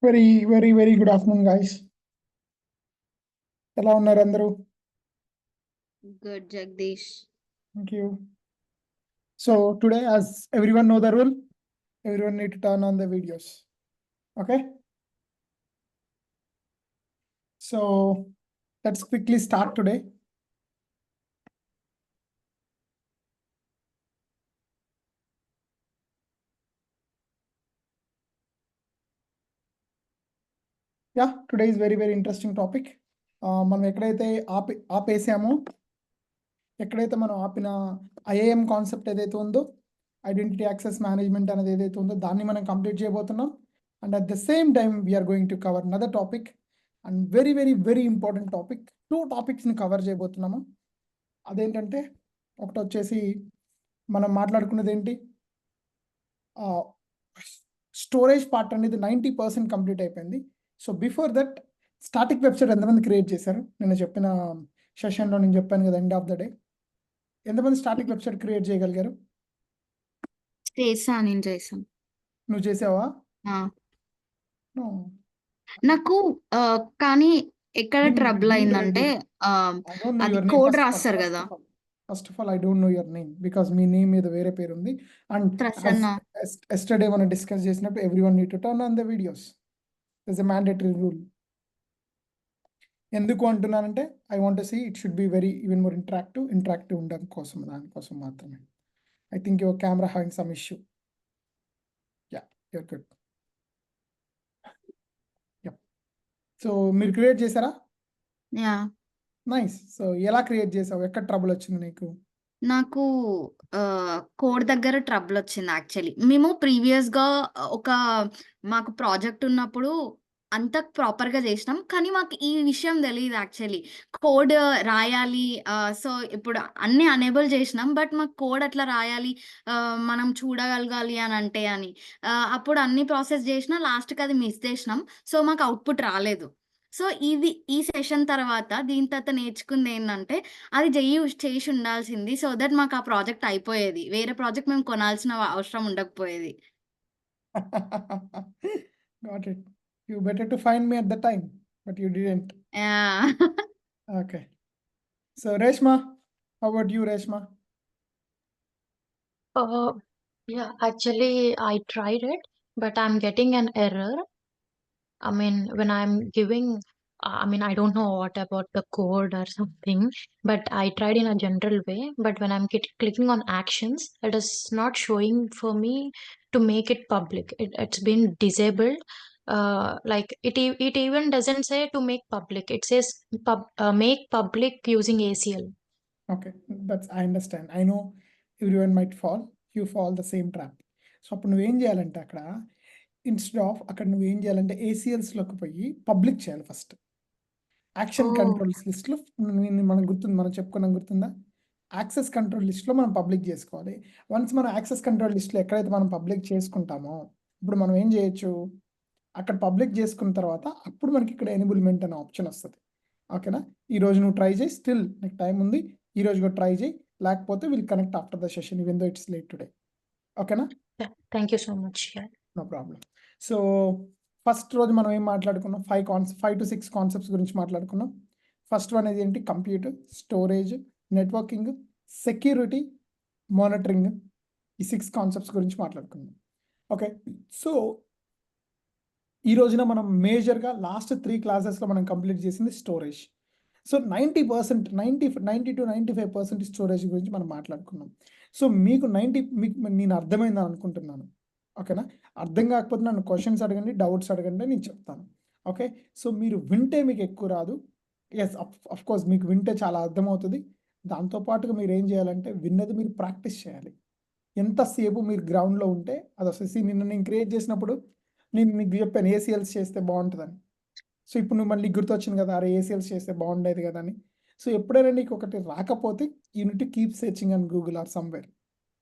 Very good afternoon, guys. ఎలా ఉన్నారు అందరూ? Good, Jagdish. Thank you. So today, as everyone know the rule, everyone need to turn on the videos. Okay. So let's quickly start today. Yeah, today is very interesting topic. మనం ఎక్కడైతే ఆపేసామో ఎక్కడైతే మనం ఆపిన IIM concept ఏదైతే ఉందో identity access management అనేది ఏదైతే ఉందో దాన్ని మనం కంప్లీట్ చేయబోతున్నాం. And at the same time we're going to cover another topic and very important topic. 2 టాపిక్స్ని కవర్ చేయబోతున్నాము. అదేంటంటే ఒకటి వచ్చేసి మనం మాట్లాడుకున్నది ఏంటి, స్టోరేజ్ పార్ట్ అనేది 90% కంప్లీట్ అయిపోయింది. So before that static website ఎంతమంది క్రియేట్ చేశారు? నేను చెప్పిన సెషన్లో నేను చెప్పాను కదా, ఎండ్ ఆఫ్ ద డే ఎంతమంది స్టాటిక్ వెబ్సైట్ క్రియేట్ చేయగలిగారు? నేను చేశాను. నువ్వు చేసావా? No. నాకు కానీ ఎక్కడ ట్రబుల్ అయిందంటే అది కోడ్ రాస్తారు కదా. First of all I don't know your name because మీ నేమ్ మీద వేరే పేరు ఉంది. అండ్ ఎస్టర్డే మనం డిస్కస్ చేసినప్పుడు everyone need to turn on the videos. It's a mandatory rule. ఎందుకు అంటున్నానంటే I want to see it should be very even more interactive ఉండడం కోసం, దానికోసం మాత్రమే. I think your camera having some issue. Yeah, your good. So మీరు create చేశారా? Yeah, nice. So ఎలా create చేసావు? ఎక్కడ ట్రబుల్ వచ్చింది నీకు? నాకు కోడ్ దగ్గర ట్రబుల్ వచ్చింది. యాక్చువల్లీ మేము ప్రీవియస్గా మాకు ప్రాజెక్ట్ ఉన్నప్పుడు అంత ప్రాపర్గా చేసినాం, కానీ మాకు ఈ విషయం తెలియదు. యాక్చువల్లీ కోడ్ రాయాలి. సో ఇప్పుడు అన్నీ అనేబుల్ చేసినాం, బట్ మాకు కోడ్ అట్లా రాయాలి, మనం చూడగలగాలి అని అప్పుడు అన్ని ప్రాసెస్ చేసినా లాస్ట్కి అది మిస్ చేసినాం. సో మాకు అవుట్పుట్ రాలేదు. సో ఈ సెషన్ తర్వాత దీని తర్వాత నేర్చుకుంది ఏంటంటే అది చేసి ఉండాల్సింది. సో దట్ మాకు ఆ ప్రాజెక్ట్ అయిపోయేది. వేరే ప్రాజెక్ట్ మేము కొనాల్సిన అవసరం ఉండకపోయేది. Got it. You better to find me at the time, but you didn't. Yeah. Okay. So Reshma, how about you, Reshma? Yeah, actually I tried it, but I'm getting an error. I mean, when I'm giving, I don't know what about the code or something, but I tried in a general way. But when I'm clicking on actions, it is not showing for me to make it public. It's been disabled. Like it even doesn't say to make public. It says make public using ACL. Okay, I understand. I know everyone might fall. You fall the same trap. So అప్పుడు నువ్వేం చేయాలంటే అక్కడ instead of అక్కడ నువ్వేం చేయాలంటే ఏసీఎల్స్లోకి పోయి public చేయాలి first. Action controls లిస్ట్లో మనకు గుర్తుంది, మనం చెప్పుకున్నాం, గుర్తుందా? యాక్సెస్ కంట్రోల్ లిస్ట్లో మనం పబ్లిక్ చేసుకోవాలి. వన్స్ మనం యాక్సెస్ కంట్రోల్ లిస్ట్లో ఎక్కడైతే మనం పబ్లిక్ చేసుకుంటామో ఇప్పుడు మనం ఏం చేయొచ్చు, అక్కడ పబ్లిక్ చేసుకున్న తర్వాత అప్పుడు మనకి ఇక్కడ ఎనేబుల్మెంట్ అనే ఆప్షన్ వస్తుంది. ఓకేనా? ఈరోజు నువ్వు ట్రై చేయి, స్టిల్ నీకు టైం ఉంది, ఈరోజు కూడా ట్రై చేయి, లేకపోతే will connect after the session even though it's late today. ఓకేనా? Thank you so much. No problem. So first రోజు మనం ఏం మాట్లాడుకున్నాం? 5 to 6 కాన్సెప్ట్స్ గురించి మాట్లాడుకున్నాం. ఫస్ట్ వన్ అనేది ఏంటి? Computer, storage, networking, security, monitoring. ఈ 6 కాన్సెప్ట్స్ గురించి మాట్లాడుకున్నాం. ఓకే, సో ఈ రోజున మనం మేజర్గా లాస్ట్ 3 క్లాసెస్లో మనం కంప్లీట్ చేసింది స్టోరేజ్. సో 90% 90 to 95% స్టోరేజ్ గురించి మనం మాట్లాడుకున్నాం. సో మీకు నేను అర్థమైందని అనుకుంటున్నాను. ఓకేనా? అర్థం కాకపోతే నన్ను క్వశ్చన్స్ అడగండి, డౌట్స్ అడగండి, నేను చెప్తాను. ఓకే, సో మీరు వింటే మీకు ఎక్కువ రాదు. ఎస్, అఫ్ కోర్స్ మీకు వింటే చాలా అర్థమవుతుంది. దాంతోపాటుగా మీరు ఏం చేయాలంటే విన్నది మీరు ప్రాక్టీస్ చేయాలి. ఎంతసేపు మీరు గ్రౌండ్లో ఉంటే అది వస్తుంది. నిన్న నేను క్రియేట్ చేసినప్పుడు నేను మీకు చెప్పాను ఏసీఎల్స్ చేస్తే బాగుంటుందని. సో ఇప్పుడు నువ్వు మళ్ళీ గుర్తొచ్చింది కదా, అరే ఏసీఎల్స్ చేస్తే బాగుండేది కదా అని. సో ఎప్పుడైనా నీకు ఒకటి రాకపోతే unit keep searching and Google or somewhere.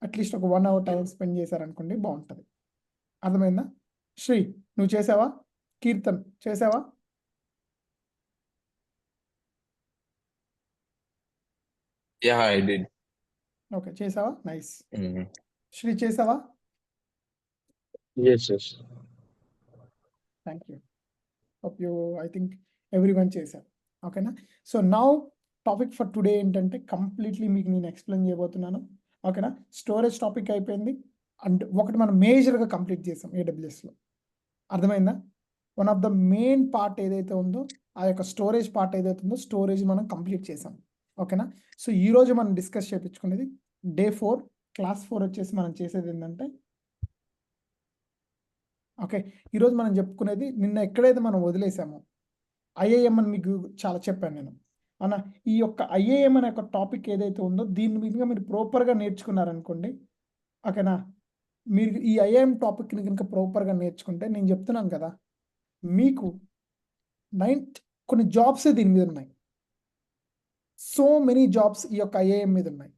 At least ఒక 1 hour టైం స్పెండ్ చేశారనుకోండి, బాగుంటుంది. అర్థమైందా? శ్రీ, నువ్వు చేసావా? కీర్తన్ చేసావా? Yeah, I did. ఓకే, చేసావా? నైస్. శ్రీ చేసావా? Yes. Thank you. Hope you I think everyone చేశారు. ఓకేనా? So now topic for today ఏంటంటే కంప్లీట్లీ మీకు నేను ఎక్స్ప్లెయిన్ చేయబోతున్నాను. ఓకేనా? స్టోరేజ్ టాపిక్ అయిపోయింది. అండ్ ఒకటి మనం మేజర్గా కంప్లీట్ చేసాం ఏడబ్ల్యూఎస్లో. అర్థమైందా? One of the main part ఏదైతే ఉందో ఆ యొక్క స్టోరేజ్ పార్ట్ ఏదైతే ఉందో స్టోరేజ్ మనం కంప్లీట్ చేసాం. ఓకేనా? సో ఈరోజు మనం డిస్కస్ చేయించుకునేది డే 4 క్లాస్ 4 వచ్చేసి మనం చేసేది ఏంటంటే ఓకే, ఈరోజు మనం చెప్పుకునేది నిన్న ఎక్కడైతే మనం వదిలేసామో ఐఏఎం అని మీకు చాలా చెప్పాను నేను. అన్న ఈ యొక్క ఐఏఎం అనే ఒక టాపిక్ ఏదైతే ఉందో దీని మీదుగా మీరు ప్రాపర్గా నేర్చుకున్నారనుకోండి. ఓకేనా? మీరు ఈ ఐఏఎం టాపిక్ని కనుక ప్రాపర్గా నేర్చుకుంటే నేను చెప్తున్నాను కదా, మీకు కొన్ని జాబ్సే దీని మీద ఉన్నాయి. సో మెనీ జాబ్స్ ఈ యొక్క ఐఏఎం మీద ఉన్నాయి.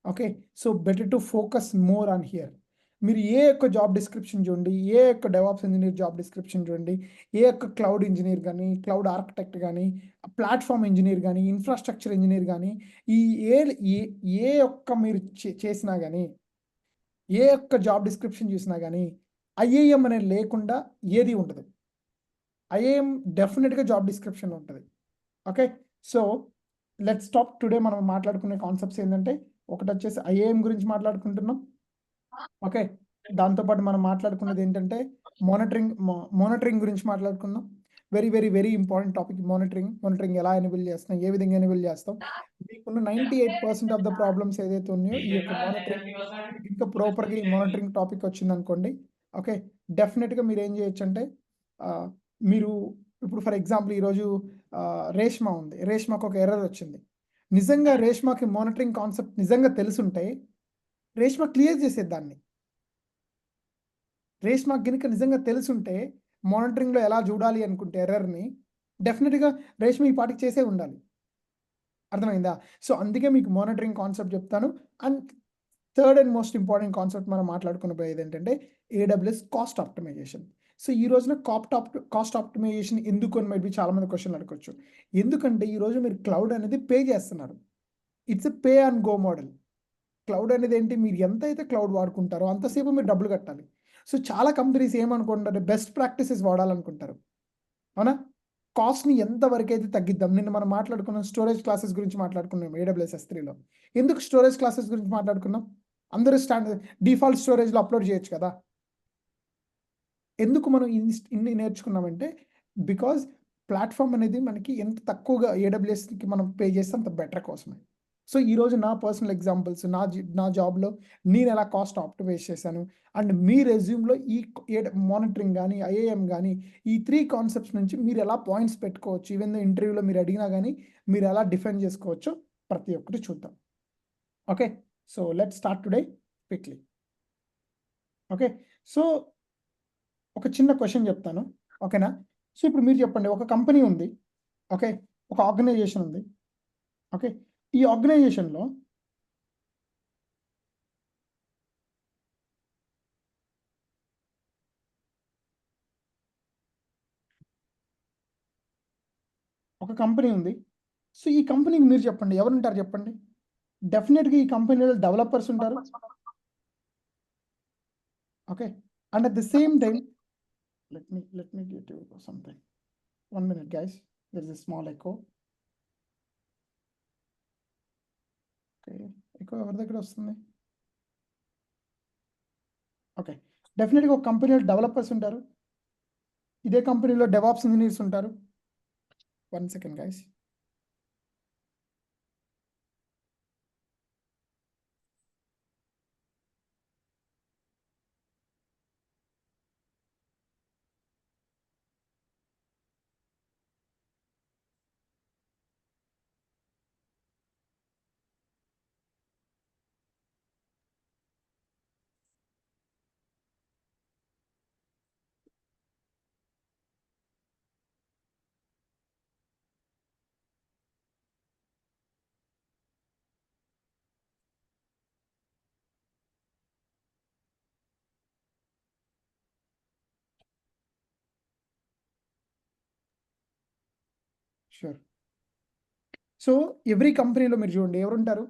Okay, so better to focus more on here. మీరు ఏ యొక్క జాబ్ డిస్క్రిప్షన్ చూడండి, ఏ యొక్క డెవాప్స్ ఇంజనీర్ జాబ్ డిస్క్రిప్షన్ చూడండి, ఏ యొక్క క్లౌడ్ ఇంజనీర్ కానీ, క్లౌడ్ ఆర్కిటెక్ట్ కానీ, ప్లాట్ఫామ్ ఇంజనీర్ కానీ, ఇన్ఫ్రాస్ట్రక్చర్ ఇంజనీర్ కానీ, ఈ ఏ ఏ ఒక్క మీరు చేసినా కానీ, ఏ యొక్క జాబ్ డిస్క్రిప్షన్ చూసినా కానీ ఐఏఎం అనేది లేకుండా ఏది ఉండదు. ఐఏఎం డెఫినెట్గా జాబ్ డిస్క్రిప్షన్ ఉంటుంది. Okay, so let's talk today. మనం మాట్లాడుకునే కాన్సెప్ట్స్ ఏంటంటే ఒకటి వచ్చేసి ఐఏఎం గురించి మాట్లాడుకుంటున్నాం. ఓకే, దాంతోపాటు మనం మాట్లాడుకున్నది ఏంటంటే మానిటరింగ్ గురించి మాట్లాడుకుందాం. Very very very important topic monitoring ఎలా ఎనేబుల్ చేస్తాం, ఏ విధంగా ఎనేబుల్ చేస్తాం. మీకున్న 98% ఆఫ్ ద ప్రాబ్లమ్స్ ఏదైతే ఉన్నాయో ఈ యొక్క మానిటరింగ్ ఇంకా ప్రాపర్గా ఈ మానిటరింగ్ టాపిక్ వచ్చింది అనుకోండి. ఓకే, డెఫినెట్గా మీరు ఏం చేయొచ్చు అంటే మీరు ఇప్పుడు ఫర్ ఎగ్జాంపుల్ ఈరోజు రేష్మా ఉంది, రేష్మాకు ఒక ఎర్రర్ వచ్చింది. నిజంగా రేష్మాకి మానిటరింగ్ కాన్సెప్ట్ నిజంగా తెలుసుంటే రేష్మా క్లియర్ చేసేది దాన్ని. రేష్మాకి కనుక నిజంగా తెలుసుంటే మానిటరింగ్లో ఎలా చూడాలి అనుకుంటే ఎర్రర్ని డెఫినెట్గా రేష్మ ఈ పాటికి చేసే ఉండాలి. అర్థమైందా? సో అందుకే మీకు మానిటరింగ్ కాన్సెప్ట్ చెప్తాను. And third and most important concept మనం మాట్లాడుకునేది ఏంటంటే ఏడబ్ల్యూఎస్ కాస్ట్ ఆప్టిమైజేషన్. సో ఈ రోజున కాస్ట్ ఆప్టిమైజేషన్ ఎందుకు అని మైబీ చాలామంది క్వశ్చన్లు అడగచ్చు. ఎందుకంటే ఈరోజు మీరు క్లౌడ్ అనేది పే చేస్తున్నారు. It's a pay and go model. Cloud అనేది ఏంటి, మీరు ఎంతైతే క్లౌడ్ వాడుకుంటారో అంతసేపు మీరు డబ్బులు కట్టాలి. సో చాలా కంపెనీస్ ఏమనుకుంటారు, బెస్ట్ ప్రాక్టీసెస్ వాడాలనుకుంటారు. అవునా? కాస్ట్ని ఎంతవరకు అయితే తగ్గిద్దాం. నిన్న మనం మాట్లాడుకున్నాం స్టోరేజ్ క్లాసెస్ గురించి మాట్లాడుకున్నాం ఏడబ్ల్యూఎస్ S3లో. ఎందుకు స్టోరేజ్ క్లాసెస్ గురించి మాట్లాడుకున్నాం? అందరూ డిఫాల్ట్ స్టోరేజ్లో అప్లోడ్ చేయొచ్చు కదా. ఎందుకు మనం ఇన్ని నేర్చుకున్నామంటే బికాజ్ ప్లాట్ఫామ్ అనేది మనకి ఎంత తక్కువగా ఏడబ్ల్యూఎస్కి మనం పే చేస్తే అంత బెటర్ కోసమే. సో ఈరోజు నా పర్సనల్ ఎగ్జాంపుల్స్, నా జాబ్లో నేను ఎలా కాస్ట్ ఆప్టిమైజ్ చేశాను అండ్ మీ రెజ్యూమ్లో ఈ మానిటరింగ్ కానీ ఐఏఎం కానీ ఈ 3 కాన్సెప్ట్స్ నుంచి మీరు ఎలా పాయింట్స్ పెట్టుకోవచ్చు, ఈవెన్ ఇంటర్వ్యూలో మీరు అడిగినా కానీ మీరు ఎలా డిఫైన్ చేసుకోవచ్చో ప్రతి ఒక్కటి చూద్దాం. Okay, so let start today quickly. Okay, so ఒక చిన్న క్వశ్చన్ చెప్తాను. ఓకేనా? సో ఇప్పుడు మీరు చెప్పండి, ఒక కంపెనీ ఉంది. ఓకే, ఒక ఆర్గనైజేషన్ ఉంది. ఓకే, ఈ ఆర్గనైజేషన్లో ఒక కంపెనీ ఉంది. సో ఈ కంపెనీకి మీరు చెప్పండి ఎవరుంటారు చెప్పండి. డెఫినెట్గా ఈ కంపెనీలో డెవలపర్స్ ఉంటారు. Okay, and at the same time let me get you something. 1 minute guys, there is a small echo. Okay, echo ఎవరి దగ్గర వస్తుంది? ఓకే, డెఫినెట్గా ఒక కంపెనీలో డెవలపర్స్ ఉంటారు. ఇదే కంపెనీలో డెవాప్స్ ఇంజనీర్స్ ఉంటారు. 1 second guys. Sure. So every కంపెనీలో మీరు చూడండి ఎవరుంటారు,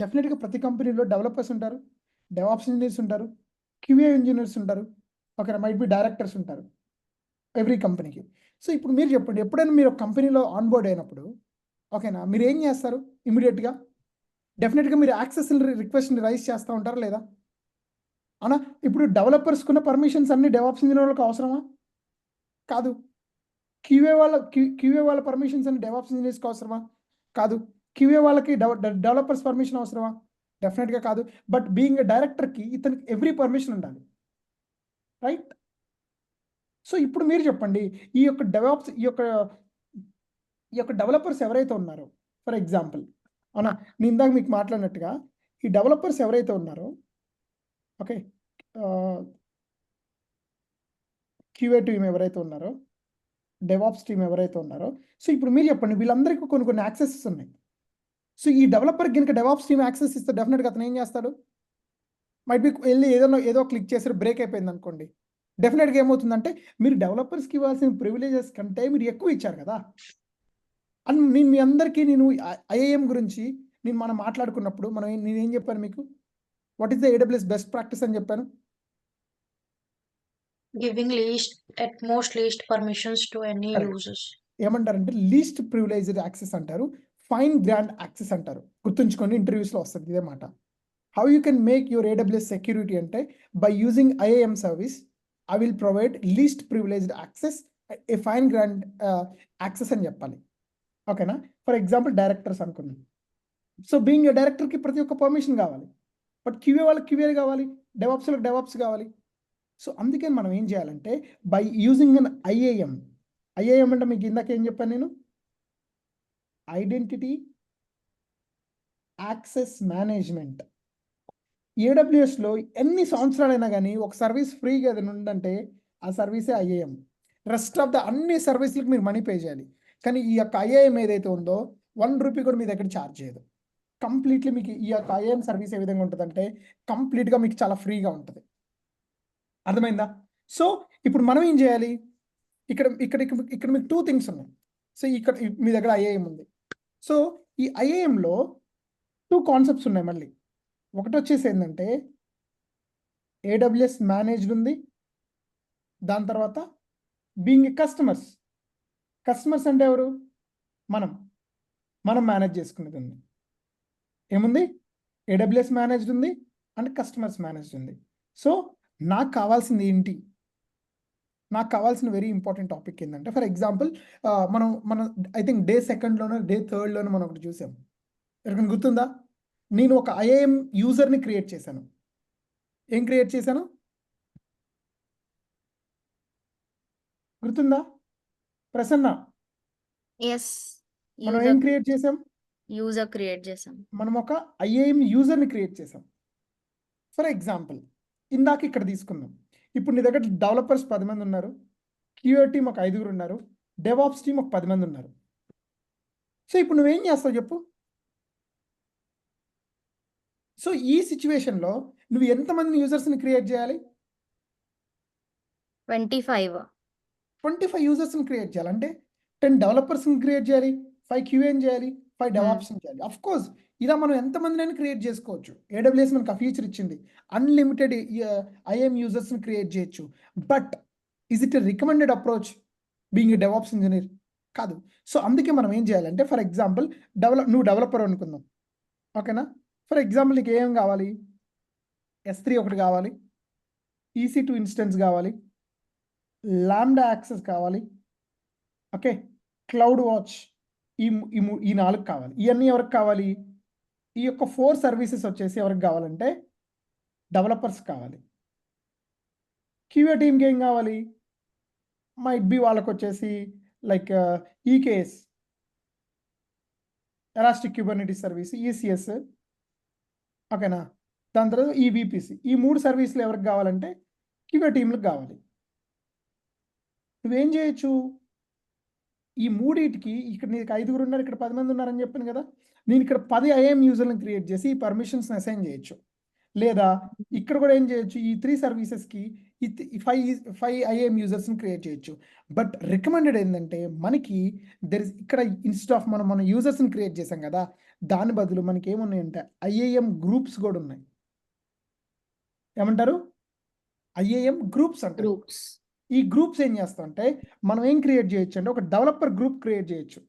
డెఫినెట్గా ప్రతి కంపెనీలో డెవలపర్స్ ఉంటారు, డెవాప్స్ ఇంజనీర్స్ ఉంటారు, క్యూఏ ఇంజనీర్స్ ఉంటారు. ఓకే, మైట్ బి డైరెక్టర్స్ ఉంటారు ఎవ్రీ కంపెనీకి. సో ఇప్పుడు మీరు చెప్పండి, ఎప్పుడైనా మీరు ఒక కంపెనీలో ఆన్బోర్డ్ అయినప్పుడు ఓకేనా, మీరు ఏం చేస్తారు ఇమీడియట్గా? డెఫినెట్గా మీరు యాక్సెస్ రిక్వెస్ట్ని రైజ్ చేస్తూ ఉంటారా లేదా? అవునా? ఇప్పుడు డెవలపర్స్కున్న పర్మిషన్స్ అన్ని డెవాప్స్ ఇంజనీర్లకు అవసరమా? కాదు. క్యూఏ వాళ్ళ పర్మిషన్స్ అన్ని డెవాప్స్ ఇంజనీర్స్కి అవసరమా? కాదు. క్యూఏ వాళ్ళకి డెవలపర్స్ పర్మిషన్ అవసరమా? డెఫినెట్గా కాదు. బట్ బీయింగ్ ఎ డైరెక్టర్కి ఇతనికి ఎవ్రీ పర్మిషన్ ఉండాలి, రైట్? సో ఇప్పుడు మీరు చెప్పండి, ఈ యొక్క డెవాప్స్ ఈ యొక్క డెవలపర్స్ ఎవరైతే ఉన్నారో, ఫర్ ఎగ్జాంపుల్ అవునా, నేను ఇందాక మీకు మాట్లాడినట్టుగా ఈ డెవలపర్స్ ఎవరైతే ఉన్నారో ఓకే, క్యూఏ టీమ్ ఎవరైతే ఉన్నారో, డెవాప్స్ టీమ్ ఎవరైతే ఉన్నారో, సో ఇప్పుడు మీరు చెప్పండి, వీళ్ళందరికీ కొన్ని కొన్ని యాక్సెసెస్ ఉన్నాయి. సో ఈ డెవలపర్ కనుక డెవాప్స్ టీమ్ యాక్సెస్ ఇస్తే డెఫినెట్గా అతను ఏం చేస్తాడు? మైట్ బి వెళ్ళి ఏదో క్లిక్ చేసి బ్రేక్ అయిపోయింది అనుకోండి, డెఫినెట్గా ఏమవుతుందంటే మీరు డెవలపర్స్కి ఇవ్వాల్సిన ప్రివిలేజెస్ కంటే మీరు ఎక్కువ ఇచ్చారు కదా. అండ్ నేను మీ అందరికీ ఐఏఎం గురించి మనం మాట్లాడుకున్నప్పుడు నేనేం చెప్పాను మీకు? What is the AWS best practice అని చెప్పాను? Giving at most least permissions to any Correct. users. ఏమంటారంటే లీస్ట్ ప్రివిలేజ్డ్ యాక్సెస్ అంటారు, ఫైన్ గ్రాండ్ యాక్సెస్ అంటారు. గుర్తుంచుకోండి, ఇంటర్వ్యూస్లో వస్తుంది ఇదే మాట. How you can make your AWS security అంటే by using IAM service I will provide least privileged access a fine grained access అని చెప్పాలి. ఓకేనా? ఫర్ ఎగ్జాంపుల్ డైరెక్టర్స్ అనుకున్నాం. సో బీయింగ్ ఏ డైరెక్టర్కి ప్రతి ఒక్క పర్మిషన్ కావాలి, బట్ క్యూఏ వాళ్ళకి క్యూఏ కావాలి, డెవాప్స్లకు డెవాప్స్ కావాలి. సో అందుకని మనం ఏం చేయాలంటే బై యూజింగ్ అన్ ఐఏఎం అంటే మీకు ఇందాక ఏం చెప్పాను నేను? Identity access management. AWSలో ఎన్ని సంవత్సరాలైనా కానీ ఒక సర్వీస్ ఫ్రీగా ఏదైనా ఉందంటే ఆ సర్వీసే ఐఏఎం. రెస్ట్ ఆఫ్ ద అన్ని సర్వీసులకు మీరు మనీ పే చేయాలి, కానీ ఈ యొక్క ఐఏఎం ఏదైతే ఉందో ₹1 కూడా మీ దగ్గర ఛార్జ్ చేయదు. కంప్లీట్లీ మీకు ఈ యొక్క ఐఏఎం సర్వీస్ ఏ విధంగా ఉంటుందంటే కంప్లీట్గా మీకు చాలా ఫ్రీగా ఉంటుంది. అర్థమైందా? సో ఇప్పుడు మనం ఏం చేయాలి? ఇక్కడ మీకు 2 థింగ్స్ ఉన్నాయి. సో ఇక్కడ మీ దగ్గర ఐఏఎం ఉంది. సో ఈ ఐఏఎంలో 2 కాన్సెప్ట్స్ ఉన్నాయి మళ్ళీ. ఒకటి వచ్చేసి ఏంటంటే AWS మేనేజ్డ్ ఉంది, దాని తర్వాత బీయింగ్ కస్టమర్స్ అంటే ఎవరు? మనం మేనేజ్ చేసుకునేది ఉంది. ఏముంది? AWS మేనేజ్డ్ ఉంది అండ్ కస్టమర్స్ మేనేజ్డ్ ఉంది. సో నాకు కావాల్సింది ఏంటి? నాకు కావాల్సిన వెరీ ఇంపార్టెంట్ టాపిక్ ఏంటంటే ఫర్ ఎగ్జాంపుల్ మనం ఐ థింక్ డే 2లోనో డే 3లోనో మనం ఒకటి చూసాం. ఎవరికైనా గుర్తుందా? నేను ఒక ఐఏఎం యూజర్ని క్రియేట్ చేశాను. ఏం క్రియేట్ చేశాను? గుర్తుందా ప్రసన్న? ఎస్. మనం ఏం క్రియేట్ చేసాం? యూజర్ క్రియేట్ చేసాం. మనం ఒక ఐఏఎం యూజర్ని క్రియేట్ చేసాం. ఫర్ ఎగ్జాంపుల్ ఇందాక ఇక్కడ తీసుకుందాం. ఇప్పుడు నీ దగ్గర డెవలపర్స్ 10 మంది ఉన్నారు, క్యూఏ టీమ్ ఒక 5 ఉన్నారు, డెవాప్స్ టీమ్ ఒక 10 మంది ఉన్నారు. సో ఇప్పుడు నువ్వేం చేస్తావు చెప్పు? సో ఈ సిచ్యువేషన్లో నువ్వు ఎంతమంది యూజర్స్ని క్రియేట్ చేయాలి? 25 యూజర్స్ని క్రియేట్ చేయాలి. అంటే 10 డెవలపర్స్ని క్రియేట్ చేయాలి, 5 క్యూఏని చేయాలి, 5 డెవాప్స్ని చేయాలి. అఫ్ కోర్స్ ఇలా మనం ఎంతమందినైనా క్రియేట్ చేసుకోవచ్చు. AWS మనకు ఆ ఫీచర్ ఇచ్చింది, అన్లిమిటెడ్ ఐఏఎం యూజర్స్ని క్రియేట్ చేయొచ్చు. But is it a recommended approach being a DevOps engineer? కాదు. సో అందుకే మనం ఏం చేయాలంటే ఫర్ ఎగ్జాంపుల్ నువ్వు డెవలపర్ అనుకుందాం, ఓకేనా? ఫర్ ఎగ్జాంపుల్ నీకు ఏం కావాలి? S3 ఒకటి కావాలి, EC2 ఇన్స్టెన్స్ కావాలి, లాంబ్డా యాక్సెస్ కావాలి, ఓకే, క్లౌడ్ వాచ్, ఈ 4 కావాలి. ఇవన్నీ ఎవరికి కావాలి? ఈ యొక్క 4 సర్వీసెస్ వచ్చేసి ఎవరికి కావాలంటే డెవలపర్స్ కావాలి. క్యూఏ టీమ్కి ఏం కావాలి? మైట్ బి వాళ్ళకి వచ్చేసి like EKS, elastic Kubernetes service, ECS, ఓకేనా? దాని తర్వాత VPC. ఈ 3 సర్వీసులు ఎవరికి కావాలంటే క్యూఏ టీంలకు కావాలి. నువ్వేం చేయొచ్చు? ఈ మూడింటికి ఇక్కడ నీకు 5 ఉన్నారు, ఇక్కడ 10 మంది ఉన్నారని చెప్పాను కదా, నేను ఇక్కడ 10 ఐఏఎం యూజర్లను క్రియేట్ చేసి ఈ పర్మిషన్స్ని అసైన్ చేయొచ్చు. లేదా ఇక్కడ కూడా ఏం చేయొచ్చు? ఈ 3 సర్వీసెస్కి ఈ 5 ఐఏఎం యూజర్స్ని క్రియేట్ చేయొచ్చు. బట్ రికమెండెడ్ ఏంటంటే మనకి ఇక్కడ ఇన్స్టెడ్ ఆఫ్ మనం యూజర్స్ని క్రియేట్ చేసాం కదా, దాని బదులు మనకి ఏమున్నాయంటే ఐఏఎం గ్రూప్స్ కూడా ఉన్నాయి. ఏమంటారు? ఐఏఎం గ్రూప్స్ అంటారు. ఈ గ్రూప్స్ ఏం చేస్తాం అంటే మనం ఏం క్రియేట్ చేయొచ్చు అంటే ఒక డెవలపర్ గ్రూప్ క్రియేట్ చేయొచ్చు.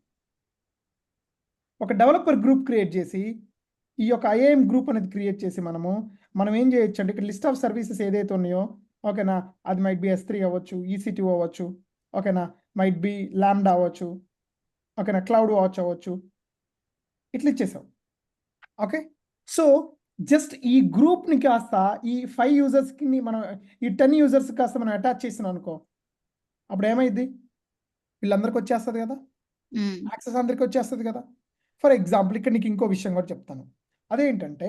ఒక డెవలపర్ గ్రూప్ క్రియేట్ చేసి ఈ యొక్క ఐఏఎం గ్రూప్ అనేది క్రియేట్ చేసి మనం ఏం చేయొచ్చు అంటే ఇక్కడ లిస్ట్ ఆఫ్ సర్వీసెస్ ఏదైతే ఉన్నాయో, ఓకేనా, అది మైట్ బి S3 అవ్వచ్చు, EC2 అవ్వచ్చు, ఓకేనా, మైట్ బి లాంబ్డా అవ్వచ్చు, ఓకేనా, క్లౌడ్ వాచ్ అవ్వచ్చు, ఇట్లా ఇచ్చేసాం. ఓకే, సో జస్ట్ ఈ గ్రూప్ని కాస్త ఈ 5 యూజర్స్కి మనం ఈ 10 యూజర్స్ కాస్త మనం అటాచ్ చేసినాం అనుకో, అప్పుడు ఏమైంది, వీళ్ళందరికీ వచ్చేస్తుంది కదా, ఉమ్, యాక్సెస్ అందరికీ వచ్చేస్తుంది కదా. ఫర్ ఎగ్జాంపుల్ ఇక్కడ నీకు ఇంకో విషయం కూడా చెప్తాను. అదేంటంటే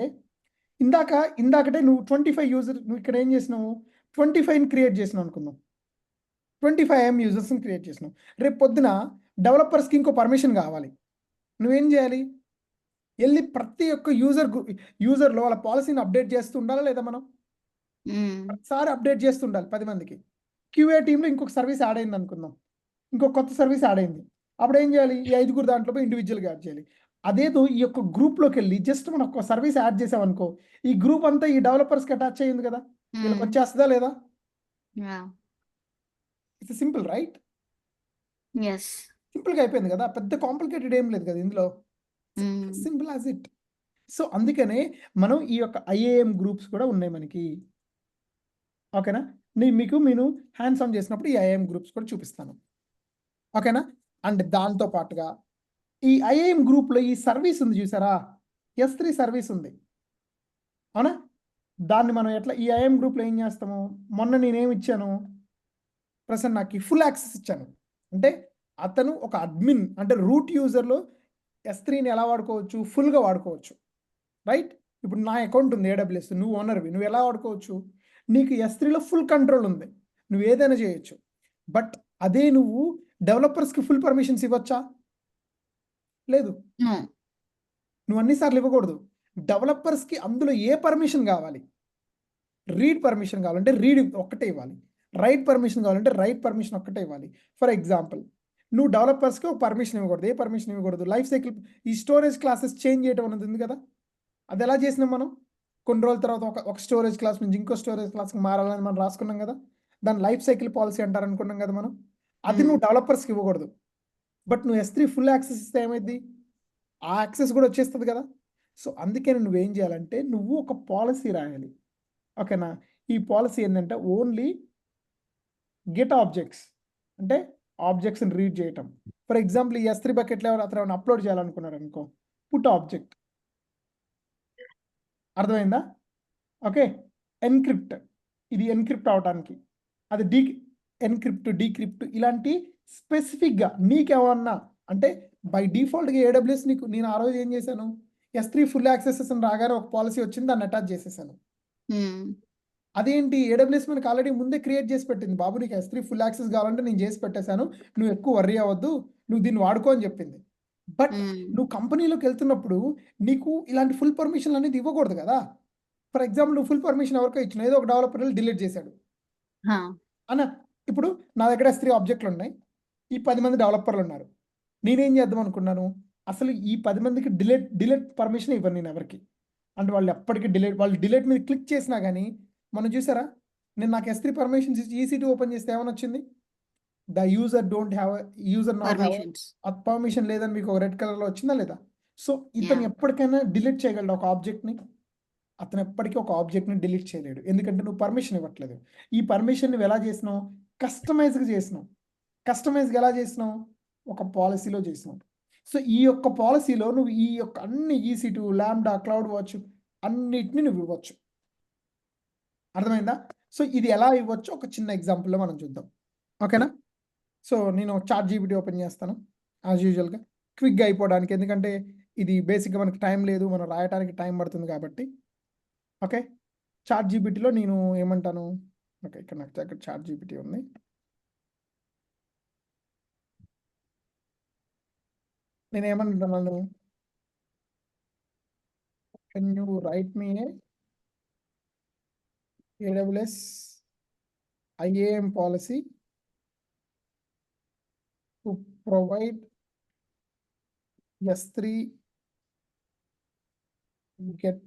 ఇందాకటే నువ్వు 25 యూజర్, నువ్వు ఇక్కడ ఏం చేసినావు, 25ని క్రియేట్ చేసినావు అనుకున్నావు, 25 IAM యూజర్స్ని క్రియేట్ చేసినావు. రేపు పొద్దున డెవలపర్స్కి ఇంకో పర్మిషన్ కావాలి, నువ్వేం చేయాలి, వెళ్ళి ప్రతి ఒక్క యూజర్లో వాళ్ళ పాలసీని అప్డేట్ చేస్తూ ఉండాలా లేదా, మనం ఉమ్, ప్రతిసారి అప్డేట్ చేస్తూ ఉండాలి 10 మందికి. QA టీంలో ఇంకొక సర్వీస్ యాడ్ అయింది అనుకుందాం, ఇంకొక కొత్త సర్వీస్ యాడ్ అయింది, అప్పుడు ఏం చేయాలి, ఈ 5గురు దాంట్లో పోయి ఇండివిజువల్గా యాడ్ చేయాలి. అదేదో ఈ యొక్క గ్రూప్లోకి వెళ్ళి జస్ట్ మనం ఒక సర్వీస్ యాడ్ చేసామనుకో, ఈ గ్రూప్ అంతా ఈ డెవలపర్స్కి అటాచ్ అయ్యింది కదా, వీళ్ళకి వచ్చేస్తుందా లేదా, yeah, it's simple right, yes, సింపుల్గా అయిపోయింది కదా, పెద్ద కాంప్లికేటెడ్ ఏం లేదు కదా ఇందులో, సింపుల్ యాజ్ ఇట్. సో అందుకనే మనం ఈ యొక్క IAM గ్రూప్స్ కూడా ఉన్నాయి మనకి, ఓకేనా. నేను హ్యాండ్స్ ఆన్ చేసినప్పుడు ఈ IAM గ్రూప్స్ కూడా చూపిస్తాను, ఓకేనా. అండ్ దాంతో పాటుగా ఈ IAM గ్రూప్లో ఈ సర్వీస్ ఉంది చూసారా, S3 సర్వీస్ ఉంది, అవునా. దాన్ని మనం ఎట్లా ఈ IAM గ్రూప్లో ఏం చేస్తాము, మొన్న నేనేమి ఇచ్చాను, ప్రసన్న నాకు ఫుల్ యాక్సెస్ ఇచ్చాను, అంటే అతను ఒక అడ్మిన్, అంటే రూట్ యూజర్లో S3ని ఎలా వాడుకోవచ్చు, ఫుల్గా వాడుకోవచ్చు, రైట్. ఇప్పుడు నా అకౌంట్ ఉంది AWS, నువ్వు ఓనర్వి, నువ్వు ఎలా వాడుకోవచ్చు, నీకు S3లో ఫుల్ కంట్రోల్ ఉంది, నువ్వు ఏదైనా చేయొచ్చు. బట్ అదే నువ్వు డెవలపర్స్కి ఫుల్ పర్మిషన్స్ ఇవ్వచ్చా, లేదు, no, నువ్వు అన్నిసార్లు ఇవ్వకూడదు. డెవలపర్స్కి అందులో ఏ పర్మిషన్ కావాలి, రీడ్ పర్మిషన్ కావాలంటే రీడ్ ఒక్కటే ఇవ్వాలి, రైట్ పర్మిషన్ కావాలంటే రైట్ పర్మిషన్ ఒక్కటే ఇవ్వాలి. ఫర్ ఎగ్జాంపుల్ నువ్వు డెవలపర్స్కి ఒక పర్మిషన్ ఇవ్వకూడదు, ఏ పర్మిషన్ ఇవ్వకూడదు, లైఫ్ సైకిల్ ఈ స్టోరేజ్ క్లాసెస్ చేంజ్ చేయడం అనేది ఉంది కదా, అది ఎలా చేసినాం మనం, కొన్ని రోజుల తర్వాత ఒక స్టోరేజ్ క్లాస్ నుంచి ఇంకో స్టోరేజ్ క్లాస్కి మారాలని మనం రాసుకున్నాం కదా, దాని లైఫ్ సైకిల్ పాలసీ అంటారు అనుకున్నాం కదా మనం. అది నువ్వు డెవలపర్స్కి ఇవ్వకూడదు. బట్ నువ్వు S3 ఫుల్ యాక్సెస్ ఇస్తే ఏమైంది, ఆ యాక్సెస్ కూడా వచ్చేస్తుంది కదా. సో అందుకని నువ్వేం చేయాలంటే నువ్వు ఒక పాలసీ రాయాలి, ఓకేనా. ఈ పాలసీ ఏంటంటే ఓన్లీ గెట్ ఆబ్జెక్ట్స్, అంటే ఆబ్జెక్ట్స్ని రీడ్ చేయటం. ఫర్ ఎగ్జాంపుల్ ఈ S3 బకెట్లో అతను అప్లోడ్ చేయాలనుకున్నారు అనుకో, పుట్ ఆబ్జెక్ట్, అర్థమైందా, ఓకే. ఎన్క్రిప్ట్, ఇది ఎన్క్రిప్ట్ అవడానికి, అది ఎన్క్రిప్ట్, డీక్రిప్ట్, ఇలాంటి స్పెసిఫిక్గా నీకేమన్నా అంటే బై డిఫాల్ట్గా AWS నేను ఆ రోజు ఏం చేశాను, S3 ఫుల్ యాక్సెసెస్ అని రాగానే ఒక పాలసీ వచ్చింది, దాన్ని అటాచ్ చేసేసాను. అదేంటి, AWS మనకి ఆల్రెడీ ముందే క్రియేట్ చేసి పెట్టింది, బాబు నీకు S3 ఫుల్ యాక్సెస్ కావాలంటే నేను చేసి పెట్టేశాను, నువ్వు ఎక్కువ వర్రీ అవ్వద్దు, నువ్వు దీన్ని వాడుకో అని చెప్పింది. బట్ నువ్వు కంపెనీలోకి వెళ్తున్నప్పుడు నీకు ఇలాంటి ఫుల్ పర్మిషన్లు అనేది ఇవ్వకూడదు కదా. ఫర్ ఎగ్జాంపుల్ నువ్వు ఫుల్ పర్మిషన్ ఎవరికో ఇచ్చిన, ఏదో ఒక డెవలపర్ డిలీట్ చేశాడు అన్న, ఇప్పుడు నా దగ్గర S3 ఆబ్జెక్ట్లు ఉన్నాయి, ఈ 10 మంది డెవలపర్లు ఉన్నారు, నేనేం చేద్దాం అనుకున్నాను, అసలు ఈ 10 మందికి డిలీట్ పర్మిషన్ ఇవ్వను నేను ఎవరికి, అంటే వాళ్ళు ఎప్పటికీ వాళ్ళు డిలీట్ మీద క్లిక్ చేసినా కానీ, మనం చూసారా, నేను నాకు S3 పర్మిషన్స్ ఇచ్చి EC2 ఓపెన్ చేస్తే ఏమని వచ్చింది, the user don't have user not have permission లేదని మీకు ఒక రెడ్ కలర్లో వచ్చిందా లేదా. సో ఇతను ఎప్పటికైనా డిలీట్ చేయగలడు ఒక ఆబ్జెక్ట్ని, అతను ఎప్పటికీ ఒక ఆబ్జెక్ట్ని డిలీట్ చేయలేడు, ఎందుకంటే నువ్వు పర్మిషన్ ఇవ్వట్లేదు. ఈ పర్మిషన్ నువ్వు ఎలా చేసినావు, కస్టమైజ్గా చేసినావు. కస్టమైజ్గా ఎలా చేసినావు, ఒక పాలసీలో చేసినావు. సో ఈ యొక్క పాలసీలో నువ్వు ఈ యొక్క అన్ని EC2, లాంబ్డా, క్లౌడ్ వాచ్ అన్నిటిని నువ్వు ఇవ్వచ్చు, అర్థమైందా. సో ఇది ఎలా ఇవ్వచ్చు ఒక చిన్న ఎగ్జాంపుల్లో మనం చూద్దాం, ఓకేనా. సో నేను ChatGPT ఓపెన్ చేస్తాను యాజ్ యూజువల్గా, క్విక్గా అయిపోవడానికి, ఎందుకంటే ఇది బేసిక్గా మనకి టైం లేదు, మనం రాయడానికి టైం పడుతుంది కాబట్టి. ఓకే, ChatGPTలో నేను ఏమంటాను, ఓకే ఇక్కడ నాకు దగ్గర ChatGPT ఉంది, నేను ఏమంటున్నాను, can you write me AWS IAM policy to provide S3 get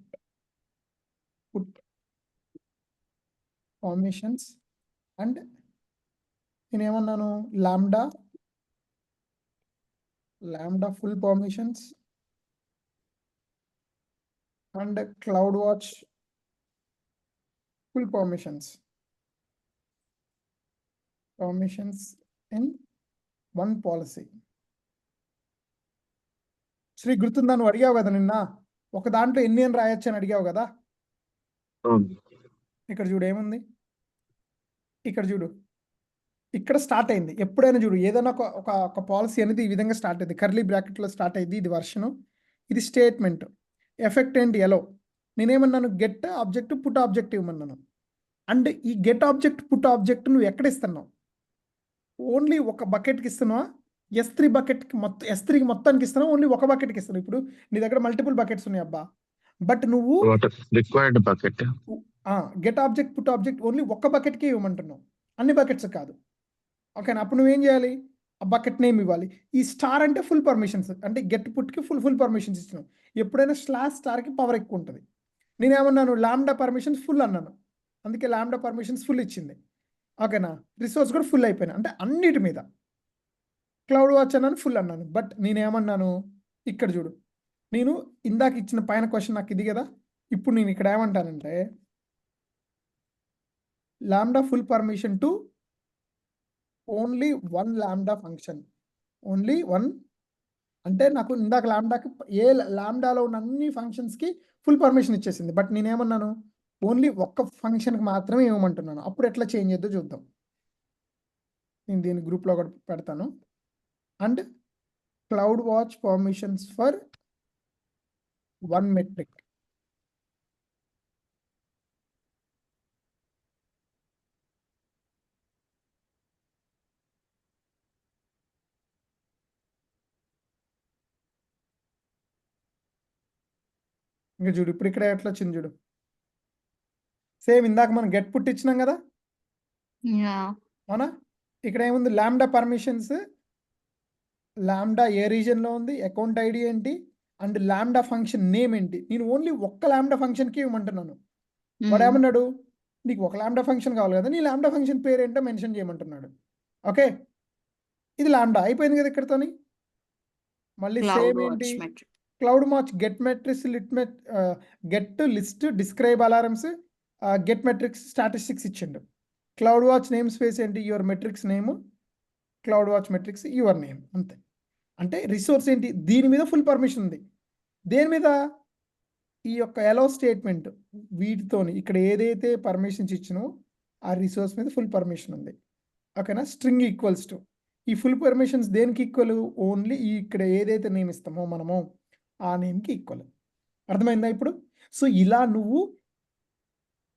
put permissions and నేనేమన్నాను Lambda full permissions and CloudWatch full permissions in one policy. Sri గుర్తుందా, నువ్వు అడిగావు కదా నిన్న ఒక దాంట్లో ఎన్ని అని రాయొచ్చు అని అడిగావు కదా. ఇక్కడ చూడు ఏముంది, ఇక్కడ చూడు, ఇక్కడ స్టార్ట్ అయింది. ఎప్పుడైనా చూడు ఏదైనా ఒక పాలసీ అనేది ఈ విధంగా స్టార్ట్ అయింది, కర్లీ బ్రాకెట్లో స్టార్ట్ అయింది. ఇది వర్షను, ఇది స్టేట్మెంట్. ఎఫెక్ట్ ఏంటి ఎలో. నేనేమన్నాను గెట్ ఆబ్జెక్ట్ పుట్ ఆబ్జెక్ట్ ఇవ్వమన్నాను. అండ్ ఈ గెట్ ఆబ్జెక్ట్ పుట్ ఆబ్జెక్ట్ నువ్వు ఎక్కడ ఇస్తున్నావు? ఓన్లీ ఒక బకెట్కి ఇస్తున్నావా? S3 బకెట్కి మొత్తం, S3కి మొత్తానికి ఇస్తున్నావు, ఓన్లీ ఒక బకెట్కి ఇస్తున్నావు. ఇప్పుడు నీ దగ్గర మల్టిపుల్ బకెట్స్ ఉన్నాయి అబ్బా, బట్ నువ్వు required bucket get object put object only ఒక్క బకెట్కి ఇవ్వమంటున్నావు, అన్ని బకెట్స్ కాదు. ఓకేనా? అప్పుడు నువ్వేం చేయాలి? ఆ బకెట్ నేమ్ ఇవ్వాలి. ఈ స్టార్ అంటే ఫుల్ పర్మిషన్స్, అంటే గెట్ పుట్కి ఫుల్ పర్మిషన్స్ ఇచ్చినావు. ఎప్పుడైనా స్టార్కి పవర్ ఎక్కువ ఉంటుంది. నేనేమన్నాను లాంబ్డా పర్మిషన్స్ ఫుల్ అన్నాను, అందుకే లాంబ్డా పర్మిషన్స్ ఫుల్ ఇచ్చింది. ఓకేనా? రిసోర్స్ కూడా ఫుల్ అయిపోయినా, అంటే అన్నిటి మీద. క్లౌడ్ వాచ్ అన్నాను ఫుల్ అన్నాను. బట్ నేనేమన్నాను ఇక్కడ చూడు, నేను ఇందాక ఇచ్చిన పైన క్వశ్చన్ నాకు ఇది కదా. ఇప్పుడు నేను ఇక్కడ ఏమంటానంటే Lambda full permission to only one Lambda function, only one. అంటే నాకు ఇందాక లాంబ్డాకి ఏ లాంబ్డాలో ఉన్న అన్ని ఫంక్షన్స్కి ఫుల్ పర్మిషన్ ఇచ్చేసింది. బట్ నేనేమన్నాను ఓన్లీ ఒక్క ఫంక్షన్కి మాత్రమే ఇవ్వమంటున్నాను. అప్పుడు ఎట్లా చేంజ్ చేద్దో చూద్దాం. నేను దీని గ్రూప్లో కూడా పెడతాను. And cloud watch permissions for one metric. ఇంకా చూడు ఇప్పుడు ఇక్కడ ఎట్లా వచ్చింది చూడు, సేమ్ ఇందాక మనం గెట్ పుట్ ఇచ్చినాం కదా, అవునా? ఇక్కడ ఏముంది లాంబ్డా పర్మిషన్స్, లాంబ్డా ఏ రీజన్లో ఉంది, అకౌంట్ ఐడి ఏంటి, అండ్ లాంబ్డా ఫంక్షన్ నేమ్ ఏంటి. నేను ఓన్లీ ఒక్క లాంబ్డా ఫంక్షన్కి ఇవ్వమంటున్నాను. వాడు ఏమన్నాడు, నీకు ఒక లాంబ్డా ఫంక్షన్ కావాలి కదా, నీ లాంబ్డా ఫంక్షన్ పేరు ఏంటో మెన్షన్ చేయమంటున్నాడు. ఓకే, ఇది లాంబ్డా అయిపోయింది కదా ఇక్కడతోని. మళ్ళీ సేమ్ ఏంటి, cloud watch get metrics get list describe alarms get metrics statistics ఇచ్చిండు. క్లౌడ్ వాచ్ నేమ్ స్పేస్ ఏంటి, your metrics name, cloud watch metrics your name, అంతే. అంటే రిసోర్స్ ఏంటి, దీని మీద ఫుల్ పర్మిషన్ ఉంది. దేని మీద? ఈ యొక్క ఎలో స్టేట్మెంట్ వీటితోని ఇక్కడ ఏదైతే పర్మిషన్స్ ఇచ్చినో ఆ రిసోర్స్ మీద ఫుల్ పర్మిషన్ ఉంది. ఓకేనా? స్ట్రింగ్ ఈక్వల్స్ టు ఈ ఫుల్ పర్మిషన్స్ దేనికి ఈక్వల్? ఓన్లీ ఇక్కడ ఏదైతే నేమ్ ఇస్తామో మనము ఆ నేమ్కి ఈక్వల్. అర్థమైందా ఇప్పుడు? సో ఇలా నువ్వు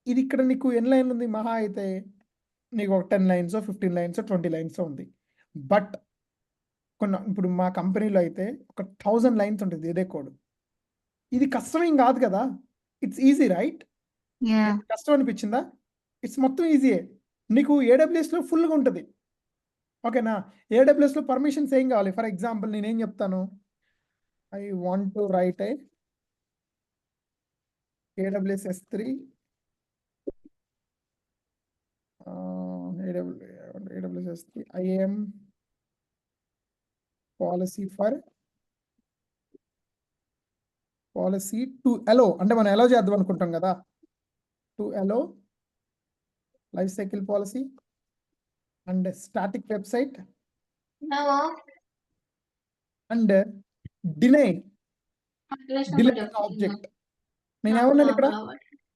ఇది ఇక్కడ నీకు ఎన్ని లైన్లు ఉంది, మహా అయితే నీకు ఒక 10 లైన్స్ 15 లైన్స్ 20 లైన్స్ ఉంది. బట్ ఇప్పుడు మా కంపెనీలో అయితే ఒక 1000 లైన్స్ ఉంటుంది ఇదే కోడ్. ఇది కష్టమేం కాదు కదా, ఇట్స్ ఈజీ రైట్? కష్టం అనిపించిందా? ఇట్స్ మొత్తం ఈజీయే. నీకు AWSలో ఫుల్గా ఉంటుంది. ఓకేనా? AWSలో పర్మిషన్స్ ఏం కావాలి? ఫర్ ఎగ్జాంపుల్ నేనేం చెప్తాను, I want to write AWS S3 AWS S3 IAM policy to allow, అంటే మనం అలో చేద్దాం అనుకుంటాం కదా, to allow life cycle policy and static website and delay deleting object. నేనేమన్నాను ఇక్కడ,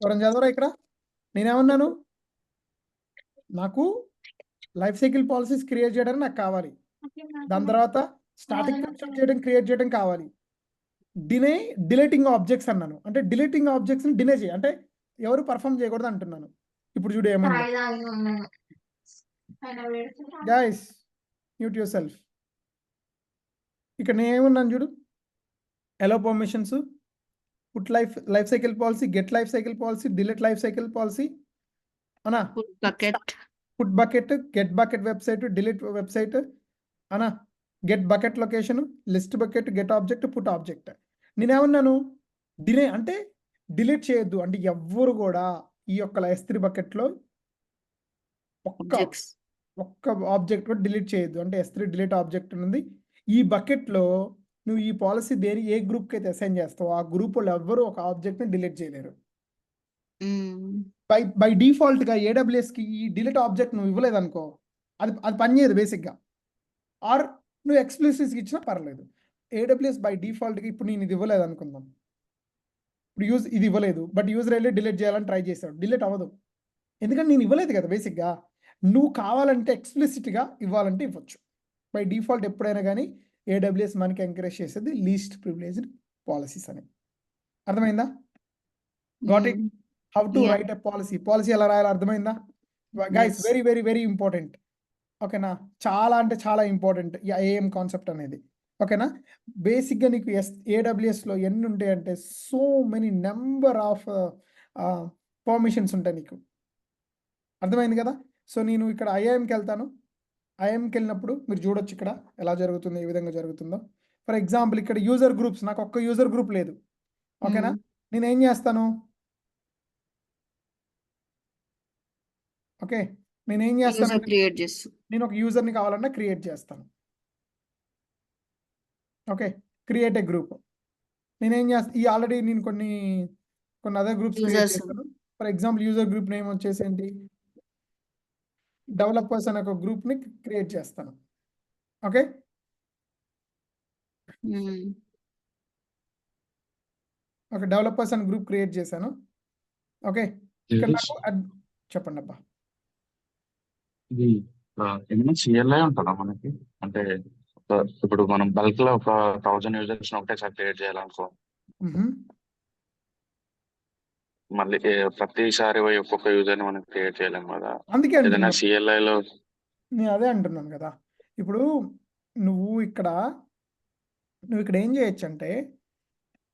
ఎవరైనా చదవరా ఇక్కడ? నేనేమన్నాను, నాకు లైఫ్ సైకిల్ పాలసీస్ క్రియేట్ చేయడానికి నాకు కావాలి, దాని తర్వాత స్టాటిక్ వెబ్సైట్ క్రియేట్ చేయడం కావాలి, డిలీటింగ్ ఆబ్జెక్ట్స్ అన్నాను. అంటే డిలీటింగ్ ఆబ్జెక్ట్స్ని డిలే చేయి, అంటే ఎవరు పర్ఫామ్ చేయకూడదు అంటున్నాను. ఇప్పుడు చూడు ఏమన్నా, గైస్ మ్యూట్ యువర్ సెల్ఫ్. ఇక్కడ నేను ఏమన్నాను చూడు, allow permissions, put life cycle policy, get life cycle policy, delete life cycle policy అనా, put bucket, get bucket website, delete website అనా, get bucket location, list bucket, get object, put object. నేనేమన్నాను delay అంటే delete చేయొద్దు, అంటే ఎవ్వరు కూడా ఈ యొక్క S3 బకెట్లో ఒక్క ఆబ్జెక్ట్ కూడా డిలీట్ చేయొద్దు. అంటే S3 డిలీట్ ఆబ్జెక్ట్ ఉంది. ఈ బకెట్‌లో నువ్వు ఈ పాలసీ ఏ గ్రూప్‌కి అయితే అసైన్ చేస్తావో ఆ గ్రూప్ వాళ్ళు ఎవ్వరూ ఒక ఆబ్జెక్ట్‌ని డిలీట్ చేయలేరు. బై డిఫాల్ట్‌గా AWSకి ఈ డిలీట్ ఆబ్జెక్ట్ నువ్వు ఇవ్వలేదనుకో అది పనిచేయదు బేసిక్‌గా. ఆర్ నువ్వు ఎక్స్ప్లిసిట్‌గా ఇచ్చినా పర్లేదు. AWS బై డిఫాల్ట్‌గా ఇప్పుడు నేను ఇది ఇవ్వలేదు అనుకుందాం. ఇప్పుడు ఇది ఇవ్వలేదు. బట్ యూజర్ వెళ్ళి డిలీట్ చేయాలని ట్రై చేశాడు. డిలీట్ అవ్వదు. ఎందుకంటే నేను ఇవ్వలేదు కదా బేసిక్‌గా. నువ్వు కావాలంటే ఎక్స్ప్లిసిట్‌గా ఇవ్వాలంటే ఇవ్వచ్చు. బై డిఫాల్ట్ ఎప్పుడైనా కానీ AWS మనకి ఎంకరేజ్ చేసేది లీస్ట్ ప్రివిలేజ్డ్ పాలసీస్ అని. అర్థమైందా? Got it? How to Yeah. Right a policy ఎలా రాయాలో అర్థమైందా? Guys Yes. Very very very important. ఓకేనా? చాలా అంటే చాలా ఇంపార్టెంట్ ఈ AM కాన్సెప్ట్ అనేది. ఓకేనా? బేసిక్‌గా నీకు AWSలో ఎన్ని ఉంటాయంటే so many number of permissions ఉంటాయి నీకు. అర్థమైంది కదా? సో నేను ఇక్కడ IIMకి వెళ్తాను. IIMకి వెళ్ళినప్పుడు మీరు చూడొచ్చు ఇక్కడ ఎలా జరుగుతుందో, ఏ విధంగా జరుగుతుందో. ఫర్ ఎగ్జాంపుల్ ఇక్కడ యూజర్ గ్రూప్స్ నాకు ఒక్క యూజర్ గ్రూప్ లేదు. ఓకేనా? నేనేం చేస్తాను? ఓకే. నేనేం యూజర్ చేస్తానంటే క్రియేట్ చేస్తూ. నేను ఒక యూజర్‌ని కావాలన్నా క్రియేట్ చేస్తాను. ఓకే. Create a group. నేనేం ఆల్రెడీ నేను కొన్ని అదర్ గ్రూప్స్ క్రియేట్ యూజర్స్. చేశాను. For example user group name వచ్చేసి ఏంటి? డెవలపర్స్ అనే ఒక గ్రూప్‌ని క్రియేట్ చేస్తాను. ఓకే. ఒక డెవలపర్స్ అనే గ్రూప్ క్రియేట్ చేశాను. ఓకే. ఇక్కడ నాకు చెప్పండి అబ్బా. ఇది ఏమైనా CLI ఉంటుందా మనకి? అంటే ఇప్పుడు మనం బల్క్ లో ఒక 1000 యూజర్స్ ఒకటేసారి క్రియేట్ చేయాలనుకో, మళ్ళీ ప్రతిసారి పోయి ఒక్కొక్క యూజర్ ని మనం క్రియేట్ చేయలేము కదా. అందుకే ఏదైనా అంటున్నాను. CLI లో నేను అదే అంటున్నాను కదా. ఇప్పుడు నువ్వు ఇక్కడ ఏం చేయొచ్చు అంటే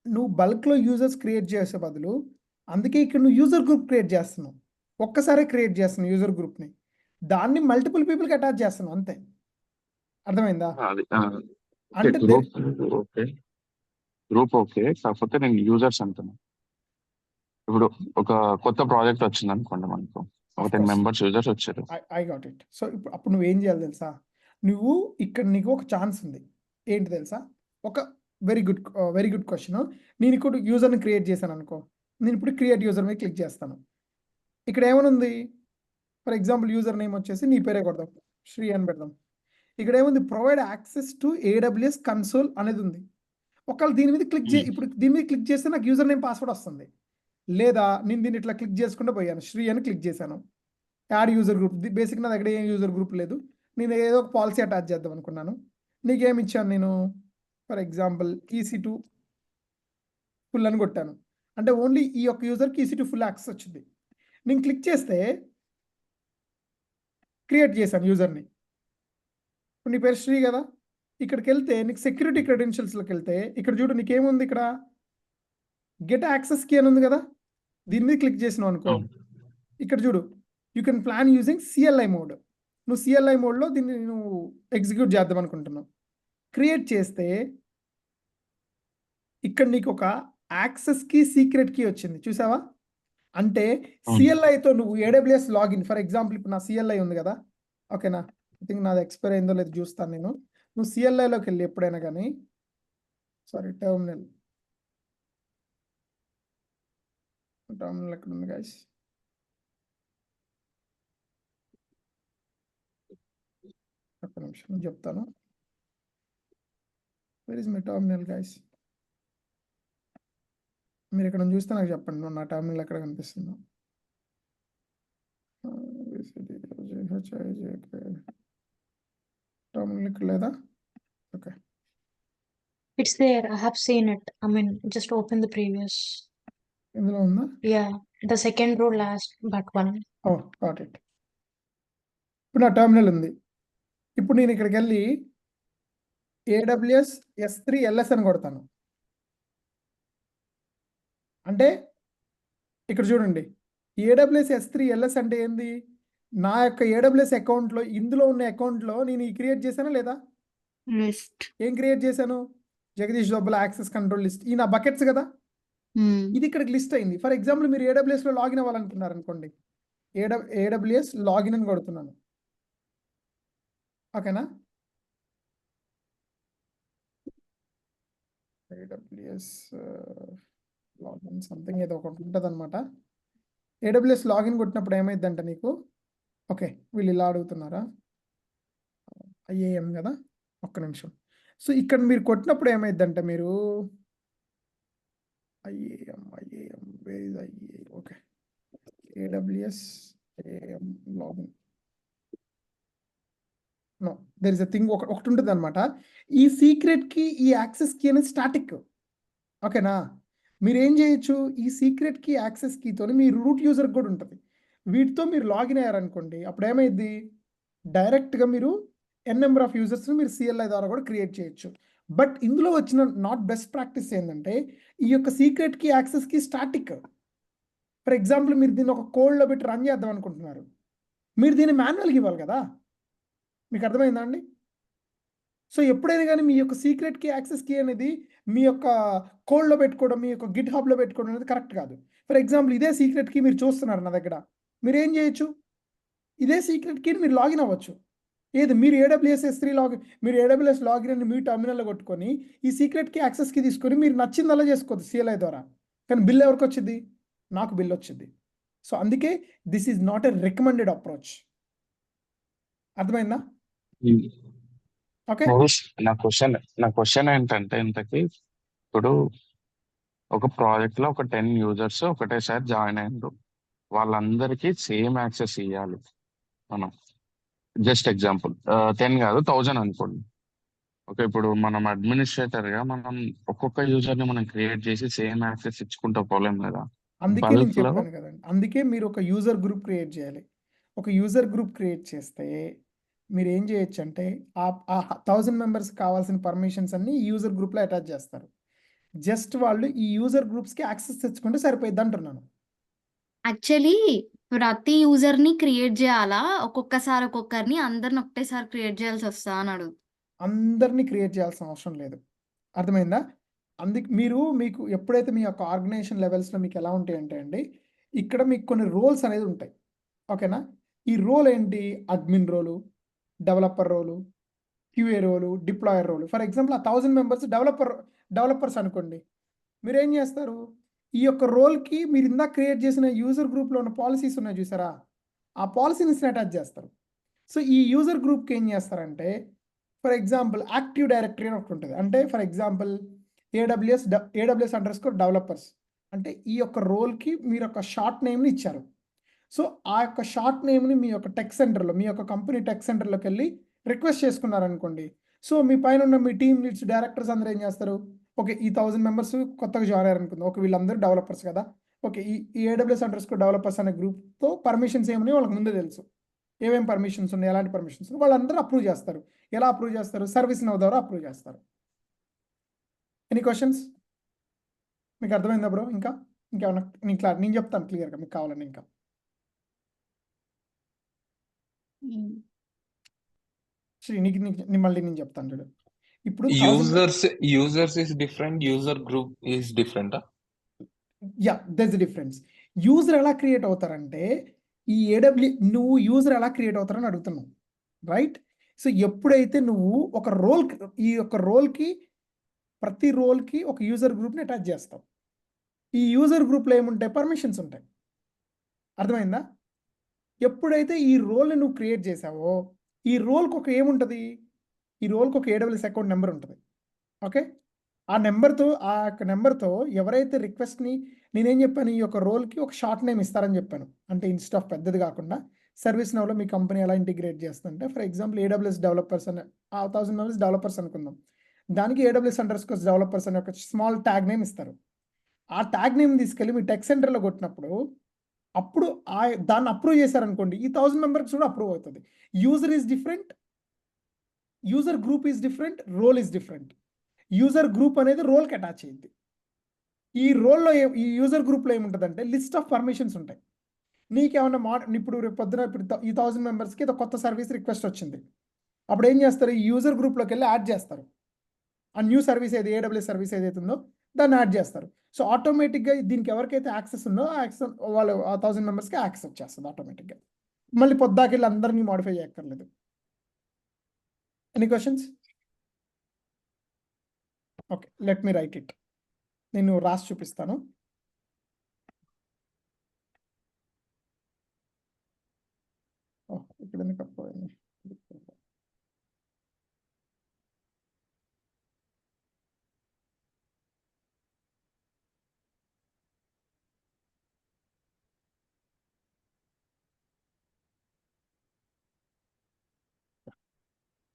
నువ్వు బల్క్లో యూజర్స్ క్రియేట్ చేసే బదులు అందుకే ఇక్కడ నువ్వు యూజర్ గ్రూప్ క్రియేట్ చేస్తున్నావు. ఒక్కసారి క్రియేట్ చేస్తున్నావు యూజర్ గ్రూప్ని. దాన్ని మల్టిపుల్ పీపుల్కి అటాచ్ చేస్తున్నావు అంతే. అర్థమైందా? అది అంటే గ్రూప్ ఓకే, కాకపోతే నేను యూజర్స్ అంటున్నాను. ఇప్పుడు ఒక కొత్త ప్రాజెక్ట్ వచ్చింది అనుకోండి, మనకు ఒక 10 మెంబర్స్ యూజర్స్ వచ్చారు. I got it. సో అప్పుడు నువ్వు ఏం చేయాలి తెలుసా? నువ్వు ఇక్కడ నీకు ఒక ఛాన్స్ ఉంది. ఏంటి తెలుసా? ఒక వెరీ గుడ్ క్వశ్చన్. నేను ఇక్కడ యూజర్ని క్రియేట్ చేశాను అనుకో. నేను ఇప్పుడు క్రియేట్ యూజర్ మీద క్లిక్ చేస్తాను. ఇక్కడ ఏమనుంది? ఫర్ ఎగ్జాంపుల్ యూజర్ నేమ్ వచ్చేసి నీ పేరే కొడదాం, శ్రీ అని పెడదాం. ఇక్కడ ఏముంది? Provide access to AWS console అనేది ఉంది. ఒకవేళ దీని మీద ఇప్పుడు దీని మీద క్లిక్ చేస్తే నాకు యూజర్ నేమ్ పాస్వర్డ్ వస్తుంది. లేదా నేను దీన్ని ఇట్లా క్లిక్ చేసుకుంటూ పోయాను, శ్రీ అని క్లిక్ చేశాను. Add user group. బేసిక్ నా దగ్గర ఏం యూజర్ గ్రూప్ లేదు. నేను ఏదో ఒక పాలసీ అటాచ్ చేద్దాం అనుకున్నాను. నీకేమి ఇచ్చాను నేను? ఫర్ ఎగ్జాంపుల్ EC2 ఫుల్ అని కొట్టాను. అంటే ఓన్లీ ఈ యొక్క యూజర్కి EC2 ఫుల్ యాక్సెస్ వచ్చింది. నేను క్లిక్ చేస్తే క్రియేట్ చేశాను యూజర్ని. ఇప్పుడు నీ పేరు శ్రీ కదా. ఇక్కడికి వెళ్తే నీకు సెక్యూరిటీ క్రెడెన్షియల్స్లోకి వెళ్తే ఇక్కడ చూడు నీకేముంది? ఇక్కడ గెట్ యాక్సెస్ కీ అని ఉంది కదా. దీని మీద క్లిక్ చేసినావు అనుకో, ఇక్కడ చూడు you can plan using CLI mode. నువ్వు CLI మోడ్లో దీన్ని నువ్వు ఎగ్జిక్యూట్ చేద్దాం అనుకుంటున్నావు. క్రియేట్ చేస్తే ఇక్కడ నీకు ఒక యాక్సెస్ కీ, సీక్రెట్ కీ వచ్చింది చూసావా? అంటే CLIతో నువ్వు AWS లాగిన్. ఫర్ ఎగ్జాంపుల్ ఇప్పుడు నా CLI ఉంది కదా. ఓకేనా? ఐ థింక్ నాది ఎక్స్పైర్ అయిందో లేదో చూస్తాను నేను. నువ్వు CLIలోకి వెళ్ళి ఎప్పుడైనా కానీ టెర్మినల్ ఎక్కడ ఉంది గైస్? ఒక్క నిమిషం నేను చెప్తాను. Where is my terminal guys? మీరు ఇక్కడ చూస్తే నాకు చెప్పండి, నా టెర్మినల్ ఎక్కడ కనిపిస్తుందో. టెర్మినల్ ఇక్కడ లేదా? Okay, It's there. I have seen it. I mean, just open the previous. ఇందులో ఉందా? Yeah, the second row last but one. Oh got it. ఇప్పుడు నా టెర్మినల్ ఉంది. ఇప్పుడు నేను ఇక్కడికి వెళ్ళి AWS S3 LS అని కొడతాను. అంటే ఇక్కడ చూడండి, AWS S3 LS అంటే ఏంది? నా యొక్క AWS అకౌంట్లో ఇందులో ఉన్న అకౌంట్లో నేను క్రియేట్ చేశానా లేదా? లిస్ట్. ఏం క్రియేట్ చేశాను? జగదీష్ డబ్బుల యాక్సెస్ కంట్రోల్ లిస్ట్. ఈ నా బకెట్స్ కదా. ఇది ఇక్కడికి లిస్ట్ అయింది. ఫర్ ఎగ్జాంపుల్ మీరు AWSలో లాగిన్ అవ్వాలనుకున్నారు అనుకోండి. AWS లాగిన్ అని కొడుతున్నాను. ఓకేనా? AWS లాగిన్ సంథింగ్ ఏదో ఒకటి ఉంటుంది అనమాట. AWS లాగిన్ కొట్టినప్పుడు ఏమైందంట నీకు? ఓకే, వీళ్ళు ఇలా అడుగుతున్నారా? IAM కదా, ఒక్క నిమిషం. సో ఇక్కడ మీరు కొట్టినప్పుడు ఏమైందంటే మీరు IAM where is IAM? Okay, AWS IAM login. No, there is a thing ఒకటి ఉంటుంది అనమాట. ఈ సీక్రెట్కి ఈ యాక్సెస్కి అనేది స్టాటిక్. ఓకేనా? మీరు ఏం చేయొచ్చు, ఈ సీక్రెట్కి యాక్సెస్ కీతో మీ రూట్ యూజర్ కూడా ఉంటుంది. వీటితో మీరు లాగిన్ అయ్యారనుకోండి, అప్పుడు ఏమైంది, డైరెక్ట్గా మీరు నెంబర్ ఆఫ్ యూజర్స్ని మీరు CLI ద్వారా కూడా క్రియేట్ చేయొచ్చు. బట్ ఇందులో వచ్చిన నాట్ బెస్ట్ ప్రాక్టీస్ ఏంటంటే ఈ యొక్క సీక్రెట్కి యాక్సెస్కి స్టాటిక్. ఫర్ ఎగ్జాంపుల్ మీరు దీన్ని ఒక కోడ్లో పెట్టి రన్ చేద్దాం అనుకుంటున్నారు, మీరు దీన్ని మాన్యువల్గా ఇవ్వాలి కదా. మీకు అర్థమైందా అండి? సో ఎప్పుడైనా కానీ మీ యొక్క సీక్రెట్కి యాక్సెస్కి అనేది మీ యొక్క కోడ్లో పెట్టుకోవడం, మీ యొక్క గిట్ హబ్లో పెట్టుకోవడం అనేది కరెక్ట్ కాదు. ఫర్ ఎగ్జాంపుల్ ఇదే సీక్రెట్కి మీరు చూస్తున్నారు నా దగ్గర, మీరు ఏం చేయొచ్చు, ఇదే సీక్రెట్కి మీరు లాగిన్ అవ్వచ్చు. ఏది మీరు AWS S3 లాగిన్, మీరు AWS లాగిన్ అని మీ టర్మినల్లో కొట్టుకొని ఈ సీక్రెట్కి యాక్సెస్కి తీసుకొని మీరు నచ్చిందలా చేసుకోవచ్చు CLI ద్వారా. కానీ బిల్ ఎవరికి వచ్చింది? నాకు బిల్ వచ్చింది. సో అందుకే this is not a recommended approach. అర్థమైందా? ఓకే, నా క్వశ్చన్ ఏంటంటే ఇంతకి ఇప్పుడు ఒక ప్రాజెక్ట్ లో ఒక 10 యూజర్స్ ఒకటేసారి జాయిన్ అయ్యారు, వాళ్ళందరికీ సేమ్ యాక్సెస్ ఇవ్వాలి మనం. జస్ట్ ఎగ్జాంపుల్ 10 కాదు 1000 అనుకోండి. ఓకే, ఇప్పుడు మనం అడ్మినిస్ట్రేటర్ గా మనం ఒక్కొక్క యూజర్ ని మనం క్రియేట్ చేసి సేమ్ యాక్సెస్ ఇచ్చుకుంటా పోలేం కదా. అందుకే నేను బల్క్ లో చెప్పాను కదండి, అందుకే మీరు ఒక యూజర్ గ్రూప్ క్రియేట్ చేయాలి. ఒక యూజర్ గ్రూప్ క్రియేట్ చేస్తే మీరు ఏం చేయొచ్చు అంటే ఆ 1000 మెంబర్స్ కావాల్సిన పర్మిషన్స్ అన్ని ఈ యూజర్ గ్రూప్లో అటాచ్ చేస్తారు. జస్ట్ వాళ్ళు ఈ యూజర్ గ్రూప్స్కి యాక్సెస్ తెచ్చుకుంటే సరిపోయింది అంటున్నాను. యాక్చువల్లీ ప్రతి యూజర్‌ని క్రియేట్ జేయాలా? ఒక్కొక్కసారి ఒక్కొక్కరిని అందరిని ఒకటేసారి క్రియేట్ చేయాల్సి వస్తదా అని అడుగు. అందరినీ క్రియేట్ చేయాల్సిన అవసరం లేదు. అర్థమైందా? అందుకు మీకు ఎప్పుడైతే మీ యొక్క ఆర్గనైజేషన్ లెవెల్స్లో మీకు ఎలా ఉంటాయంటే అండి, ఇక్కడ మీకు కొన్ని రోల్స్ అనేది ఉంటాయి. ఓకేనా? ఈ రోల్ ఏంటి, admin role, developer role, QA role, deployer role. For example ఆ 1000 మెంబర్స్ డెవలపర్స్ అనుకోండి, మీరేం చేస్తారు, ఈ యొక్క రోల్కి మీరు ఇందాక క్రియేట్ చేసిన యూజర్ గ్రూప్లో ఉన్న పాలసీస్ ఉన్నాయి చూసారా, ఆ పాలసీస్ని అటాచ్ చేస్తారు. సో ఈ యూజర్ గ్రూప్కి ఏం చేస్తారంటే, ఫర్ ఎగ్జాంపుల్ యాక్టివ్ డైరెక్టరీ అని ఒకటి ఉంటుంది. అంటే ఫర్ ఎగ్జాంపుల్ AWS డెవలపర్స్ అంటే ఈ యొక్క రోల్కి మీరు ఒక షార్ట్ నేమ్ని ఇచ్చారు. సో ఆ యొక్క షార్ట్ నేమ్ని మీ యొక్క టెక్ సెంటర్లో, మీ యొక్క కంపెనీ టెక్ సెంటర్లోకి వెళ్ళి రిక్వెస్ట్ చేసుకున్నారనుకోండి. సో మీ పైన ఉన్న మీ టీమ్ లీడ్స్, డైరెక్టర్స్ అందరూ ఏం చేస్తారు, ఓకే ఈ 1000 మెంబర్స్ కొత్తగా జాయిన్ అయ్యారనుకుందాం, ఓకే వీళ్ళందరూ డెవలపర్స్ కదా, ఓకే ఈ AWS డెవలపర్స్ అనే గ్రూప్తో పర్మిషన్స్ ఏమని వాళ్ళకి ముందే తెలుసు, ఏమేమి పర్మిషన్స్ ఉన్నాయి, ఎలాంటి పర్మిషన్స్ ఉన్నాయి, వాళ్ళందరూ అప్రూవ్ చేస్తారు. ఎలా అప్రూవ్ చేస్తారు, ServiceNow ద్వారా అప్రూవ్ చేస్తారు. Any questions? మీకు అర్థమైందా బ్రో? ఇంకేమన్నా నేను చెప్తాను క్లియర్గా మీకు కావాలని. ఇంకా శ్రీ మళ్ళీ నేను చెప్తాను చూడు. ఇప్పుడు users is different, user group is different. There's difference. User ఎలా క్రియేట్ అవుతారంటే ఈ నువ్వు యూజర్ ఎలా క్రియేట్ అవుతారని అడుగుతున్నావు, రైట్? సో ఎప్పుడైతే నువ్వు ఒక రోల్, ఈ యొక్క రోల్కి ప్రతి రోల్కి ఒక యూజర్ గ్రూప్ని అటాచ్ చేస్తావు, ఈ యూజర్ గ్రూప్లో ఏముంటాయి, పర్మిషన్స్ ఉంటాయి. అర్థమైందా? ఎప్పుడైతే ఈ రోల్ని నువ్వు క్రియేట్ చేసావో ఈ రోల్కి ఒక ఏముంటుంది, ఈ రోల్కి ఒక AWS అకౌంట్ నెంబర్ ఉంటుంది. ఓకే, ఆ యొక్క నెంబర్తో ఎవరైతే రిక్వెస్ట్ని, నేనేం చెప్పాను, ఈ యొక్క రోల్కి ఒక షార్ట్ నేమ్ ఇస్తారని చెప్పాను. అంటే ఇన్స్టెడ్ ఆఫ్ పెద్దది కాకుండా ServiceNowలో మీ కంపెనీ ఎలా ఇంటిగ్రేట్ చేస్తుంటే, ఫర్ ఎగ్జాంపుల్ AWS డెవలపర్స్ అనే 1000 మెంబర్స్ డెవలపర్స్ అనుకుందాం, దానికి AWS డెవలపర్స్ అనే ఒక స్మాల్ ట్యాగ్ నేమ్ ఇస్తారు. ఆ ట్యాగ్ నేమ్ తీసుకెళ్ళి మీ టెక్ సెంటర్లో కొట్టినప్పుడు అప్పుడు దాన్ని అప్రూవ్ చేశారనుకోండి, ఈ 1000 మెంబర్స్ కూడా అప్రూవ్ అవుతుంది. User is different, user group is different, role is different. User group అనేది రోల్కి అటాచ్ అయ్యింది. ఈ రోల్లో ఈ యూజర్ గ్రూప్లో ఏముంటుందంటే లిస్ట్ ఆఫ్ పర్మిషన్స్ ఉంటాయి. నీకేమన్నా ఇప్పుడు రేపు పొద్దున ఈ 1000 మెంబర్స్కి ఏదో కొత్త సర్వీస్ రిక్వెస్ట్ వచ్చింది, అప్పుడు ఏం చేస్తారు, ఈ యూజర్ గ్రూప్లోకి వెళ్ళి యాడ్ చేస్తారు. ఆ న్యూ సర్వీస్ AWS సర్వీస్ ఏదైతే ఉందో దాన్ని యాడ్ చేస్తారు. సో ఆటోమేటిక్గా దీనికి ఎవరికైతే యాక్సెస్ ఉందో ఆ యాక్సెస్ వాళ్ళు ఆ 1000 మెంబర్స్కి యాక్సెస్ వచ్చేస్తుంది ఆటోమేటిక్గా. మళ్ళీ పొద్దాకెళ్ళి అందరినీ మాడిఫై చేయక్కర్లేదు. Any questions? Okay, let me right it. నేను రాసి చూపిస్తాను. ఇక్కడ ఎందుకు అప్పుడు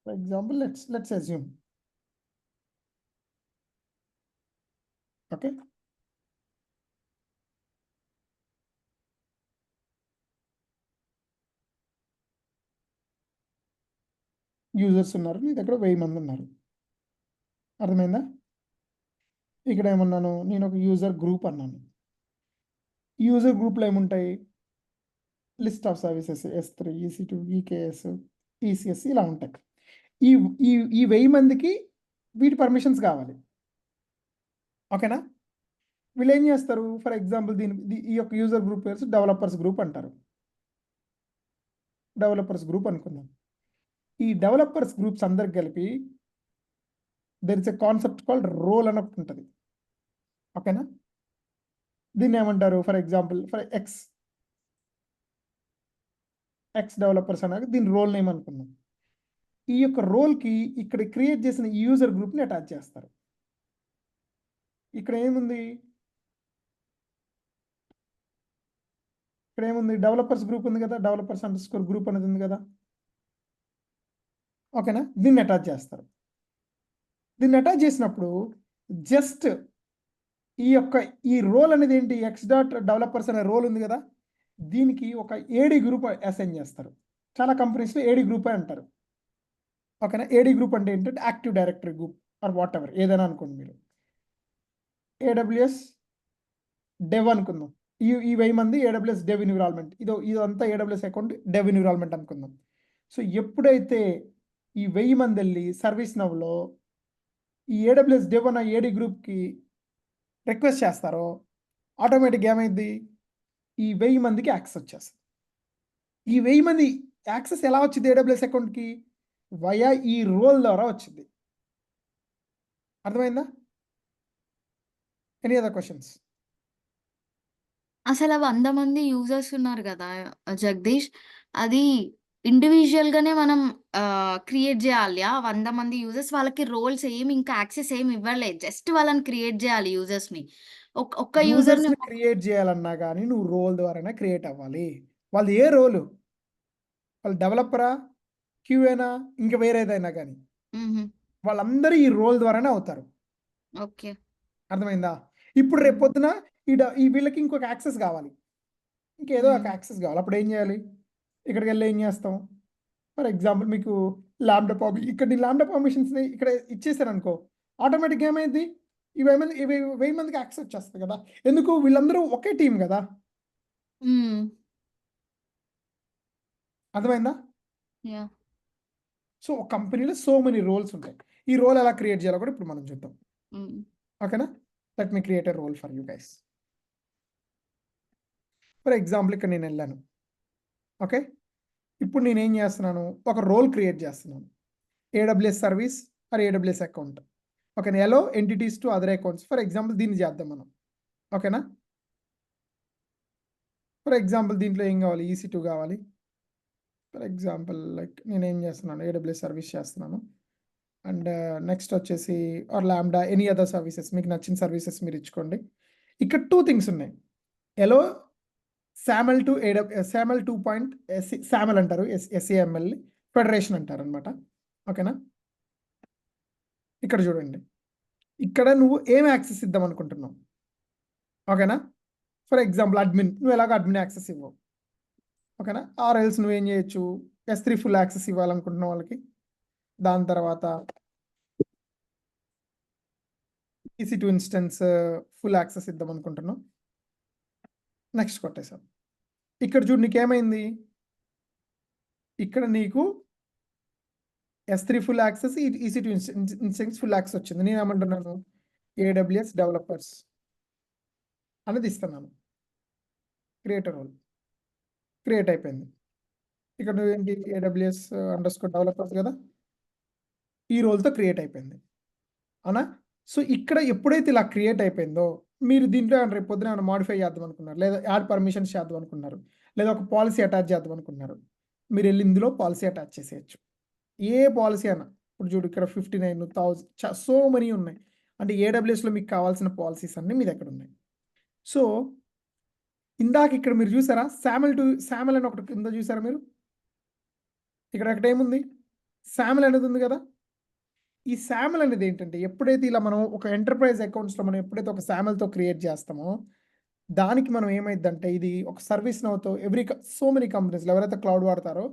for example, let's assume. Okay. Users ఉన్నారు, నీ దగ్గర 1000 మంది ఉన్నారు. అర్థమైందా? ఇక్కడ ఏమన్నాను, నేను ఒక యూజర్ గ్రూప్ అన్నాను. యూజర్ గ్రూప్లో ఏముంటాయి? List of services, S3, EC2, EKS, ECS ఇలా ఉంటాయి. ఈ ఈ ఈ 1000 మందికి వీటి పర్మిషన్స్ కావాలి. ఓకేనా? వీళ్ళు ఏం చేస్తారు? ఫర్ ఎగ్జాంపుల్ ఈ యొక్క యూజర్ గ్రూప్ పేరు డెవలపర్స్ గ్రూప్ అంటారు. డెవలపర్స్ గ్రూప్ అనుకుందాం. ఈ డెవలపర్స్ గ్రూప్స్ అందరికి కలిపి there is a concept called role అని ఒకటి ఉంటుంది. ఓకేనా? దీన్ని ఏమంటారు? For example for x developers అన్నాక దీని రోల్ నేమ్ అనుకుందాం. ఈ యొక్క రోల్కి ఇక్కడ క్రియేట్ చేసిన ఈ యూజర్ గ్రూప్ని అటాచ్ చేస్తారు. ఇక్కడ ఏముంది? డెవలపర్స్ గ్రూప్ ఉంది కదా, డెవలపర్స్ అండర్స్కోర్ గ్రూప్ అనేది ఉంది కదా. ఓకేనా? దీన్ని అటాచ్ చేస్తారు. దీన్ని అటాచ్ చేసినప్పుడు జస్ట్ ఈ రోల్ అనేది ఏంటి? x.developers అనే రోల్ ఉంది కదా, దీనికి ఒక AD గ్రూప్ అసైన్ చేస్తారు. చాలా కంపెనీస్లో AD గ్రూప్ అంటారు. ఓకేనా? AD గ్రూప్ అంటే ఏంటంటే active directory group or whatever ఏదైనా అనుకోండి మీరు. AWS డెవ్ అనుకుందాం. ఈ 1000 మంది AWS డెవ్ ఎన్విరాన్మెంట్, ఇదంతా AWS అకౌంట్ డెవ్ ఎన్విరాన్మెంట్ అనుకుందాం. సో ఎప్పుడైతే ఈ 1000 మంది వెళ్ళి సర్వీస్ నవ్లో ఈ AWS డెవ్ అన్న AD గ్రూప్కి రిక్వెస్ట్ చేస్తారో ఆటోమేటిక్గా ఏమైంది? ఈ 1000 మందికి యాక్సెస్ వచ్చేస్తుంది. ఈ 1000 మంది యాక్సెస్ ఎలా వచ్చింది AWS అకౌంట్కి? వయా ఈ రోల్ ద్వారా వచ్చింది. అర్థమైందా? Any other questions? అసలు 100 మంది యూజర్స్ ఉన్నారు కదా జగదీష్, అది ఇండివిజువల్‌గానే మనం క్రియేట్ చేయాలి. 100 మంది యూజర్స్ వాళ్ళకి రోల్స్ ఇంకా యాక్సెస్ ఏమి ఇవ్వలేదు. జస్ట్ వాళ్ళని క్రియేట్ చేయాలి యూజర్స్‌ని. ఒక్క యూజర్‌ని యూజర్స్ని క్రియేట్ చేయాలన్నా కానీ నువ్వు రోల్ ద్వారానే క్రియేట్ అవ్వాలి. వాళ్ళు ఏ రోలు? వాళ్ళు డెవలపరా, క్యూఏనా, ఇంకా వేరేదైనా కానీ వాళ్ళందరూ ఈ రోల్ ద్వారానే అవుతారు. ఓకే. అర్థమైందా? ఇప్పుడు రేపు పొద్దున ఈ వీళ్ళకి ఇంకొక యాక్సెస్ కావాలి, ఇంకేదో ఒక యాక్సెస్ కావాలి. అప్పుడు ఏం చేయాలి? ఇక్కడికి వెళ్ళి ఏం చేస్తాం? ఫర్ ఎగ్జాంపుల్ మీకు ఇక్కడ ల్యాండా పర్మిషన్స్ని ఇక్కడ ఇచ్చేసారు అనుకో, ఆటోమేటిక్గా ఏమైంది? ఈ 1000 మందికి యాక్సెస్ వచ్చేస్తుంది కదా. ఎందుకు? వీళ్ళందరూ ఒకే టీం కదా. అర్థమైందా? సో ఒక కంపెనీలో సో మెనీ రోల్స్ ఉంటాయి. ఈ రోల్ ఎలా క్రియేట్ చేయాలో కూడా ఇప్పుడు మనం చూద్దాం. ఓకేనా? Let me create a role for you guys. For example ఇక్కడ నేను వెళ్ళాను. ఓకే, ఇప్పుడు నేను ఏం చేస్తున్నాను? ఒక రోల్ క్రియేట్ చేస్తున్నాను. AWS service or AWS account. ఓకేనా? Allow entities to other accounts. For example దీన్ని చేద్దాం మనం. ఓకేనా? ఫర్ ఎగ్జాంపుల్ దీంట్లో ఏం కావాలి? EC2 కావాలి. ఫర్ ఎగ్జాంపుల్ లైక్ నేను ఏం చేస్తున్నాను? AWS సర్వీస్ చేస్తున్నాను. అండ్ నెక్స్ట్ వచ్చేసి ఆర్ ల్యాండా, ఎనీ అదర్ సర్వీసెస్, మీకు నచ్చిన సర్వీసెస్ మీరు ఇచ్చుకోండి. ఇక్కడ 2 థింగ్స్ ఉన్నాయి. ఎలో SAML టు SAML 2. SAML అంటారు, SAML ఫెడరేషన్ అంటారు అనమాట. ఓకేనా? ఇక్కడ చూడండి, ఇక్కడ నువ్వు ఏం యాక్సెస్ ఇద్దాం అనుకుంటున్నావు? ఓకేనా? ఫర్ ఎగ్జాంపుల్ అడ్మిన్, నువ్వు ఎలాగో అడ్మిన్ యాక్సెస్ ఇవ్వవు. ఓకేనా? ఆర్ఎల్స్ నువ్వేం చేయొచ్చు? S3 ఫుల్ యాక్సెస్ ఇవ్వాలనుకుంటున్నావు వాళ్ళకి. దాని తర్వాత EC2 ఇన్స్టెన్స్ ఫుల్ యాక్సెస్ ఇద్దాం అనుకుంటున్నాం. నెక్స్ట్ కొట్టేసాం. ఇక్కడ చూడు నీకేమైంది? ఇక్కడ నీకు S3 full access, EC2 instance full access వచ్చింది. నేను ఏమంటున్నాను? AWS డెవలపర్స్ అనేది ఇస్తున్నాను. క్రియేట్ రోల్ క్రియేట్ అయిపోయింది. ఇక్కడ నువ్వేంటి? AWS అండర్స్కోర్ డెవలపర్స్ కదా. ఈ రోల్తో క్రియేట్ అయిపోయింది, అవునా? సో ఇక్కడ ఎప్పుడైతే ఇలా క్రియేట్ అయిపోయిందో మీరు దీంట్లో రేపు పొద్దున ఏమైనా మాడిఫై చేద్దాం అనుకున్నారు, లేదా యాడ్ పర్మిషన్స్ చేద్దాం అనుకున్నారు, లేదా ఒక పాలసీ అటాచ్ చేద్దాం అనుకున్నారు, మీరు వెళ్ళి ఇందులో పాలసీ అటాచ్ చేసేయచ్చు. ఏ పాలసీ అన్నా ఇప్పుడు చూడు ఇక్కడ 59,000 సో మనీ ఉన్నాయి. అంటే ఏడబ్ల్యూఎస్లో మీకు కావాల్సిన పాలసీస్ అన్నీ మీ దగ్గర ఉన్నాయి. సో ఇందాక ఇక్కడ మీరు చూసారా శామెల్ అని ఒకటి కింద చూసారా మీరు? ఇక్కడ ఒకటి ఏముంది, శామెల్ అనేది ఉంది కదా. ఈ శామెల్ అనేది ఏంటంటే ఎప్పుడైతే ఇలా మనం ఒక ఎంటర్ప్రైజ్ అకౌంట్స్లో మనం ఎప్పుడైతే ఒక శామెల్తో క్రియేట్ చేస్తామో దానికి మనం ఏమైందంటే ఇది ఒక సర్వీస్ నౌతో సో మెనీ కంపెనీస్లో ఎవరైతే క్లౌడ్ వాడతారో